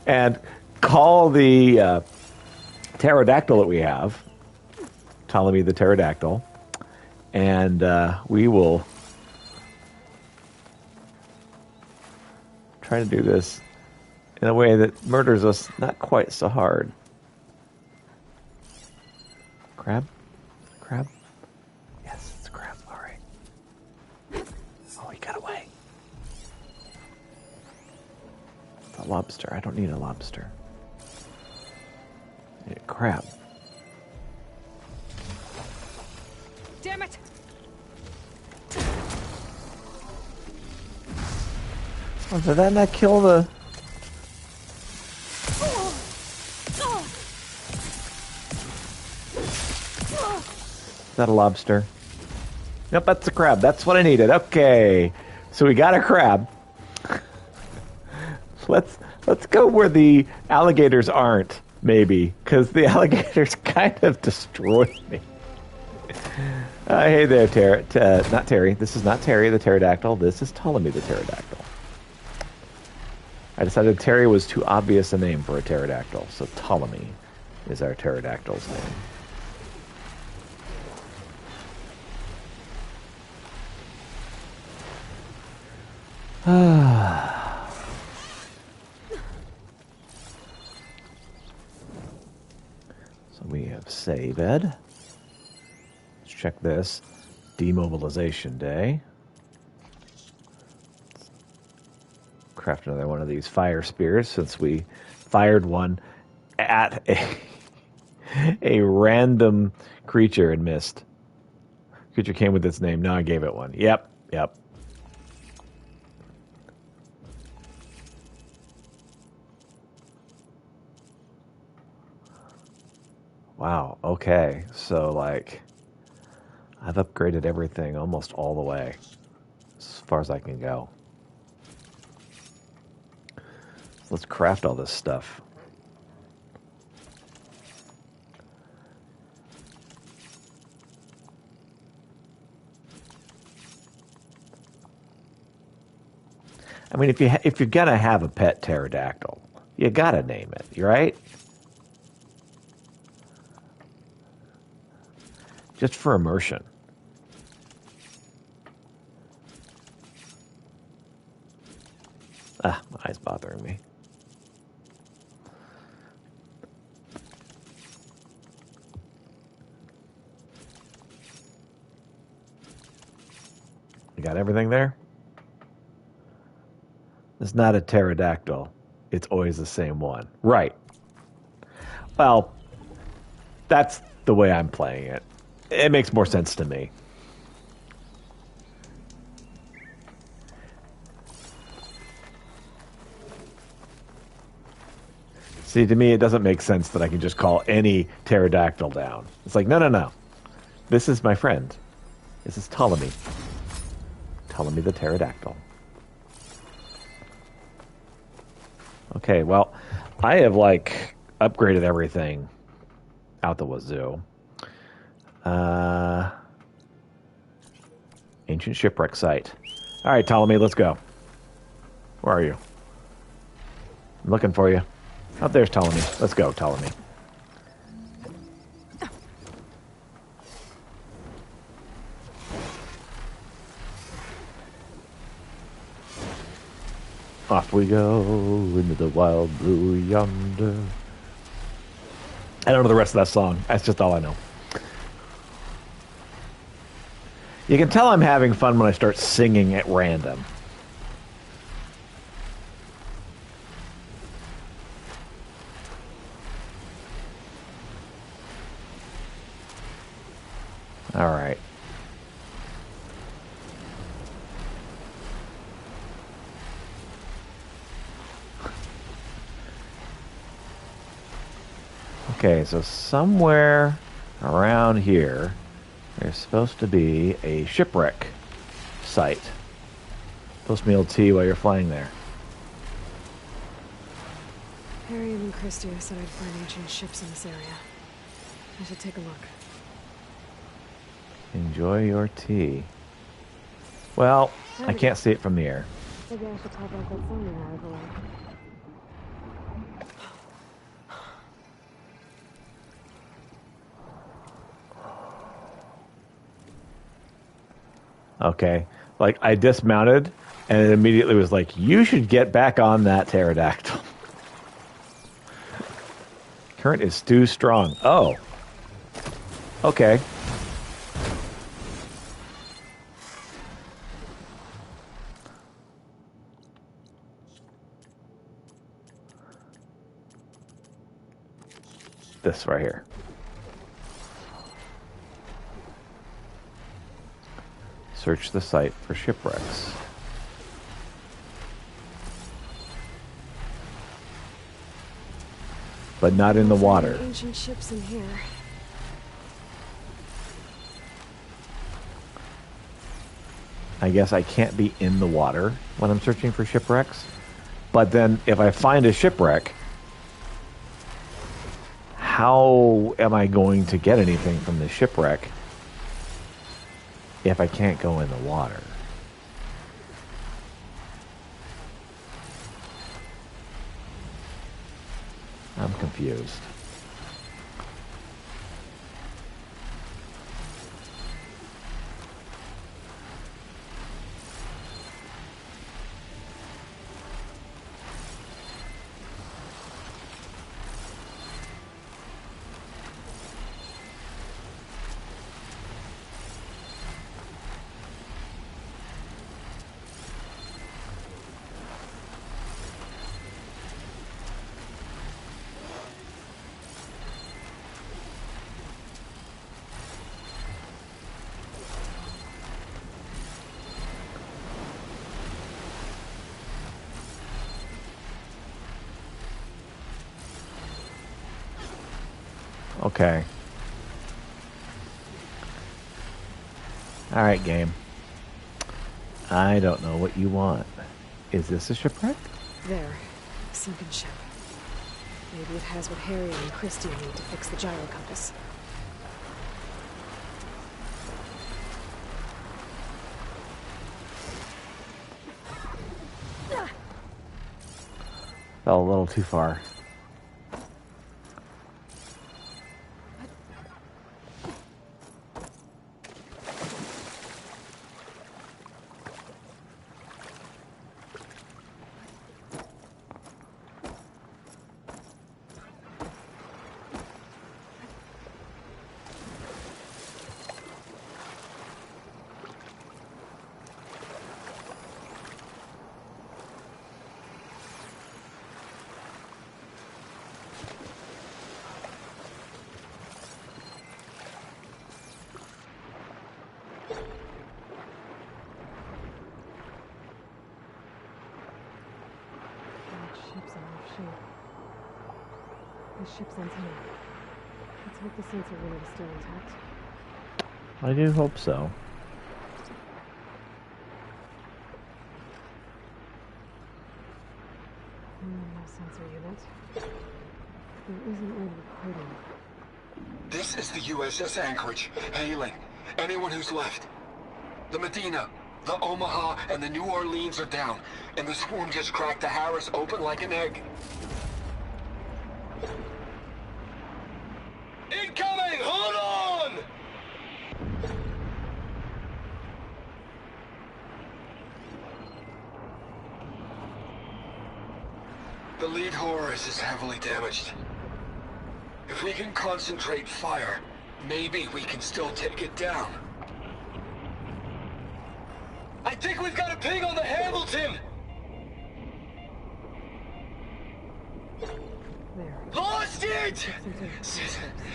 And call the pterodactyl that we have, Ptolemy the pterodactyl, and we will try to do this in a way that murders us not quite so hard. Crab? Crab? Yes, it's a crab. All right. Oh, he got away. It's a lobster. I don't need a lobster. I need a crab. Damn it! Oh, did that not kill the... Is that a lobster? Nope, that's a crab. That's what I needed. Okay. So we got a crab. Let's go where the alligators aren't, maybe. Because the alligators kind of destroyed me. Hey there, not Terry. This is not Terry the pterodactyl. This is Ptolemy the pterodactyl. I decided Terry was too obvious a name for a pterodactyl, so Ptolemy is our pterodactyl's name. So we have save ed. Let's check this. Demobilization day. Craft another one of these fire spears since we fired one at a random creature and missed. Creature came with its name. Now I gave it one. Yep. Wow, okay. So, like, I've upgraded everything almost all the way, as far as I can go. Let's craft all this stuff. I mean, if you're gonna have a pet pterodactyl, you gotta name it, right? Just for immersion. Ah, my eye's bothering me. You got everything there? It's not a pterodactyl. It's always the same one. Right. Well, that's the way I'm playing it. It makes more sense to me. See, to me, it doesn't make sense that I can just call any pterodactyl down. It's like, no. This is my friend. This is Ptolemy. Ptolemy the pterodactyl. Okay, well, I have, like, upgraded everything out the wazoo. Ancient shipwreck site. All right, Ptolemy, let's go. Where are you? I'm looking for you. Oh, there's Ptolemy. Let's go, Ptolemy. Off we go into the wild blue yonder. I don't know the rest of that song. That's just all I know. You can tell I'm having fun when I start singing at random. All right. Okay, so somewhere around here, there's supposed to be a shipwreck site. Supposed to be able to see while you're flying there. Harry and Christie said I'd find ancient ships in this area. I should take a look. Enjoy your tea. Well, I can't see it from the air. Maybe I should pop out that phone you have away. Okay. Like, I dismounted, and it immediately was like, you should get back on that pterodactyl. Current is too strong. Oh. Okay. This right here. Search the site for shipwrecks. But not in the water. Ancient ships in here. I guess I can't be in the water when I'm searching for shipwrecks. But then if I find a shipwreck, how am I going to get anything from the shipwreck if I can't go in the water? I'm confused. Okay. All right, game. I don't know what you want. Is this a shipwreck? There. A sunken ship. Maybe it has what Harry and Christie need to fix the gyro compass. Fell a little too far. The ship's antenna. Let's hope the sensor unit is still intact. I do hope so. No sensor unit. There isn't any recording. This is the USS Anchorage. Hailing. Anyone who's left. The Medina, the Omaha, and the New Orleans are down, and the swarm just cracked the Harris open like an egg. Incoming! Hold on! The lead Horus is heavily damaged. If we can concentrate fire, maybe we can still take it down. I think we've got a ping on the Hamilton! Lost it!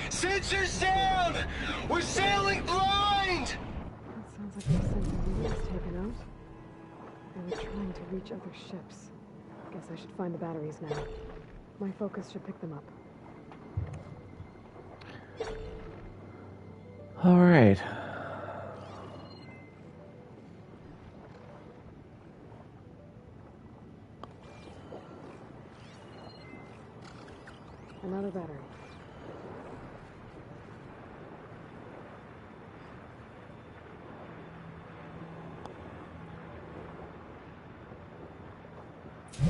Sensors down! We're sailing blind! That sounds like the sensor unit was taken out. They were trying to reach other ships. Guess I should find the batteries now. My focus should pick them up. All right. Another battery.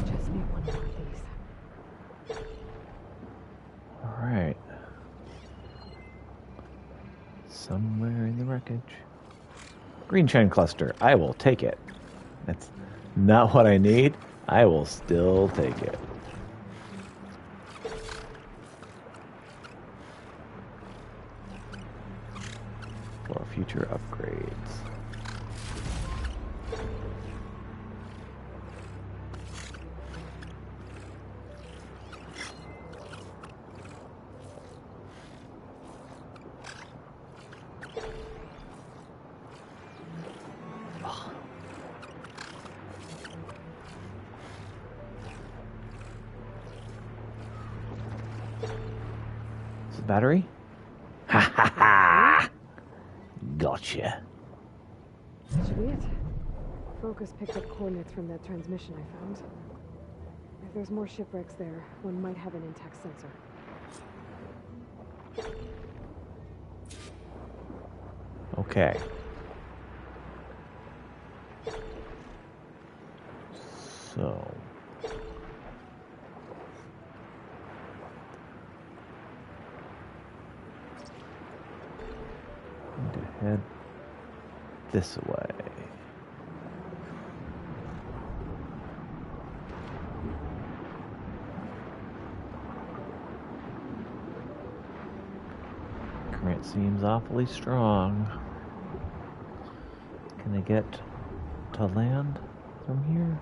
Just need one more of these. All right. Somewhere in the wreckage. Green shine cluster. I will take it. That's not what I need. I will still take it. For future upgrades. Battery? Ha ha ha! Gotcha. Should be it. Focus picked up coordinates from that transmission I found. If there's more shipwrecks there, one might have an intact sensor. Okay. So... to head this way. Current seems awfully strong. Can I get to land from here?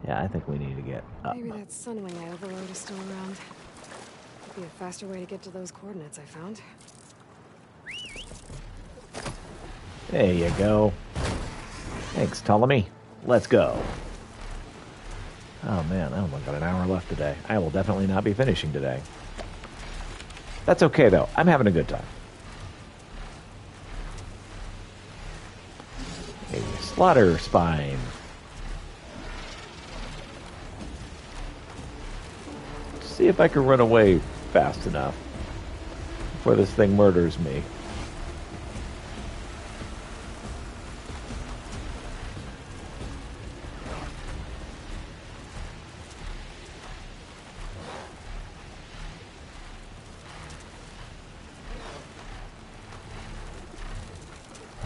Yeah, I think we need to get up. Maybe that sunwing I overrode is still around. Could be a faster way to get to those coordinates I found. There you go. Thanks, Ptolemy. Let's go. Oh man, I only got an hour left today. I will definitely not be finishing today. That's okay though. I'm having a good time. A slaughter spine. See if I can run away fast enough before this thing murders me.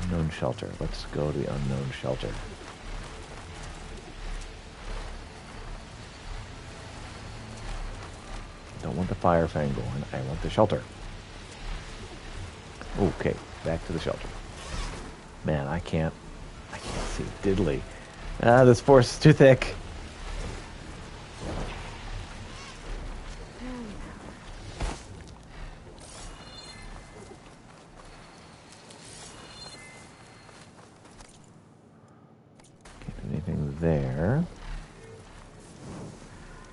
Unknown shelter. Let's go to the unknown shelter. Don't want the fire fang going. I want the shelter. Okay, back to the shelter. Man, I can't see diddly. This force is too thick. Can't do anything there.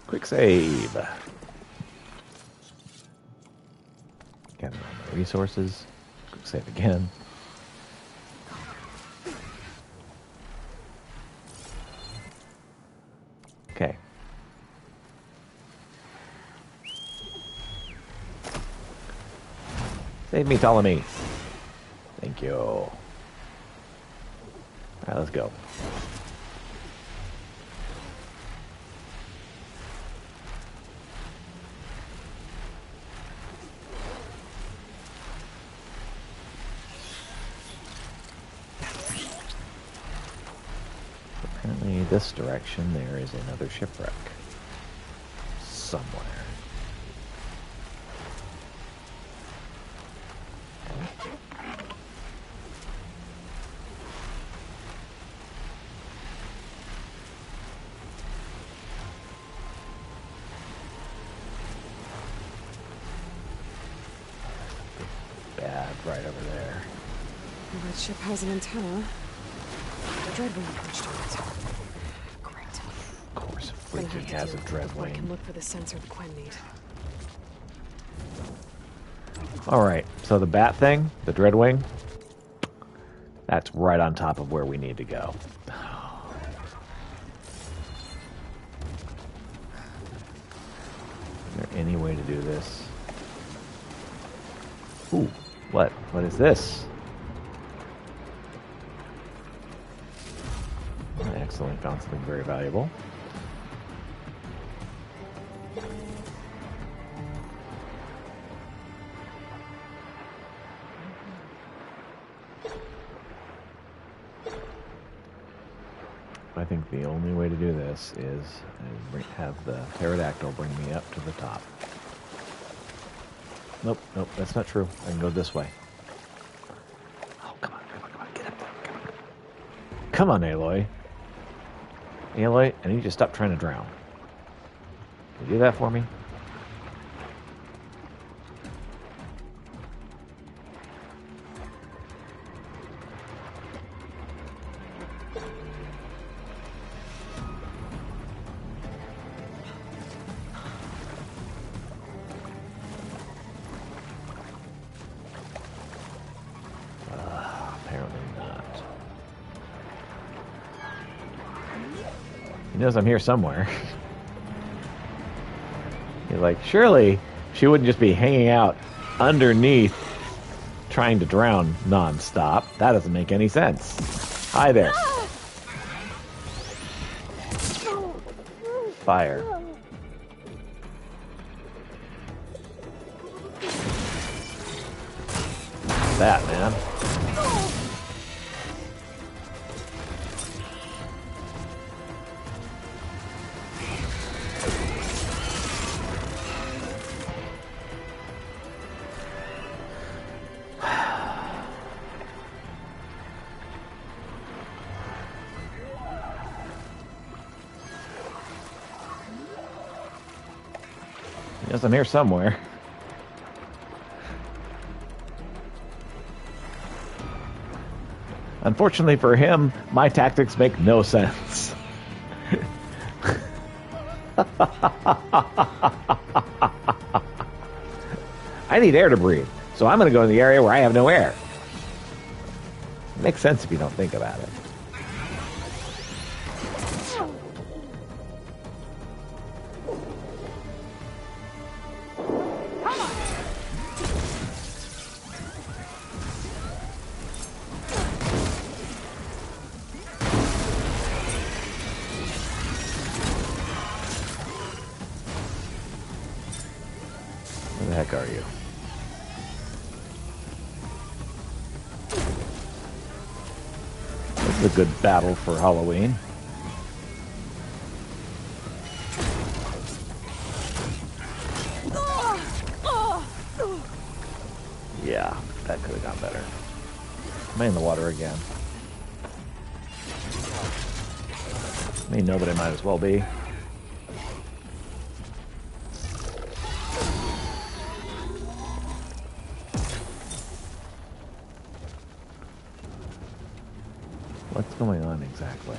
Quick save. Gather all my resources. Quick save again. Okay. Save me, Ptolemy. Thank you. Alright, let's go. Apparently this direction there is another shipwreck. Somewhere. Bad right over there. That ship has an antenna. The Dreadwing perched on it. Great. Of course. Gonna have freaking to has deal a with it before I dreadwing. can look for the sensor the Quen need. Alright, so the bat thing, the dreadwing, that's right on top of where we need to go. Is there any way to do this? Ooh, what? What is this? Excellent, found something very valuable. I think the only way to do this is have the pterodactyl bring me up to the top. Nope, nope, that's not true. I can go this way. Oh, come on, get up there. Come on, Aloy. Aloy, I need you to stop trying to drown. Can you do that for me? Apparently not. He knows I'm here somewhere. He's like, surely she wouldn't just be hanging out underneath trying to drown non-stop. That doesn't make any sense. Hi there. Fire. That, man. Yes, I'm here somewhere. Unfortunately for him, my tactics make no sense. I need air to breathe, so I'm going to go in the area where I have no air. Makes sense if you don't think about it. Where the heck are you? This is a good battle for Halloween. Yeah, that could have gone better. Am I in the water again? I mean, nobody might as well be. What's going on exactly?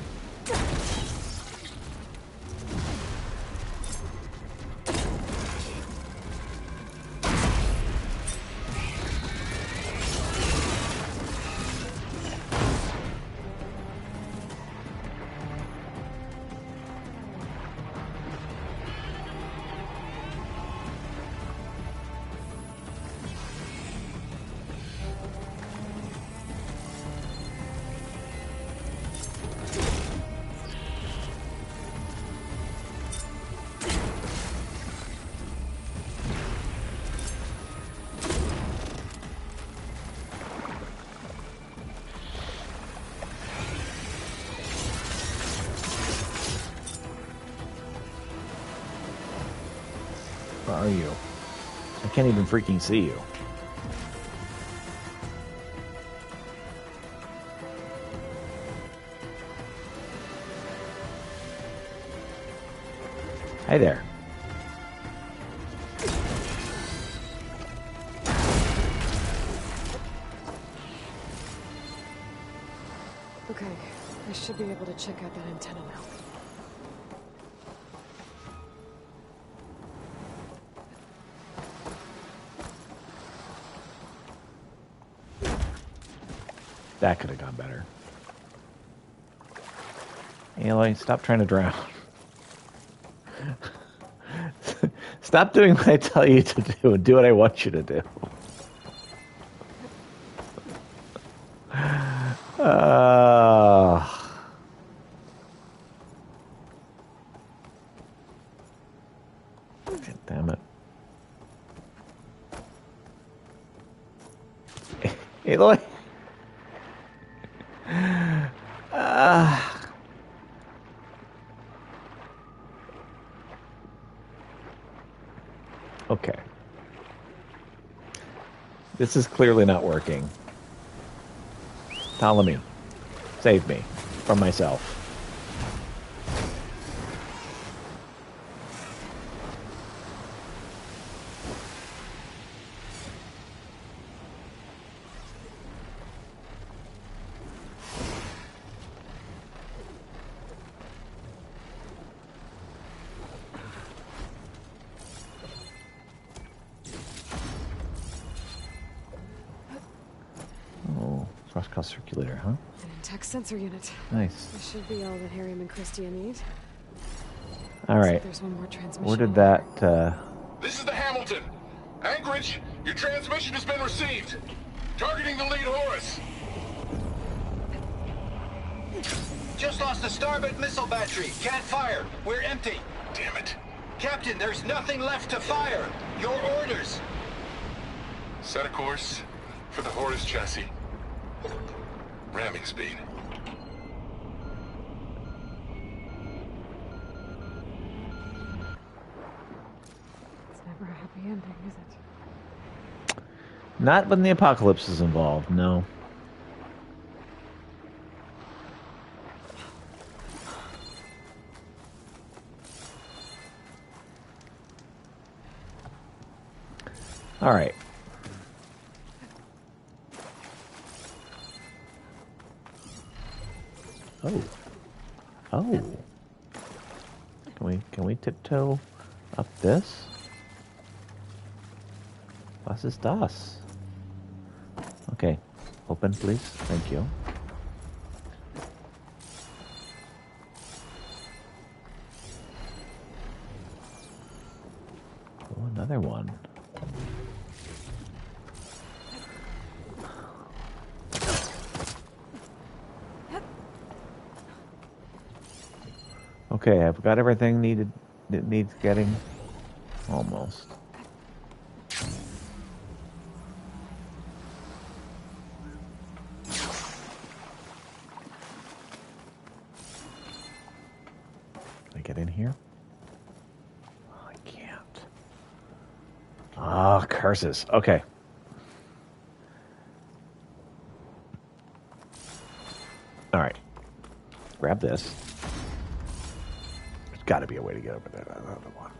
Where are you? I can't even freaking see you. Hi there. Okay, I should be able to check out that antenna now. That could have gone better. Aloy, stop trying to drown. Stop doing what I tell you to do and do what I want you to do. Damn it. Aloy. Okay. This is clearly not working. Ptolemy, save me from myself. Cross circulator, huh? An intact sensor unit. Nice. This should be all that Harriman and Christia need. All right. There's one more transmission. Where did that? This is the Hamilton. Anchorage, your transmission has been received. Targeting the lead Horus. Just lost the starboard missile battery. Can't fire. We're empty. Damn it. Captain, there's nothing left to fire. Your orders. Set a course for the Horus chassis. Ramming speed. It's never a happy ending, is it? Not when the apocalypse is involved, no. All right. Oh. Oh. Can we tiptoe up this? Was ist das? Okay. Open, please. Thank you. Oh, another one. Okay, I've got everything needed. It needs getting. Almost. Can I get in here? Oh, I can't. Ah, oh, curses. Okay. All right. Grab this. There's got to be a way to get over there. That other one.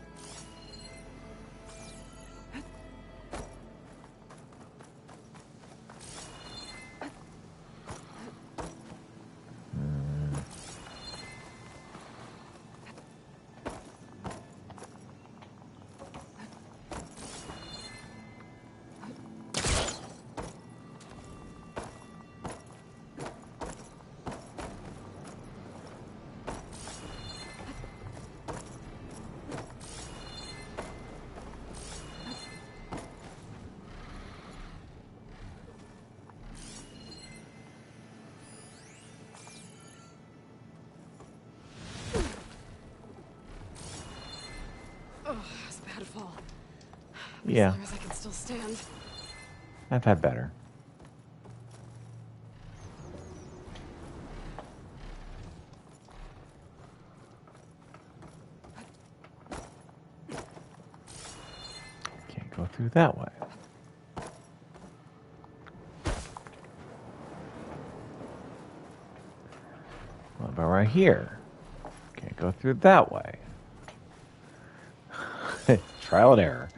Yeah. As long as I can still stand. I've had better. Can't go through that way. What about right here? Can't go through that way. Trial and error.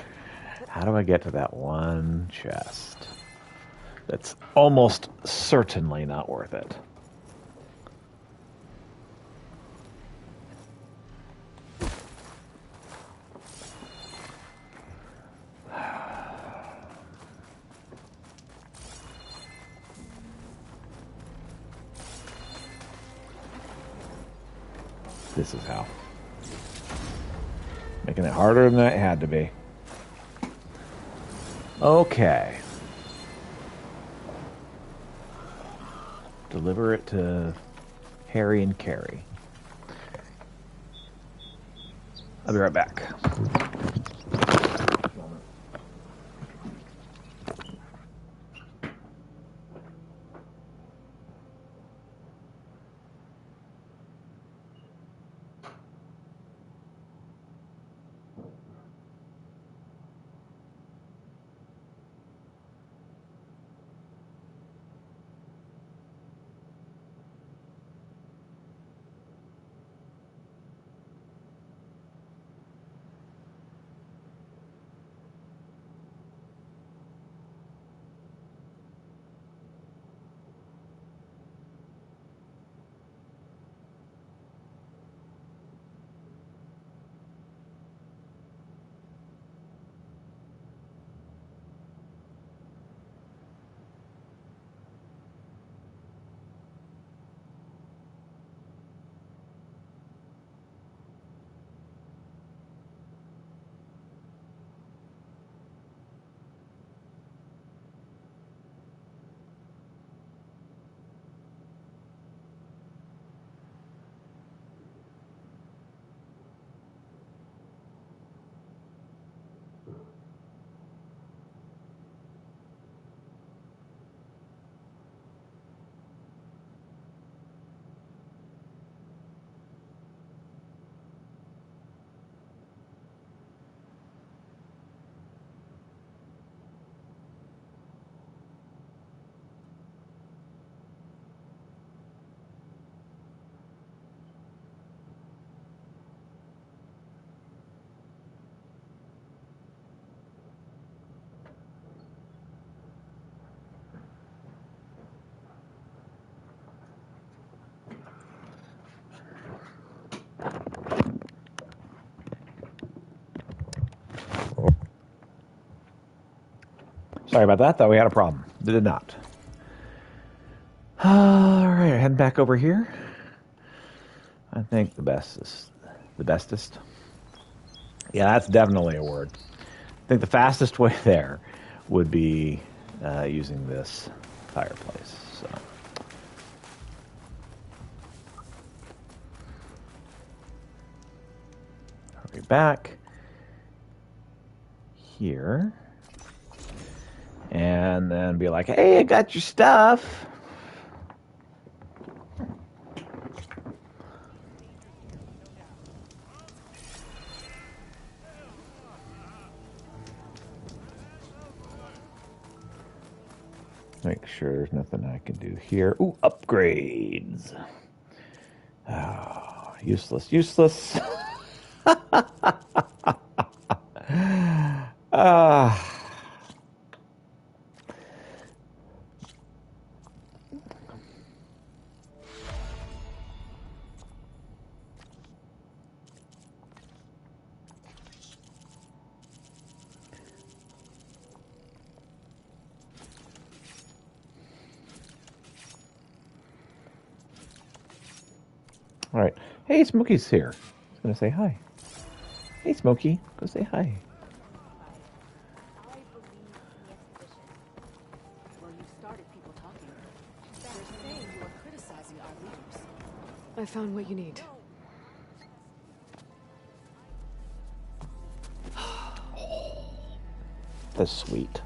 How do I get to that one chest? That's almost certainly not worth it. This is how. Making it harder than it had to be. Okay. Deliver it to Harry and Carrie. I'll be right back. Sorry about that. Thought we had a problem. Did not. All right, heading back over here. I think the bestest. The bestest. Yeah, that's definitely a word. I think the fastest way there would be using this fireplace. So. Hurry back here. And then be like, hey, I got your stuff. Make sure there's nothing I can do here. Ooh, upgrades. Oh, useless, useless. All right. Hey, Smokey's here. He's going to say hi. Hey, Smokey. Go say hi. Well, you started people talking. They're saying you are criticizing our leaders. I found what you need. That's sweet.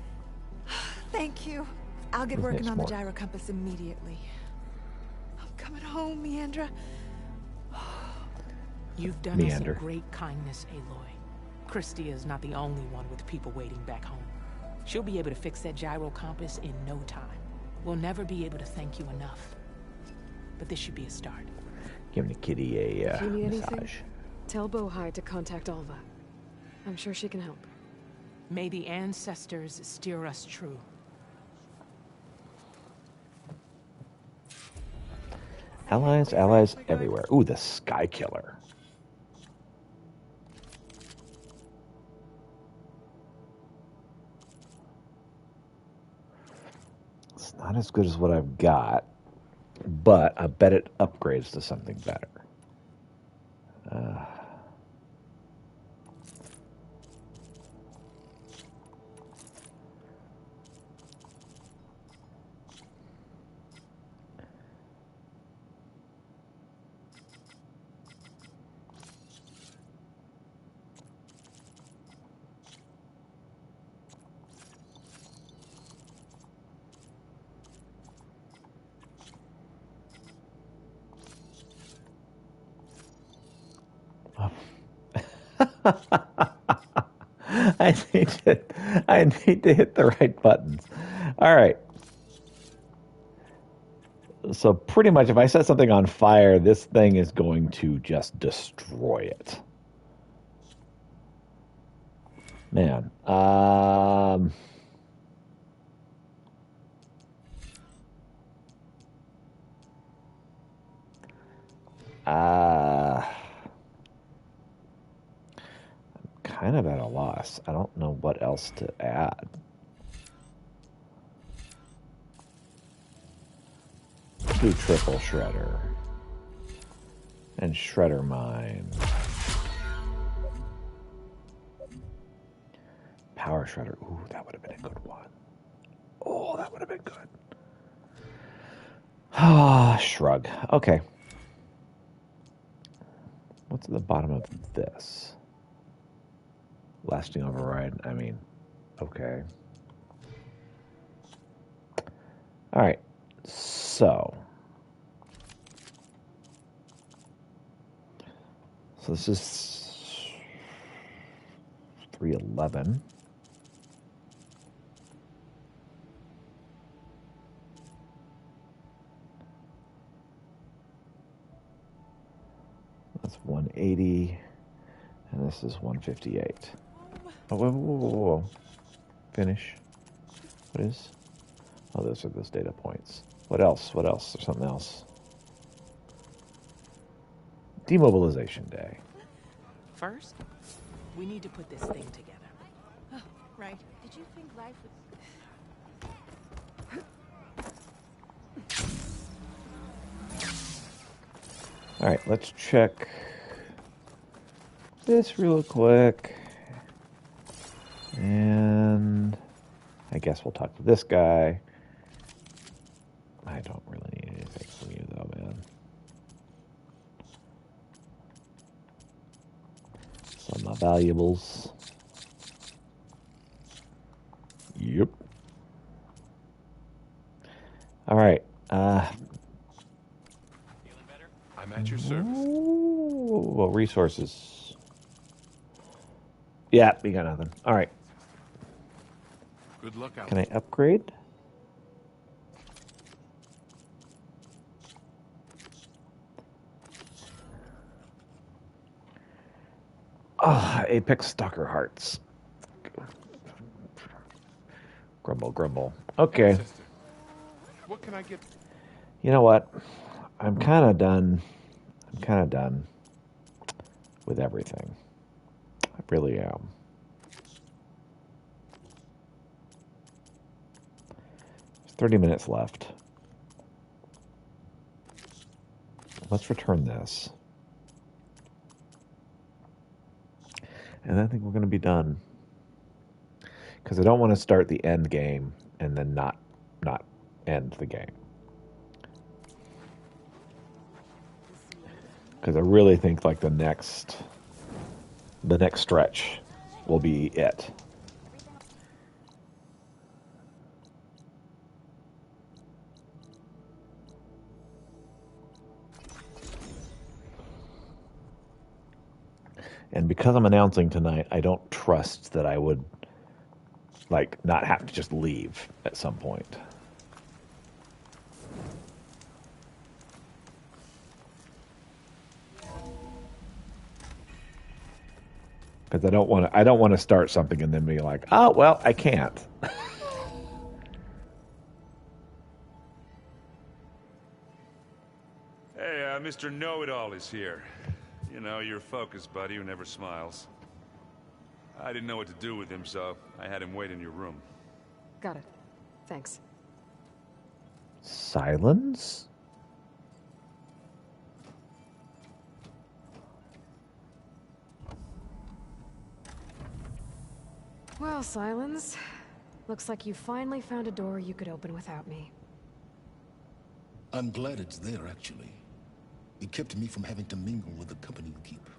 Thank you. I'll get working on the gyro compass immediately. I'm coming home, Meandra. You've done us a great kindness, Aloy. Christia is not the only one with people waiting back home. She'll be able to fix that gyro compass in no time. We'll never be able to thank you enough. But this should be a start. Giving the kitty a if you need massage. anything, tell Bohai to contact Alva. I'm sure she can help. May the ancestors steer us true. Allies, allies everywhere. Ooh, the Sky Killer. It's not as good as what I've got, but I bet it upgrades to something better. I need to hit the right buttons. All right. So pretty much if I set something on fire, this thing is going to just destroy it. Man. Kind of at a loss. I don't know what else to add. Do triple shredder. And shredder mine. Power shredder. Ooh, that would have been a good one. Oh, that would have been good. Ah, shrug. Okay. What's at the bottom of this? Lasting override. I mean, okay. All right. So this is 311. That's 180. And this is 158. Oh, whoa. Finish. What is? Oh, those are those data points. What else? What else? There's something else. Demobilization day. First, we need to put this thing together. Oh, right. Did you think life would... All right, let's check this real quick. And I guess we'll talk to this guy. I don't really need anything from you, though, man. Some of my valuables. Yep. All right. I'm at your service. Well, resources. Yeah, we got nothing. All right. Good luck out. Can I upgrade? Ah, Apex Stalker Hearts. Grumble, grumble. Okay. What can I get? You know what? I'm kind of done. I'm kind of done with everything. I really am. There's 30 minutes left. Let's return this. And I think we're going to be done. Because I don't want to start the end game and then not end the game. Because I really think like the next stretch will be it. And because I'm announcing tonight, I don't trust that I would like not have to just leave at some point. Because I don't want to start something and then be like, oh well, I can't. Hey, Mr. Know-It-All is here. You know, your focus buddy who never smiles. I didn't know what to do with him, so I had him wait in your room. Got it. Thanks. Silence? Well, Silence. Looks like you finally found a door you could open without me. I'm glad it's there, actually. It kept me from having to mingle with the company you keep.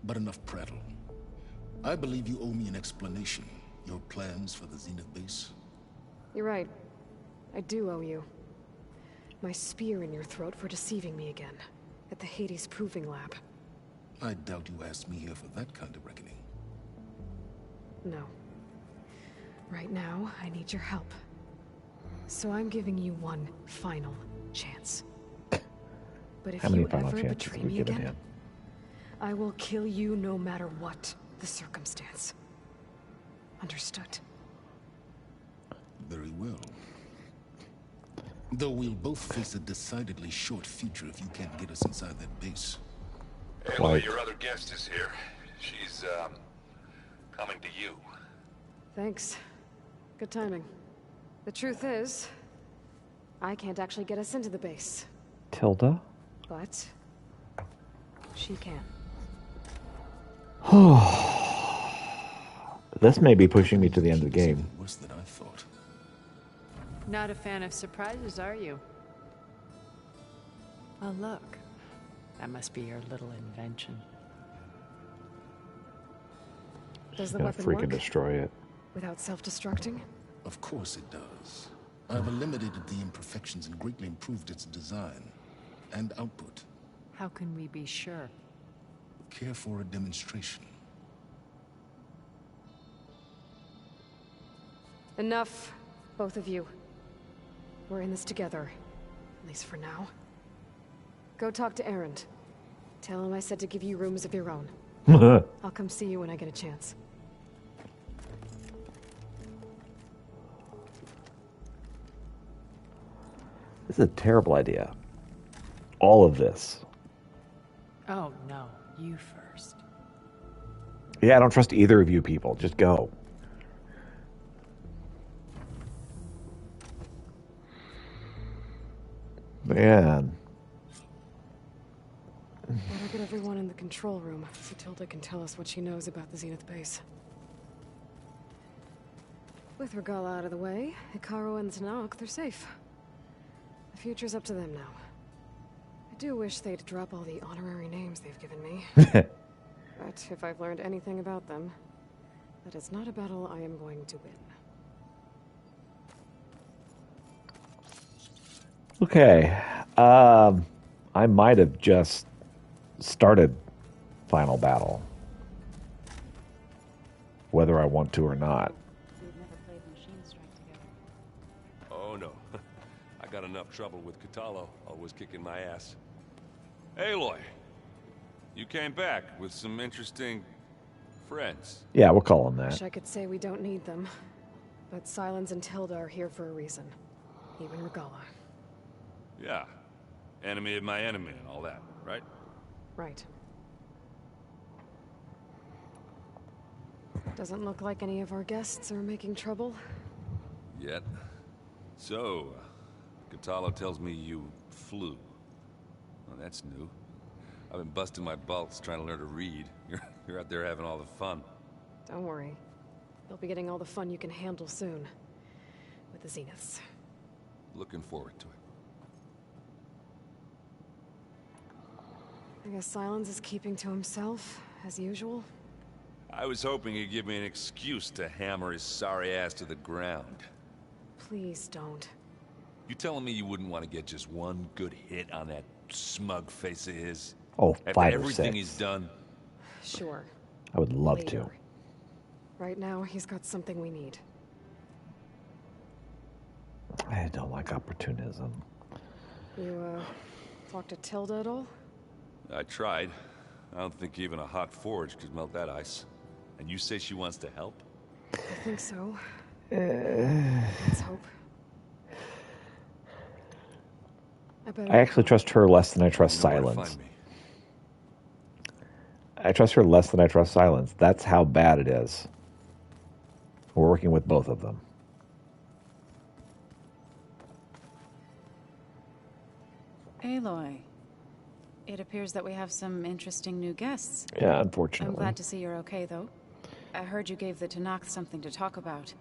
But enough prattle. I believe you owe me an explanation. Your plans for the Zenith base? You're right. I do owe you. My spear in your throat for deceiving me again. At the Hades Proving Lab. I doubt you asked me here for that kind of reckoning. No. Right now, I need your help. So I'm giving you one final chance. But if How many you final ever chances betray have we me given again, him? I will kill you no matter what the circumstance. Understood? Very well. Though we'll both face a decidedly short future if you can't get us inside that base. Aloy, your other guest is here. She's, coming to you. Thanks. Good timing. The truth is, I can't actually get us into the base. Tilda? But she can. This may be pushing me to the end of the game. Worse than I thought. Not a fan of surprises, are you? Oh, look. That must be your little invention. Does the Gonna weapon freaking work? destroy it. Without self-destructing? Of course it does. I've eliminated the imperfections and greatly improved its design and output. How can we be sure? Care for a demonstration? Enough, both of you. We're in this together, at least for now. Go talk to Erend. Tell him I said to give you rooms of your own. I'll come see you when I get a chance. This is a terrible idea. All of this. Oh, no. You first. Yeah, I don't trust either of you people. Just go. Man. Better get everyone in the control room so Tilda can tell us what she knows about the Zenith base. With Regala out of the way, Ikaru and Tanakh, they're safe. The future's up to them now. I do wish they'd drop all the honorary names they've given me. But if I've learned anything about them, that is not a battle I am going to win. Okay. I might have just started Final Battle. Whether I want to or not. Oh no. I got enough trouble with Katalo, always kicking my ass. Aloy, you came back with some interesting friends. Yeah, we'll call them that. Wish I could say we don't need them. But Silence and Tilda are here for a reason. Even Regala. Yeah. Enemy of my enemy and all that, right? Right. Doesn't look like any of our guests are making trouble. Yet. So, Katalo tells me you flew. Well, that's new. I've been busting my balls trying to learn to read. You're out there having all the fun. Don't worry. You'll be getting all the fun you can handle soon. With the Zeniths. Looking forward to it. I guess Silence is keeping to himself, as usual. I was hoping he'd give me an excuse to hammer his sorry ass to the ground. Please don't. You telling me you wouldn't want to get just one good hit on that smug face of his? Oh, after 5 or everything 6. he's done? Sure. I would love Later. to. Right now, he's got something we need. I don't like opportunism. You, talked to Tilda at all? I tried. I don't think even a hot forge could melt that ice. And you say she wants to help? I think so. Let's hope. I actually trust her less than I trust You know where to Silence. find me. I trust her less than I trust Silence. That's how bad it is. We're working with both of them. Aloy, it appears that we have some interesting new guests. Yeah, unfortunately. I'm glad to see you're okay, though. I heard you gave the Tanakh something to talk about.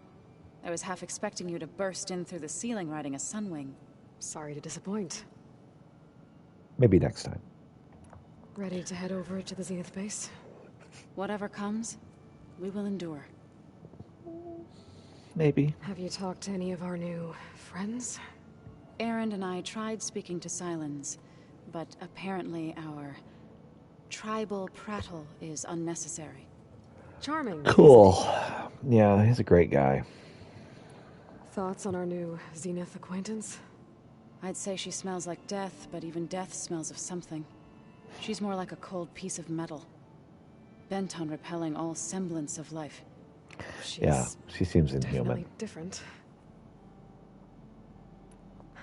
I was half expecting you to burst in through the ceiling riding a sunwing. Sorry to disappoint. Maybe next time. Ready to head over to the Zenith base? Whatever comes, we will endure. Maybe. Have you talked to any of our new friends? Aaron and I tried speaking to Silence, but apparently our tribal prattle is unnecessary. Charming. Cool. Yeah, he's a great guy. Thoughts on our new Zenith acquaintance? I'd say she smells like death, but even death smells of something. She's more like a cold piece of metal, bent on repelling all semblance of life. Yeah, she seems inhuman. Definitely different.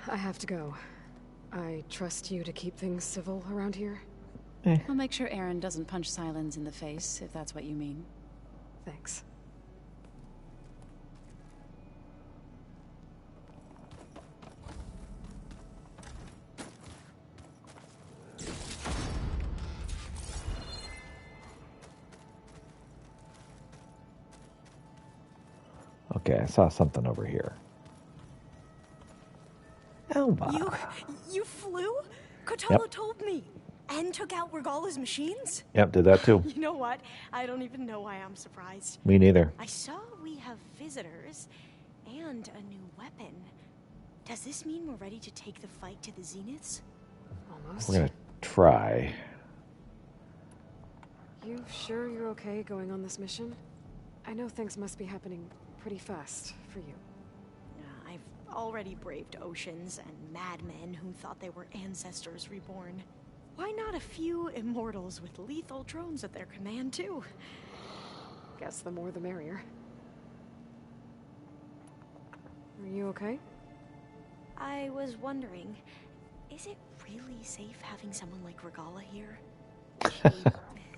I have to go. I trust you to keep things civil around here. I'll make sure Aaron doesn't punch Silence in the face, if that's what you mean. Thanks. Okay, I saw something over here. Elva. You flew? Kotala Yep. told me. And took out Regala's machines? Yep, did that too. You know what? I don't even know why I'm surprised. Me neither. I saw we have visitors and a new weapon. Does this mean we're ready to take the fight to the Zeniths? Almost. We're gonna try. You sure you're okay going on this mission? I know things must be happening pretty fast for you. I've already braved oceans and madmen who thought they were ancestors reborn. Why not a few immortals with lethal drones at their command, too? Guess the more the merrier. Are you okay? I was wondering, is it really safe having someone like Regala here? She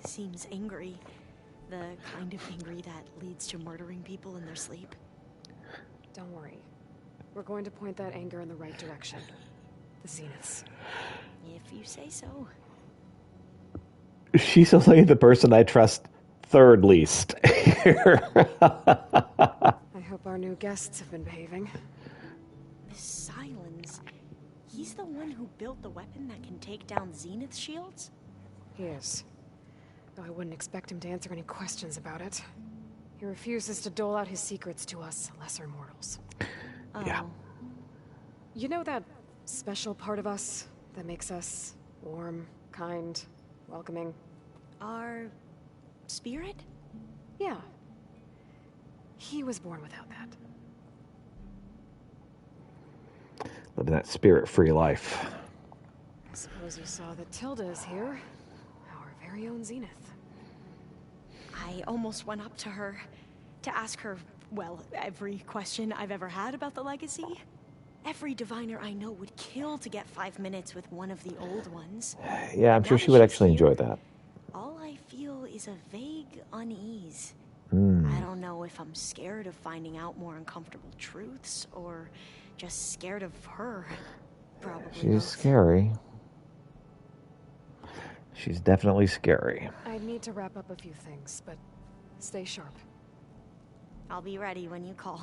seems angry. The kind of angry that leads to murdering people in their sleep. Don't worry. We're going to point that anger in the right direction. The Zeniths. If you say so. She's only the person I trust third least. I hope our new guests have been behaving. Miss Silence. He's the one who built the weapon that can take down Zenith shields? He is. Though I wouldn't expect him to answer any questions about it. He refuses to dole out his secrets to us lesser mortals. Yeah. You know that special part of us that makes us warm, kind, welcoming? Our spirit? Yeah. He was born without that. Living that spirit-free life. I suppose you saw that Tilda is here. Our very own Zenith. I almost went up to her to ask her, well, every question I've ever had about the legacy. Every diviner I know would kill to get 5 minutes with one of the old ones. Yeah, I'm sure she would actually enjoy that. All I feel is a vague unease. Mm. I don't know if I'm scared of finding out more uncomfortable truths, or just scared of her. Probably She's both. scary. She's definitely scary. I need to wrap up a few things, but stay sharp. I'll be ready when you call.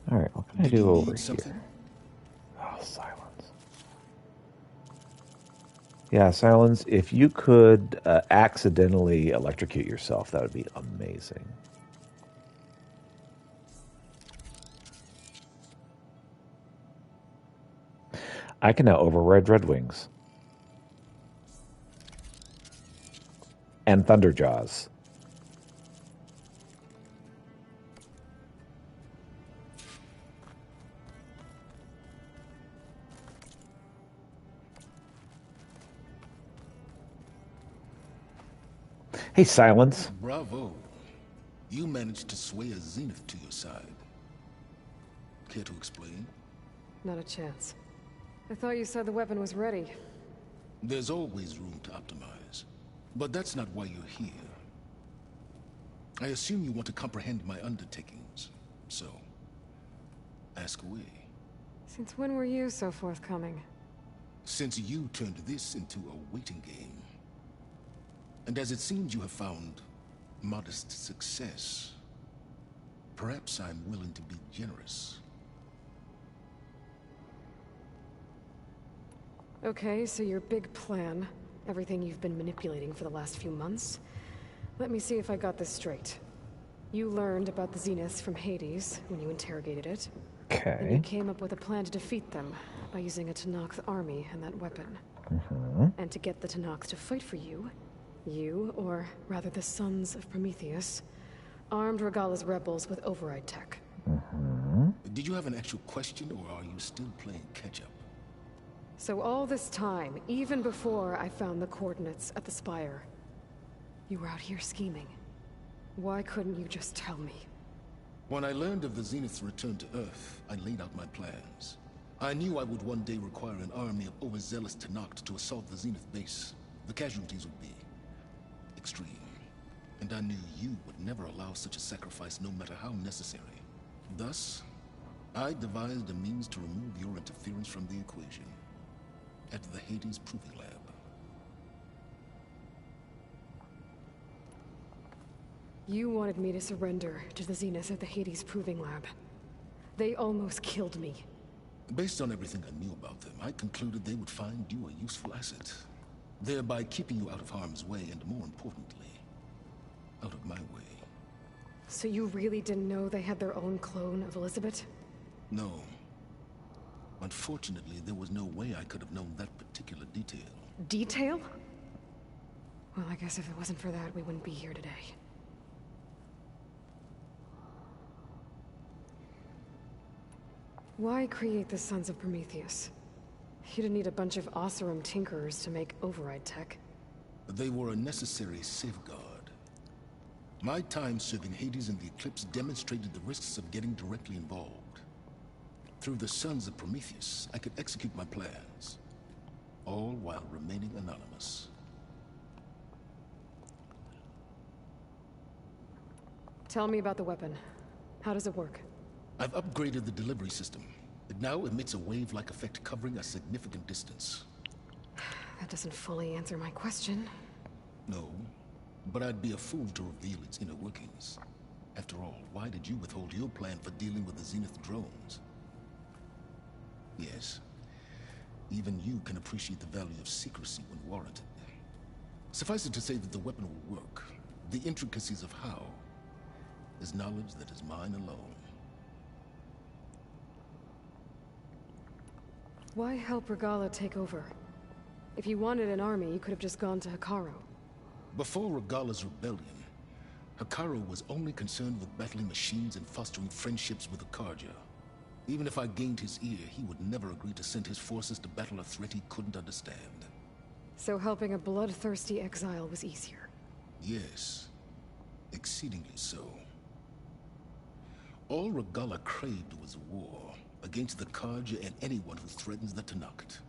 All right, what can I do over here? Oh, silence. Yeah, silence. If you could accidentally electrocute yourself, that would be amazing. I can now override Red Wings. And Thunderjaws. Hey, Silence. Bravo. You managed to sway a Zenith to your side. Care to explain? Not a chance. I thought you said the weapon was ready. There's always room to optimize. But that's not why you're here. I assume you want to comprehend my undertakings. So, ask away. Since when were you so forthcoming? Since you turned this into a waiting game, and as it seems you have found modest success, perhaps I'm willing to be generous. Okay, so your big plan, everything you've been manipulating for the last few months. Let me see if I got this straight. You learned about the Zeniths from Hades when you interrogated it. Okay. And you came up with a plan to defeat them by using a Tenakth army and that weapon. And to get the Tenakth to fight for you, or rather the Sons of Prometheus, armed Regalla's rebels with override tech. Did you have an actual question, or are you still playing catch-up? So all this time, even before I found the coordinates at the Spire, you were out here scheming. Why couldn't you just tell me? When I learned of the Zenith's return to Earth, I laid out my plans. I knew I would one day require an army of overzealous Tenakth to assault the Zenith base. The casualties would be extreme. And I knew you would never allow such a sacrifice, no matter how necessary. Thus, I devised a means to remove your interference from the equation. At the Hades Proving Lab. You wanted me to surrender to the Zeniths at the Hades Proving Lab. They almost killed me. Based on everything I knew about them, I concluded they would find you a useful asset, thereby keeping you out of harm's way and, more importantly, out of my way. So you really didn't know they had their own clone of Elizabeth? No. Unfortunately, there was no way I could have known that particular detail. Detail? Well, I guess if it wasn't for that, we wouldn't be here today. Why create the Sons of Prometheus? You didn't need a bunch of Oseram tinkerers to make override tech. They were a necessary safeguard. My time serving Hades and the Eclipse demonstrated the risks of getting directly involved. Through the Sons of Prometheus, I could execute my plans, all while remaining anonymous. Tell me about the weapon. How does it work? I've upgraded the delivery system. It now emits a wave-like effect covering a significant distance. That doesn't fully answer my question. No, but I'd be a fool to reveal its inner workings. After all, why did you withhold your plan for dealing with the Zenith drones? Yes, even you can appreciate the value of secrecy when warranted. Suffice it to say that the weapon will work. The intricacies of how is knowledge that is mine alone. Why help Regalla take over? If you wanted an army, you could have just gone to Hekarro. Before Regalla's rebellion, Hekarro was only concerned with battling machines and fostering friendships with the Karja. Even if I gained his ear, he would never agree to send his forces to battle a threat he couldn't understand. So helping a bloodthirsty exile was easier? Yes, exceedingly so. All Regalla craved was war against the Karja and anyone who threatens the Tenakth.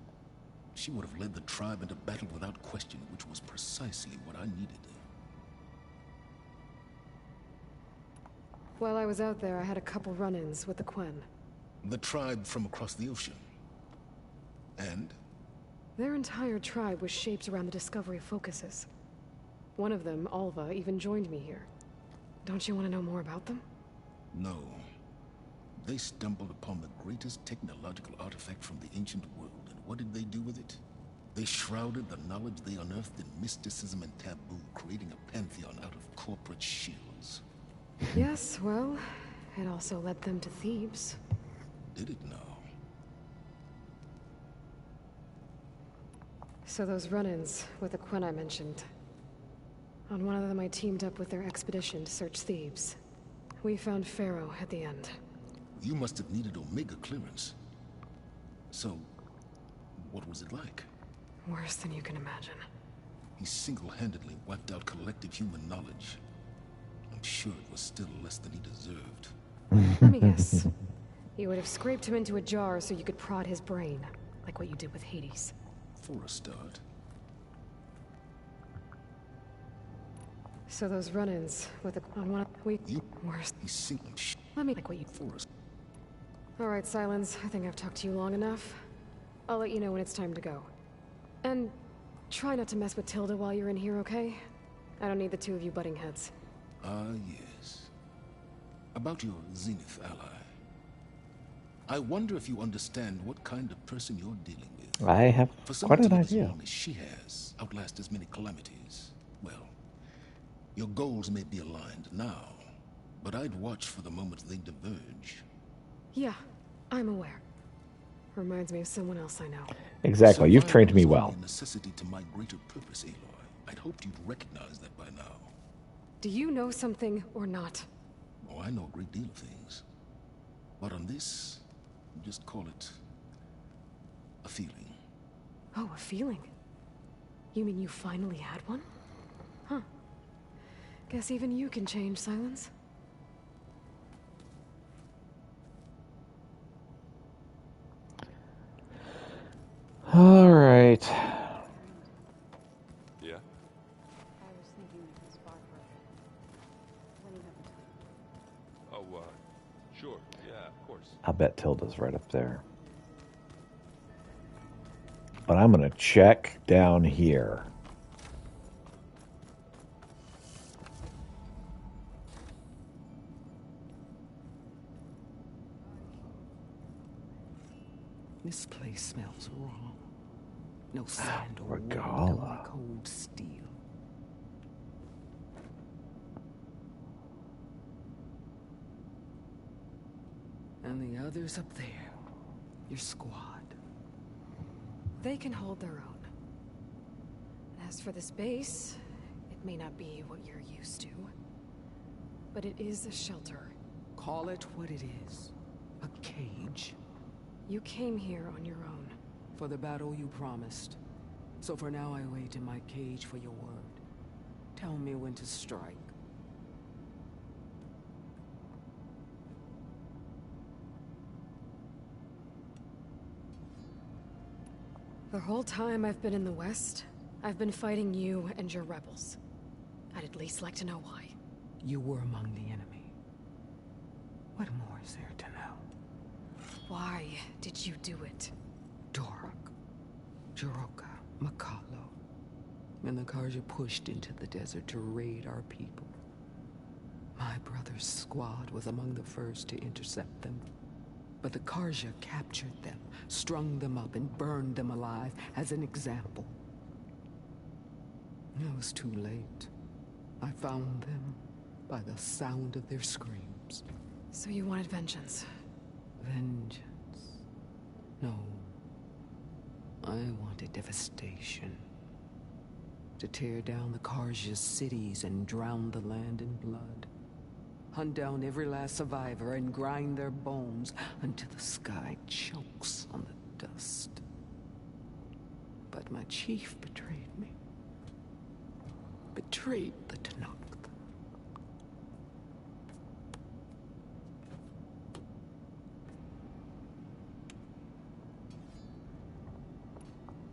She would have led the tribe into battle without question, which was precisely what I needed. While I was out there, I had a couple run-ins with the Quen. The tribe from across the ocean. And? Their entire tribe was shaped around the discovery of focuses. One of them, Alva, even joined me here. Don't you want to know more about them? No. They stumbled upon the greatest technological artifact from the ancient world, and what did they do with it? They shrouded the knowledge they unearthed in mysticism and taboo, creating a pantheon out of corporate shields. Yes, well, it also led them to Thebes. Did it now? So those run-ins with the Quen I mentioned. On one of them I teamed up with their expedition to search Thebes. We found Pharaoh at the end. You must have needed Omega clearance. So, what was it like? Worse than you can imagine. He single-handedly wiped out collective human knowledge. I'm sure it was still less than he deserved. Let me guess. You would have scraped him into a jar so you could prod his brain, like what you did with Hades. For a start. So those run-ins with the on one worse. Let me like what you. All right, Silence. I think I've talked to you long enough. I'll let you know when it's time to go. And try not to mess with Tilda while you're in here, okay? I don't need the two of you butting heads. Yes. About your Zenith ally. I wonder if you understand what kind of person you're dealing with. I have For quite someone to an live as idea. long as she has, outlast as many calamities, well, your goals may be aligned now, but I'd watch for the moment they diverge. Yeah, I'm aware. Reminds me of someone else I know. Exactly. You've trained me Survival is well. only a necessity to my greater purpose, Aloy. I'd hoped you'd recognize that by now. Do you know something or not? Oh, I know a great deal of things. But on this, just call it a feeling. Oh, a feeling? You mean you finally had one? Huh. Guess even you can change, Silence. All right. Yeah? I was thinking it was far further. When you have the time. Oh, sure. Yeah, of course. I bet Tilda's right up there. But I'm going to check down here. This place smells wrong. No sandalwood, Regala. only cold steel. And the others up there, your squad. They can hold their own. As for this base, it may not be what you're used to, but it is a shelter. Call it what it is. A cage. You came here on your own. For the battle you promised. So for now I wait in my cage for your word. Tell me when to strike. The whole time I've been in the West, I've been fighting you and your rebels. I'd at least like to know why. You were among the enemy. What more is there to know? Why did you do it? Dorak, Jiroka, Makalo, and the Karja pushed into the desert to raid our people. My brother's squad was among the first to intercept them. But the Karja captured them, strung them up, and burned them alive as an example. It was too late. I found them by the sound of their screams. So you wanted vengeance? Vengeance? No. I wanted devastation. To tear down the Karja's cities and drown the land in blood. Hunt down every last survivor and grind their bones until the sky chokes on the dust. But my chief betrayed me. Betrayed the Tanakh.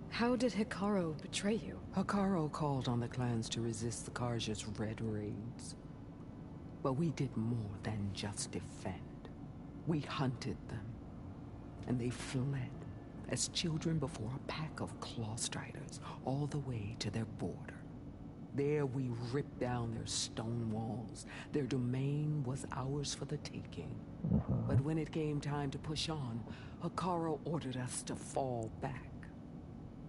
How did Hikaru betray you? Hikaru called on the clans to resist the Karja's red raids. But we did more than just defend. We hunted them. And they fled, as children before a pack of claw striders, all the way to their border. There we ripped down their stone walls. Their domain was ours for the taking. But when it came time to push on, Hikaru ordered us to fall back.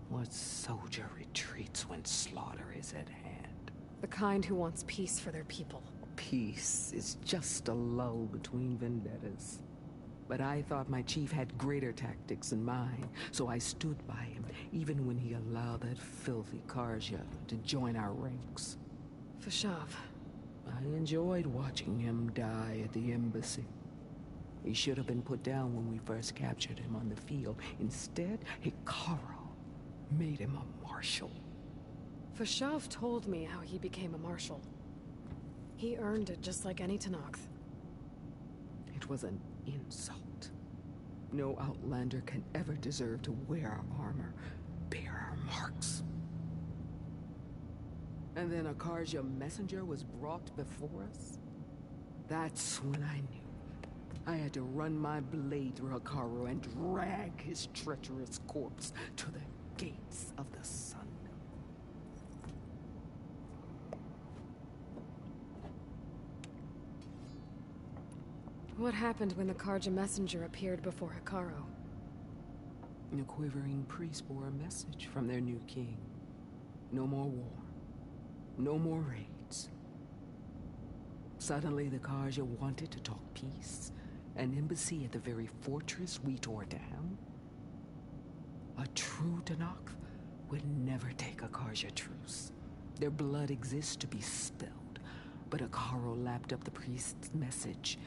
What soldier retreats when slaughter is at hand? The kind who wants peace for their people. Peace is just a lull between vendettas. But I thought my chief had greater tactics in mind, so I stood by him, even when he allowed that filthy Karja to join our ranks. Fashav. I enjoyed watching him die at the embassy. He should have been put down when we first captured him on the field. Instead, Hikaru made him a marshal. Fashav told me how he became a marshal. He earned it just like any Tanakh. It was an insult. No Outlander can ever deserve to wear our armor, bear our marks. And then a Karja messenger was brought before us? That's when I knew. I had to run my blade through Hikaru and drag his treacherous corpse to the gates of the sun. What happened when the Karja messenger appeared before Hikaru? The quivering priests bore a message from their new king. No more war. No more raids. Suddenly, the Karja wanted to talk peace. An embassy at the very fortress we tore down? A true Tenakth would never take a Karja truce. Their blood exists to be spilled, but Hikaru lapped up the priest's message.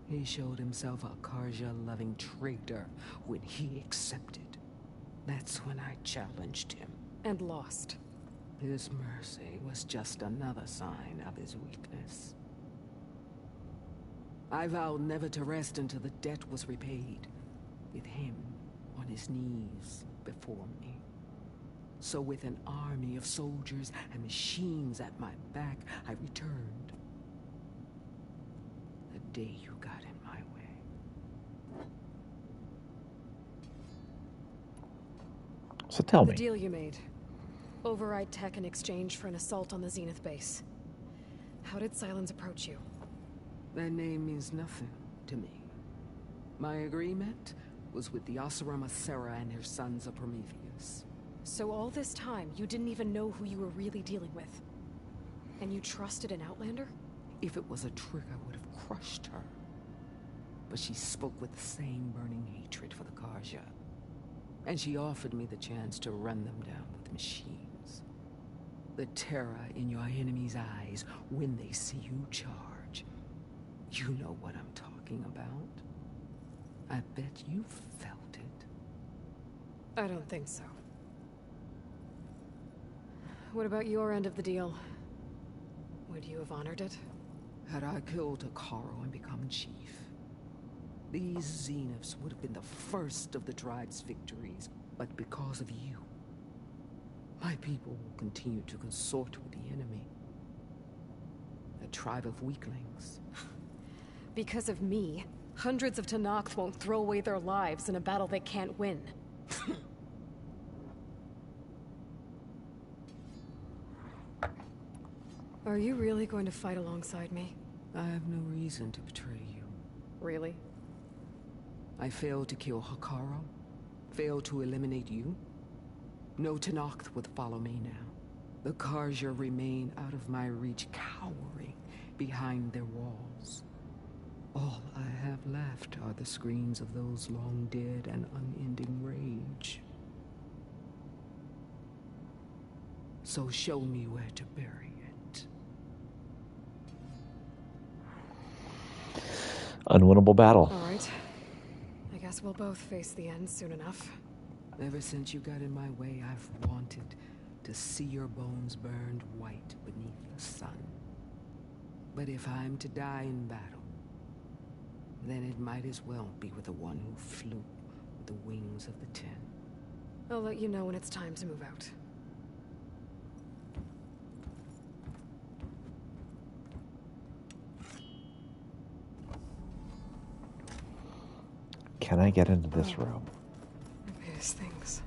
He showed himself a Karja-loving traitor when he accepted. That's when I challenged him. And lost. His mercy was just another sign of his weakness. I vowed never to rest until the debt was repaid, with him on his knees before me. So with an army of soldiers and machines at my back, I returned. The day you got in my way. So tell The me. deal you made. Override tech in exchange for an assault on the Zenith base. How did Sylens approach you? That name means nothing to me. My agreement was with the Oseram Asera and their sons of Prometheus. So all this time, you didn't even know who you were really dealing with? And you trusted an Outlander? If it was a trick, I would have crushed her. But she spoke with the same burning hatred for the Karja. And she offered me the chance to run them down with machines. The terror in your enemy's eyes when they see you charge. You know what I'm talking about. I bet you felt it. I don't think so. What about your end of the deal? Would you have honored it? Had I killed Hikaru and become chief, these Zeniths would have been the first of the tribe's victories. But because of you, my people will continue to consort with the enemy. A tribe of weaklings. Because of me, hundreds of Tenakth won't throw away their lives in a battle they can't win. Are you really going to fight alongside me? I have no reason to betray you. Really? I failed to kill Hikaru, failed to eliminate you. No Tenakth would follow me now. The Karja remain out of my reach, cowering behind their walls. All I have left are the screams of those long dead and unending rage. So show me where to bury it. Unwinnable battle. All right. I guess we'll both face the end soon enough. Ever since you got in my way, I've wanted to see your bones burned white beneath the sun. But if I'm to die in battle, then it might as well be with the one who flew with the wings of the Ten. I'll let you know when it's time to move out. Can I get into this room? Obvious things.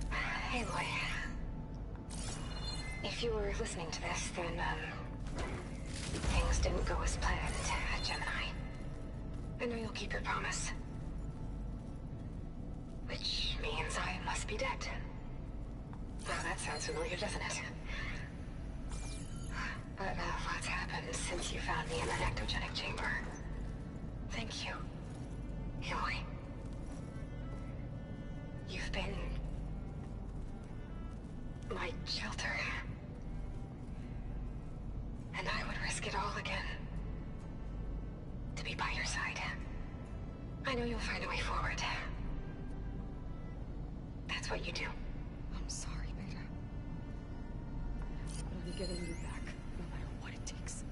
Hey, Loy. If you were listening to this, then, things didn't go as planned at Gemini. I know you'll keep your promise. Which means I must be dead. Well, that sounds familiar, doesn't it? But what's happened since you found me in that ectogenic chamber? Thank you, Eloy. You've been my shelter. And I would risk it all again to be by your side. I know you'll find a way forward. That's what you do. I'm sorry, Beta. I'll be getting you back, no matter what it takes.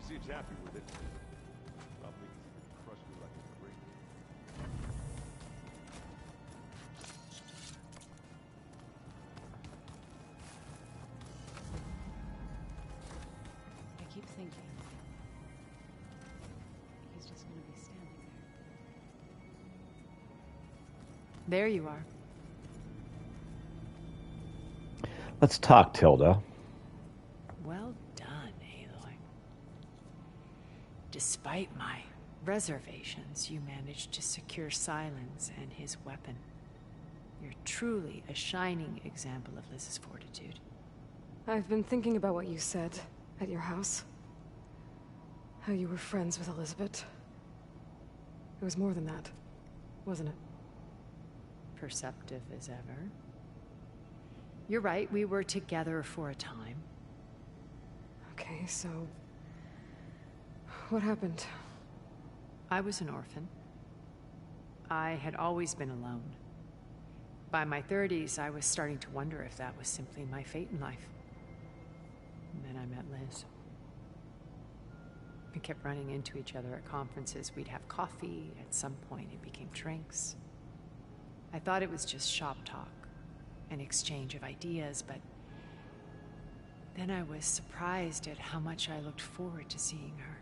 He seems happy with it. Probably crushed me like a grape. I keep thinking he's just gonna be standing there. There you are. Let's talk, Tilda. Well done, Aloy. Despite my reservations, you managed to secure Silence and his weapon. You're truly a shining example of Liz's fortitude. I've been thinking about what you said at your house. How you were friends with Elizabeth. It was more than that, wasn't it? Perceptive as ever. You're right, we were together for a time. Okay, so... what happened? I was an orphan. I had always been alone. By my 30s, I was starting to wonder if that was simply my fate in life. And then I met Liz. We kept running into each other at conferences. We'd have coffee. At some point, it became drinks. I thought it was just shop talk, an exchange of ideas, but then I was surprised at how much I looked forward to seeing her.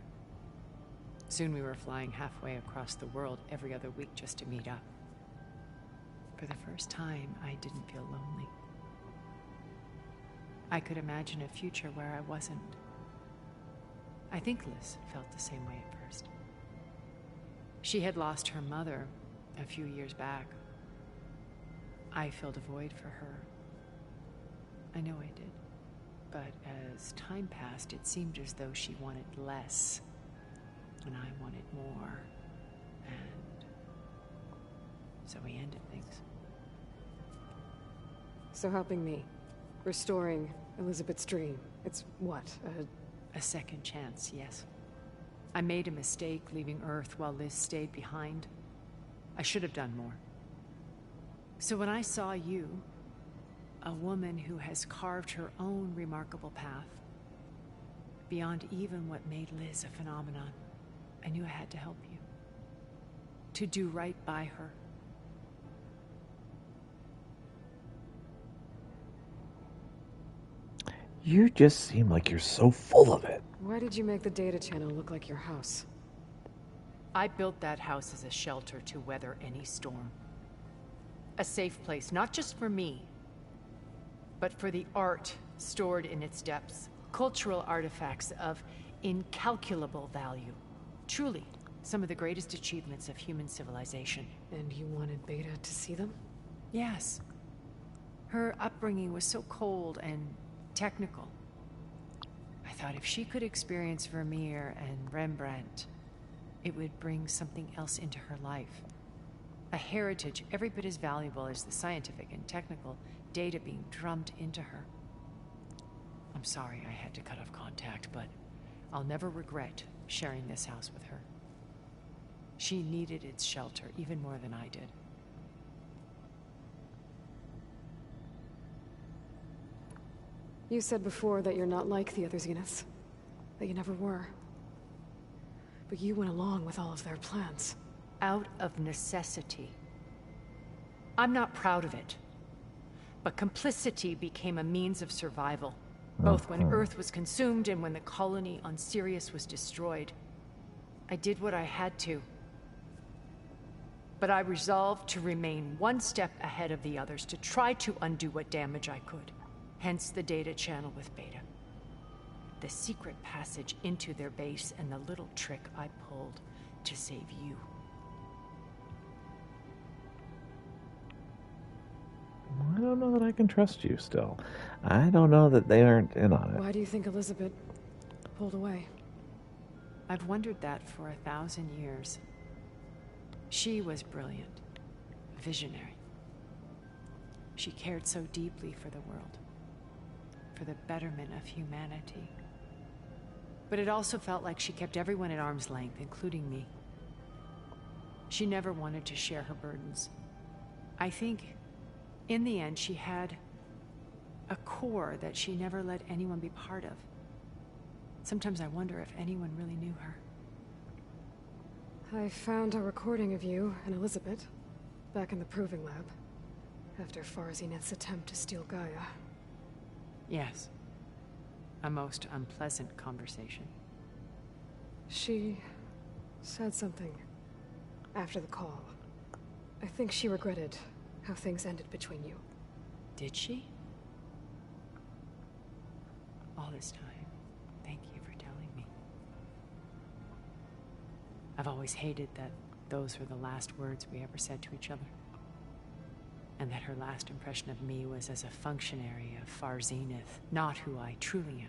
Soon we were flying halfway across the world every other week just to meet up. For the first time, I didn't feel lonely. I could imagine a future where I wasn't. I think Liz felt the same way at first. She had lost her mother a few years back. I filled a void for her. I know I did. But as time passed, it seemed as though she wanted less, and I wanted more. And so we ended things. So helping me, restoring Elizabeth's dream, it's what, a second chance, yes. I made a mistake leaving Earth while Liz stayed behind. I should have done more. So when I saw you, a woman who has carved her own remarkable path, beyond even what made Liz a phenomenon, I knew I had to help you. To do right by her. You just seem like you're so full of it. Why did you make the data channel look like your house? I built that house as a shelter to weather any storm. A safe place, not just for me, but for the art stored in its depths. Cultural artifacts of incalculable value. Truly, some of the greatest achievements of human civilization. And you wanted Beta to see them? Yes. Her upbringing was so cold and technical. I thought if she could experience Vermeer and Rembrandt, it would bring something else into her life. A heritage every bit as valuable as the scientific and technical data being drummed into her. I'm sorry I had to cut off contact, but I'll never regret sharing this house with her. She needed its shelter even more than I did. You said before that you're not like the other Zeniths. That you never were. But you went along with all of their plans. Out of necessity. I'm not proud of it. But complicity became a means of survival. Both when Earth was consumed and when the colony on Sirius was destroyed. I did what I had to. But I resolved to remain one step ahead of the others, to try to undo what damage I could. Hence the data channel with Beta. The secret passage into their base and the little trick I pulled to save you. I don't know that I can trust you still. I don't know that they aren't in on it. Why do you think Elizabeth pulled away? I've wondered that for 1,000 years. She was brilliant, visionary. She cared so deeply for the world, for the betterment of humanity. But it also felt like she kept everyone at arm's length, including me. She never wanted to share her burdens. I think, in the end, she had a core that she never let anyone be part of. Sometimes I wonder if anyone really knew her. I found a recording of you and Elizabeth back in the proving lab after Farzineth's attempt to steal Gaia. Yes. A most unpleasant conversation. She said something after the call. I think she regretted how things ended between you. Did she? All this time, thank you for telling me. I've always hated that those were the last words we ever said to each other. And that her last impression of me was as a functionary of Farzineth, not who I truly am.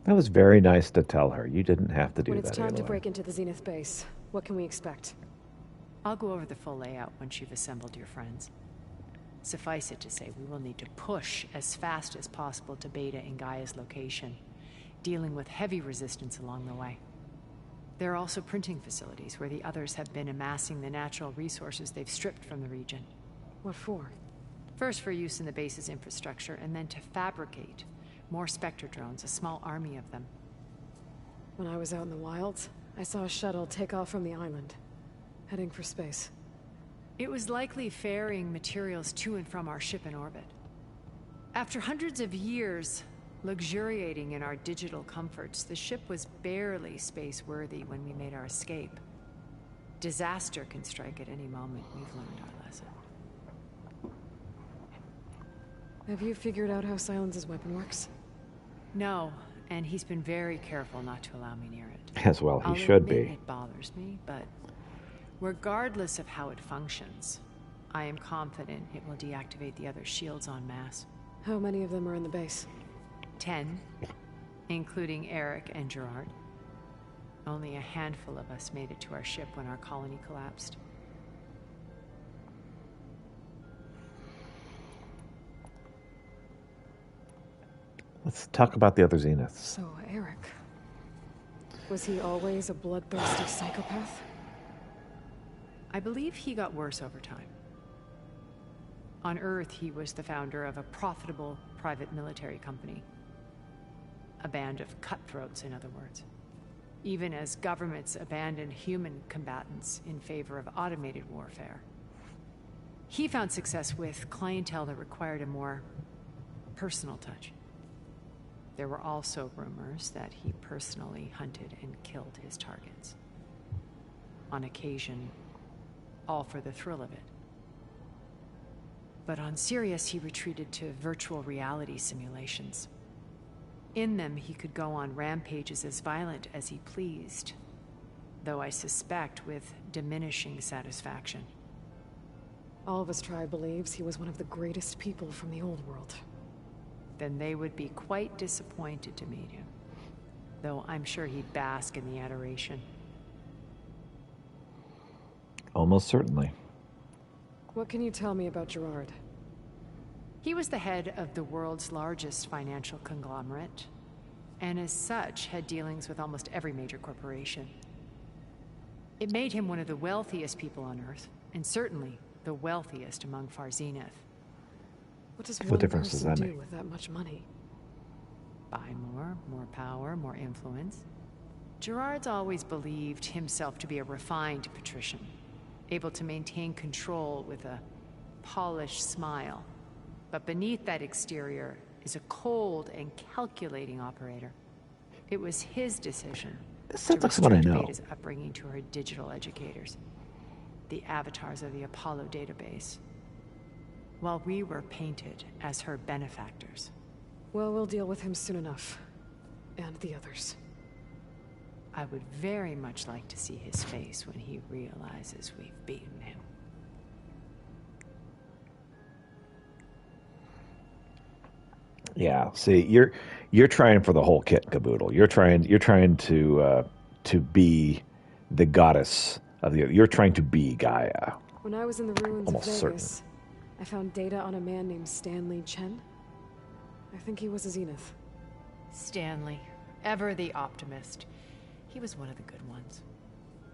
That was very nice to tell her. You didn't have to do that, When it's time to Aloy. break into the Zenith base, what can we expect? I'll go over the full layout once you've assembled your friends. Suffice it to say, we will need to push as fast as possible to Beta and Gaia's location, dealing with heavy resistance along the way. There are also printing facilities where the others have been amassing the natural resources they've stripped from the region. What for? First for use in the base's infrastructure, and then to fabricate more Spectre drones, a small army of them. When I was out in the wilds, I saw a shuttle take off from the island, heading for space. It was likely ferrying materials to and from our ship in orbit. After hundreds of years luxuriating in our digital comforts, the ship was barely space-worthy when we made our escape. Disaster can strike at any moment. We've learned our lesson. Have you figured out how Silence's weapon works? No, and he's been very careful not to allow me near it. As well, he I'll should admit be. It bothers me, but regardless of how it functions, I am confident it will deactivate the other shields en masse. How many of them are in the base? 10, including Eric and Gerard. Only a handful of us made it to our ship when our colony collapsed. Let's talk about the other Zeniths. So, Eric. Was he always a bloodthirsty psychopath? I believe he got worse over time. On Earth, he was the founder of a profitable private military company. A band of cutthroats, in other words. Even as governments abandoned human combatants in favor of automated warfare. He found success with clientele that required a more personal touch. There were also rumors that he personally hunted and killed his targets. On occasion, all for the thrill of it. But on Sirius, he retreated to virtual reality simulations. In them, he could go on rampages as violent as he pleased, though I suspect with diminishing satisfaction. All of his tribe believes he was one of the greatest people from the old world. Then they would be quite disappointed to meet him, though I'm sure he'd bask in the adoration. Almost certainly. What can you tell me about Gerard? He was the head of the world's largest financial conglomerate, and as such had dealings with almost every major corporation. It made him one of the wealthiest people on Earth, and certainly the wealthiest among Farzineth. What does What one difference does person that do make? with that much money? Buy more power, more influence. Gerard's always believed himself to be a refined patrician, able to maintain control with a polished smile. But beneath that exterior is a cold and calculating operator. It was his decision This to sounds like someone I restrict know. Beta's upbringing to her digital educators, the avatars of the Apollo database, while we were painted as her benefactors. Well, we'll deal with him soon enough. And the others. I would very much like to see his face when he realizes we've beaten him. Yeah. See, you're trying for the whole kit and caboodle. You're trying to be the goddess of the. You're trying to be Gaia. When I was in the ruins Almost of certain. Vegas, I found data on a man named Stanley Chen. I think he was a Zenith. Stanley, ever the optimist. He was one of the good ones.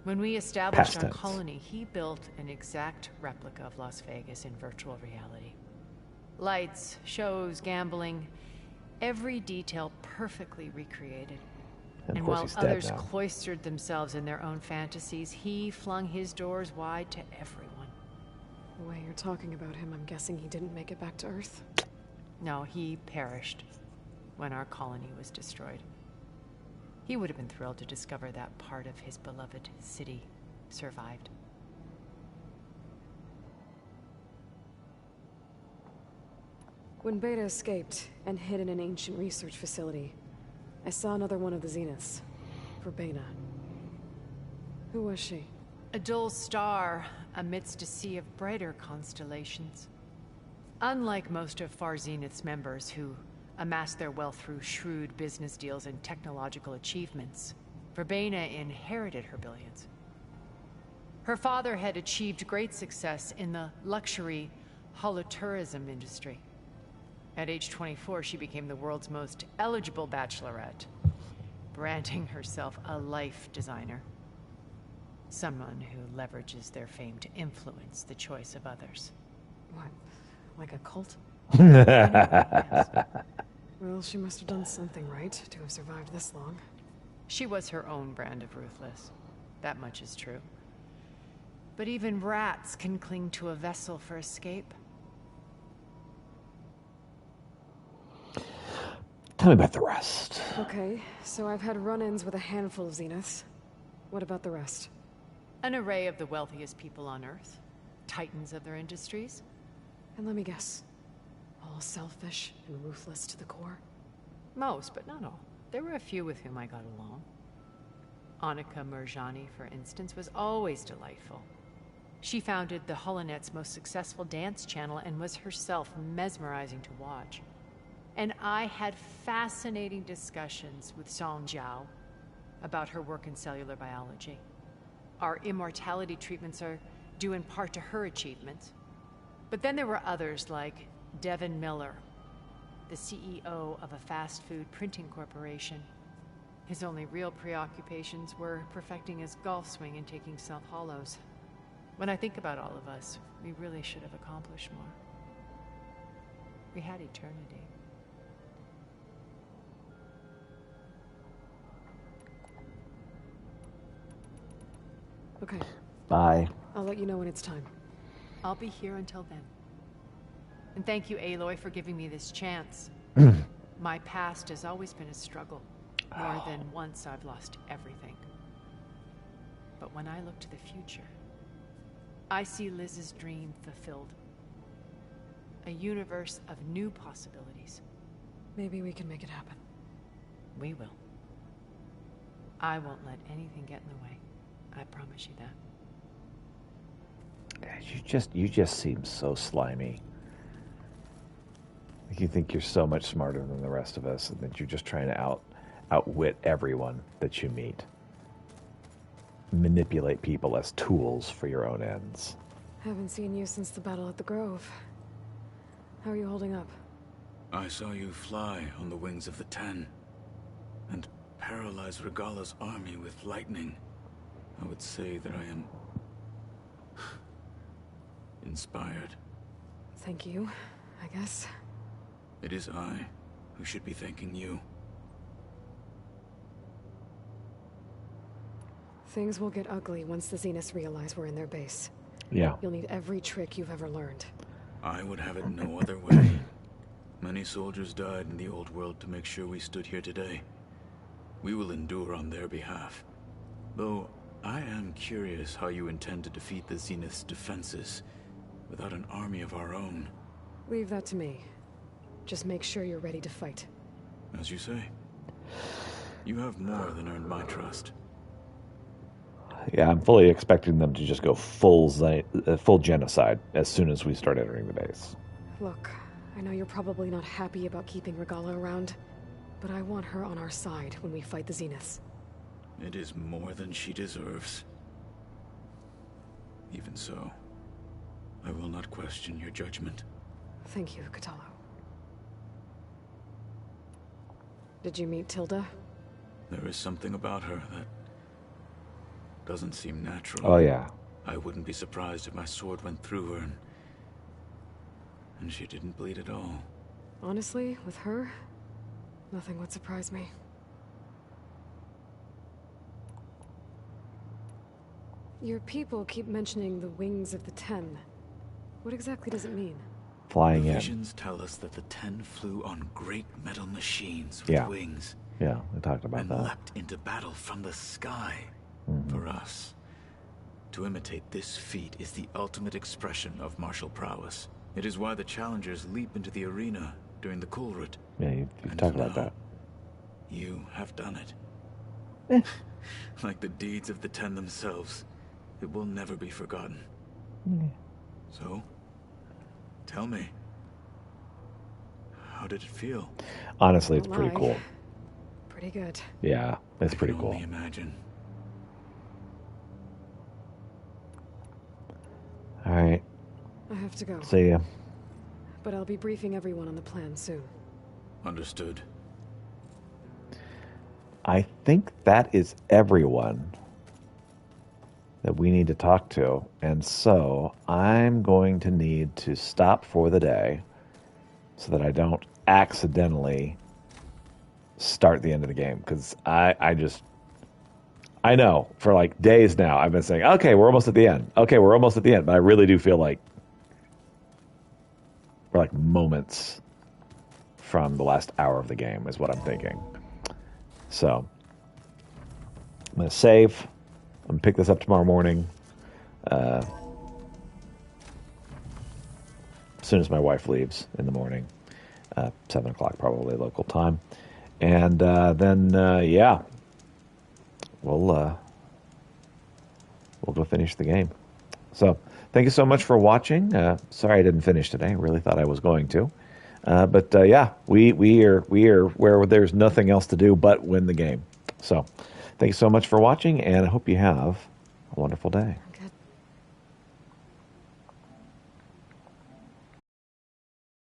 When we established Past our tense. colony, he built an exact replica of Las Vegas in virtual reality. Lights, shows, gambling, every detail perfectly recreated. And of And course while he's dead others now. cloistered themselves in their own fantasies, he flung his doors wide to everyone. The way you're talking about him, I'm guessing he didn't make it back to Earth? No, he perished when our colony was destroyed. He would have been thrilled to discover that part of his beloved city survived. When Beta escaped and hid in an ancient research facility, I saw another one of the Zeniths. Verbena. Who was she? A dull star amidst a sea of brighter constellations. Unlike most of Far Zenith's members who amassed their wealth through shrewd business deals and technological achievements, Verbena inherited her billions. Her father had achieved great success in the luxury holotourism industry. At age 24, she became the world's most eligible bachelorette, branding herself a life designer. Someone who leverages their fame to influence the choice of others. What? Like a cult? Yes. Well, she must have done something right to have survived this long. She was her own brand of ruthless. That much is true. But even rats can cling to a vessel for escape. Tell me about the rest. Okay, so I've had run-ins with a handful of Zeniths. What about the rest? An array of the wealthiest people on Earth. Titans of their industries. And let me guess. All selfish and ruthless to the core? Most, but not all. There were a few with whom I got along. Annika Murjani, for instance, was always delightful. She founded the Holonet's most successful dance channel and was herself mesmerizing to watch. And I had fascinating discussions with Song Jiao about her work in cellular biology. Our immortality treatments are due in part to her achievements. But then there were others like Devin Miller, the CEO of a fast food printing corporation. His only real preoccupations were perfecting his golf swing and taking self-hollows. When I think about all of us, we really should have accomplished more. We had eternity. Okay. Bye. I'll let you know when it's time. I'll be here until then. And thank you, Aloy, for giving me this chance. My past has always been a struggle. More than once I've lost everything. But when I look to the future, I see Liz's dream fulfilled. A universe of new possibilities. Maybe we can make it happen. We will. I won't let anything get in the way. I promise you that. You just seem so slimy. Like you think you're so much smarter than the rest of us, and that you're just trying to outwit everyone that you meet. Manipulate people as tools for your own ends. Haven't seen you since the battle at the Grove. How are you holding up? I saw you fly on the wings of the Ten, and paralyze Regala's army with lightning. I would say that I am inspired. Thank you, I guess. It is I who should be thanking you. Things will get ugly once the Zeniths realize we're in their base. Yeah. You'll need every trick you've ever learned. I would have it no other way. Many soldiers died in the old world to make sure we stood here today. We will endure on their behalf. Though, I am curious how you intend to defeat the Zenith's defenses without an army of our own. Leave that to me. Just make sure you're ready to fight. As you say. You have more than earned my trust. Yeah, I'm fully expecting them to just go full genocide as soon as we start entering the base. Look, I know you're probably not happy about keeping Regala around, but I want her on our side when we fight the Zeniths. It is more than she deserves. Even so, I will not question your judgment. Thank you, Kotallo. Did you meet Tilda? There is something about her that doesn't seem natural. Oh, yeah. I wouldn't be surprised if my sword went through her And she didn't bleed at all. Honestly, with her, nothing would surprise me. Your people keep mentioning the wings of the Ten. What exactly does it mean? Flying the in. Visions tell us that the Ten flew on great metal machines with Yeah. wings. Yeah, we talked about and that. leapt into battle from the sky. For us. To imitate this feat is the ultimate expression of martial prowess. It is why the challengers leap into the arena during the Kulrut. Yeah, you've talked about that. You have done it. Like the deeds of the Ten themselves, it will never be forgotten. So, tell me, how did it feel? Honestly, it's pretty cool. Pretty good. Yeah, it's pretty cool. I can only imagine. All right. I have to go. See ya. But I'll be briefing everyone on the plan soon. Understood. I think that is everyone that we need to talk to. And so I'm going to need to stop for the day so that I don't accidentally start the end of the game. Because I know for like days now I've been saying, okay, we're almost at the end. Okay, we're almost at the end. But I really do feel like we're like moments from the last hour of the game is what I'm thinking. So I'm going to save. I'm going to pick this up tomorrow morning. As soon as my wife leaves in the morning. 7 o'clock probably local time. And then, yeah. We'll go finish the game. So, thank you so much for watching. Sorry I didn't finish today. I really thought I was going to. But yeah, we are where there's nothing else to do but win the game. So, thank you so much for watching, and I hope you have a wonderful day.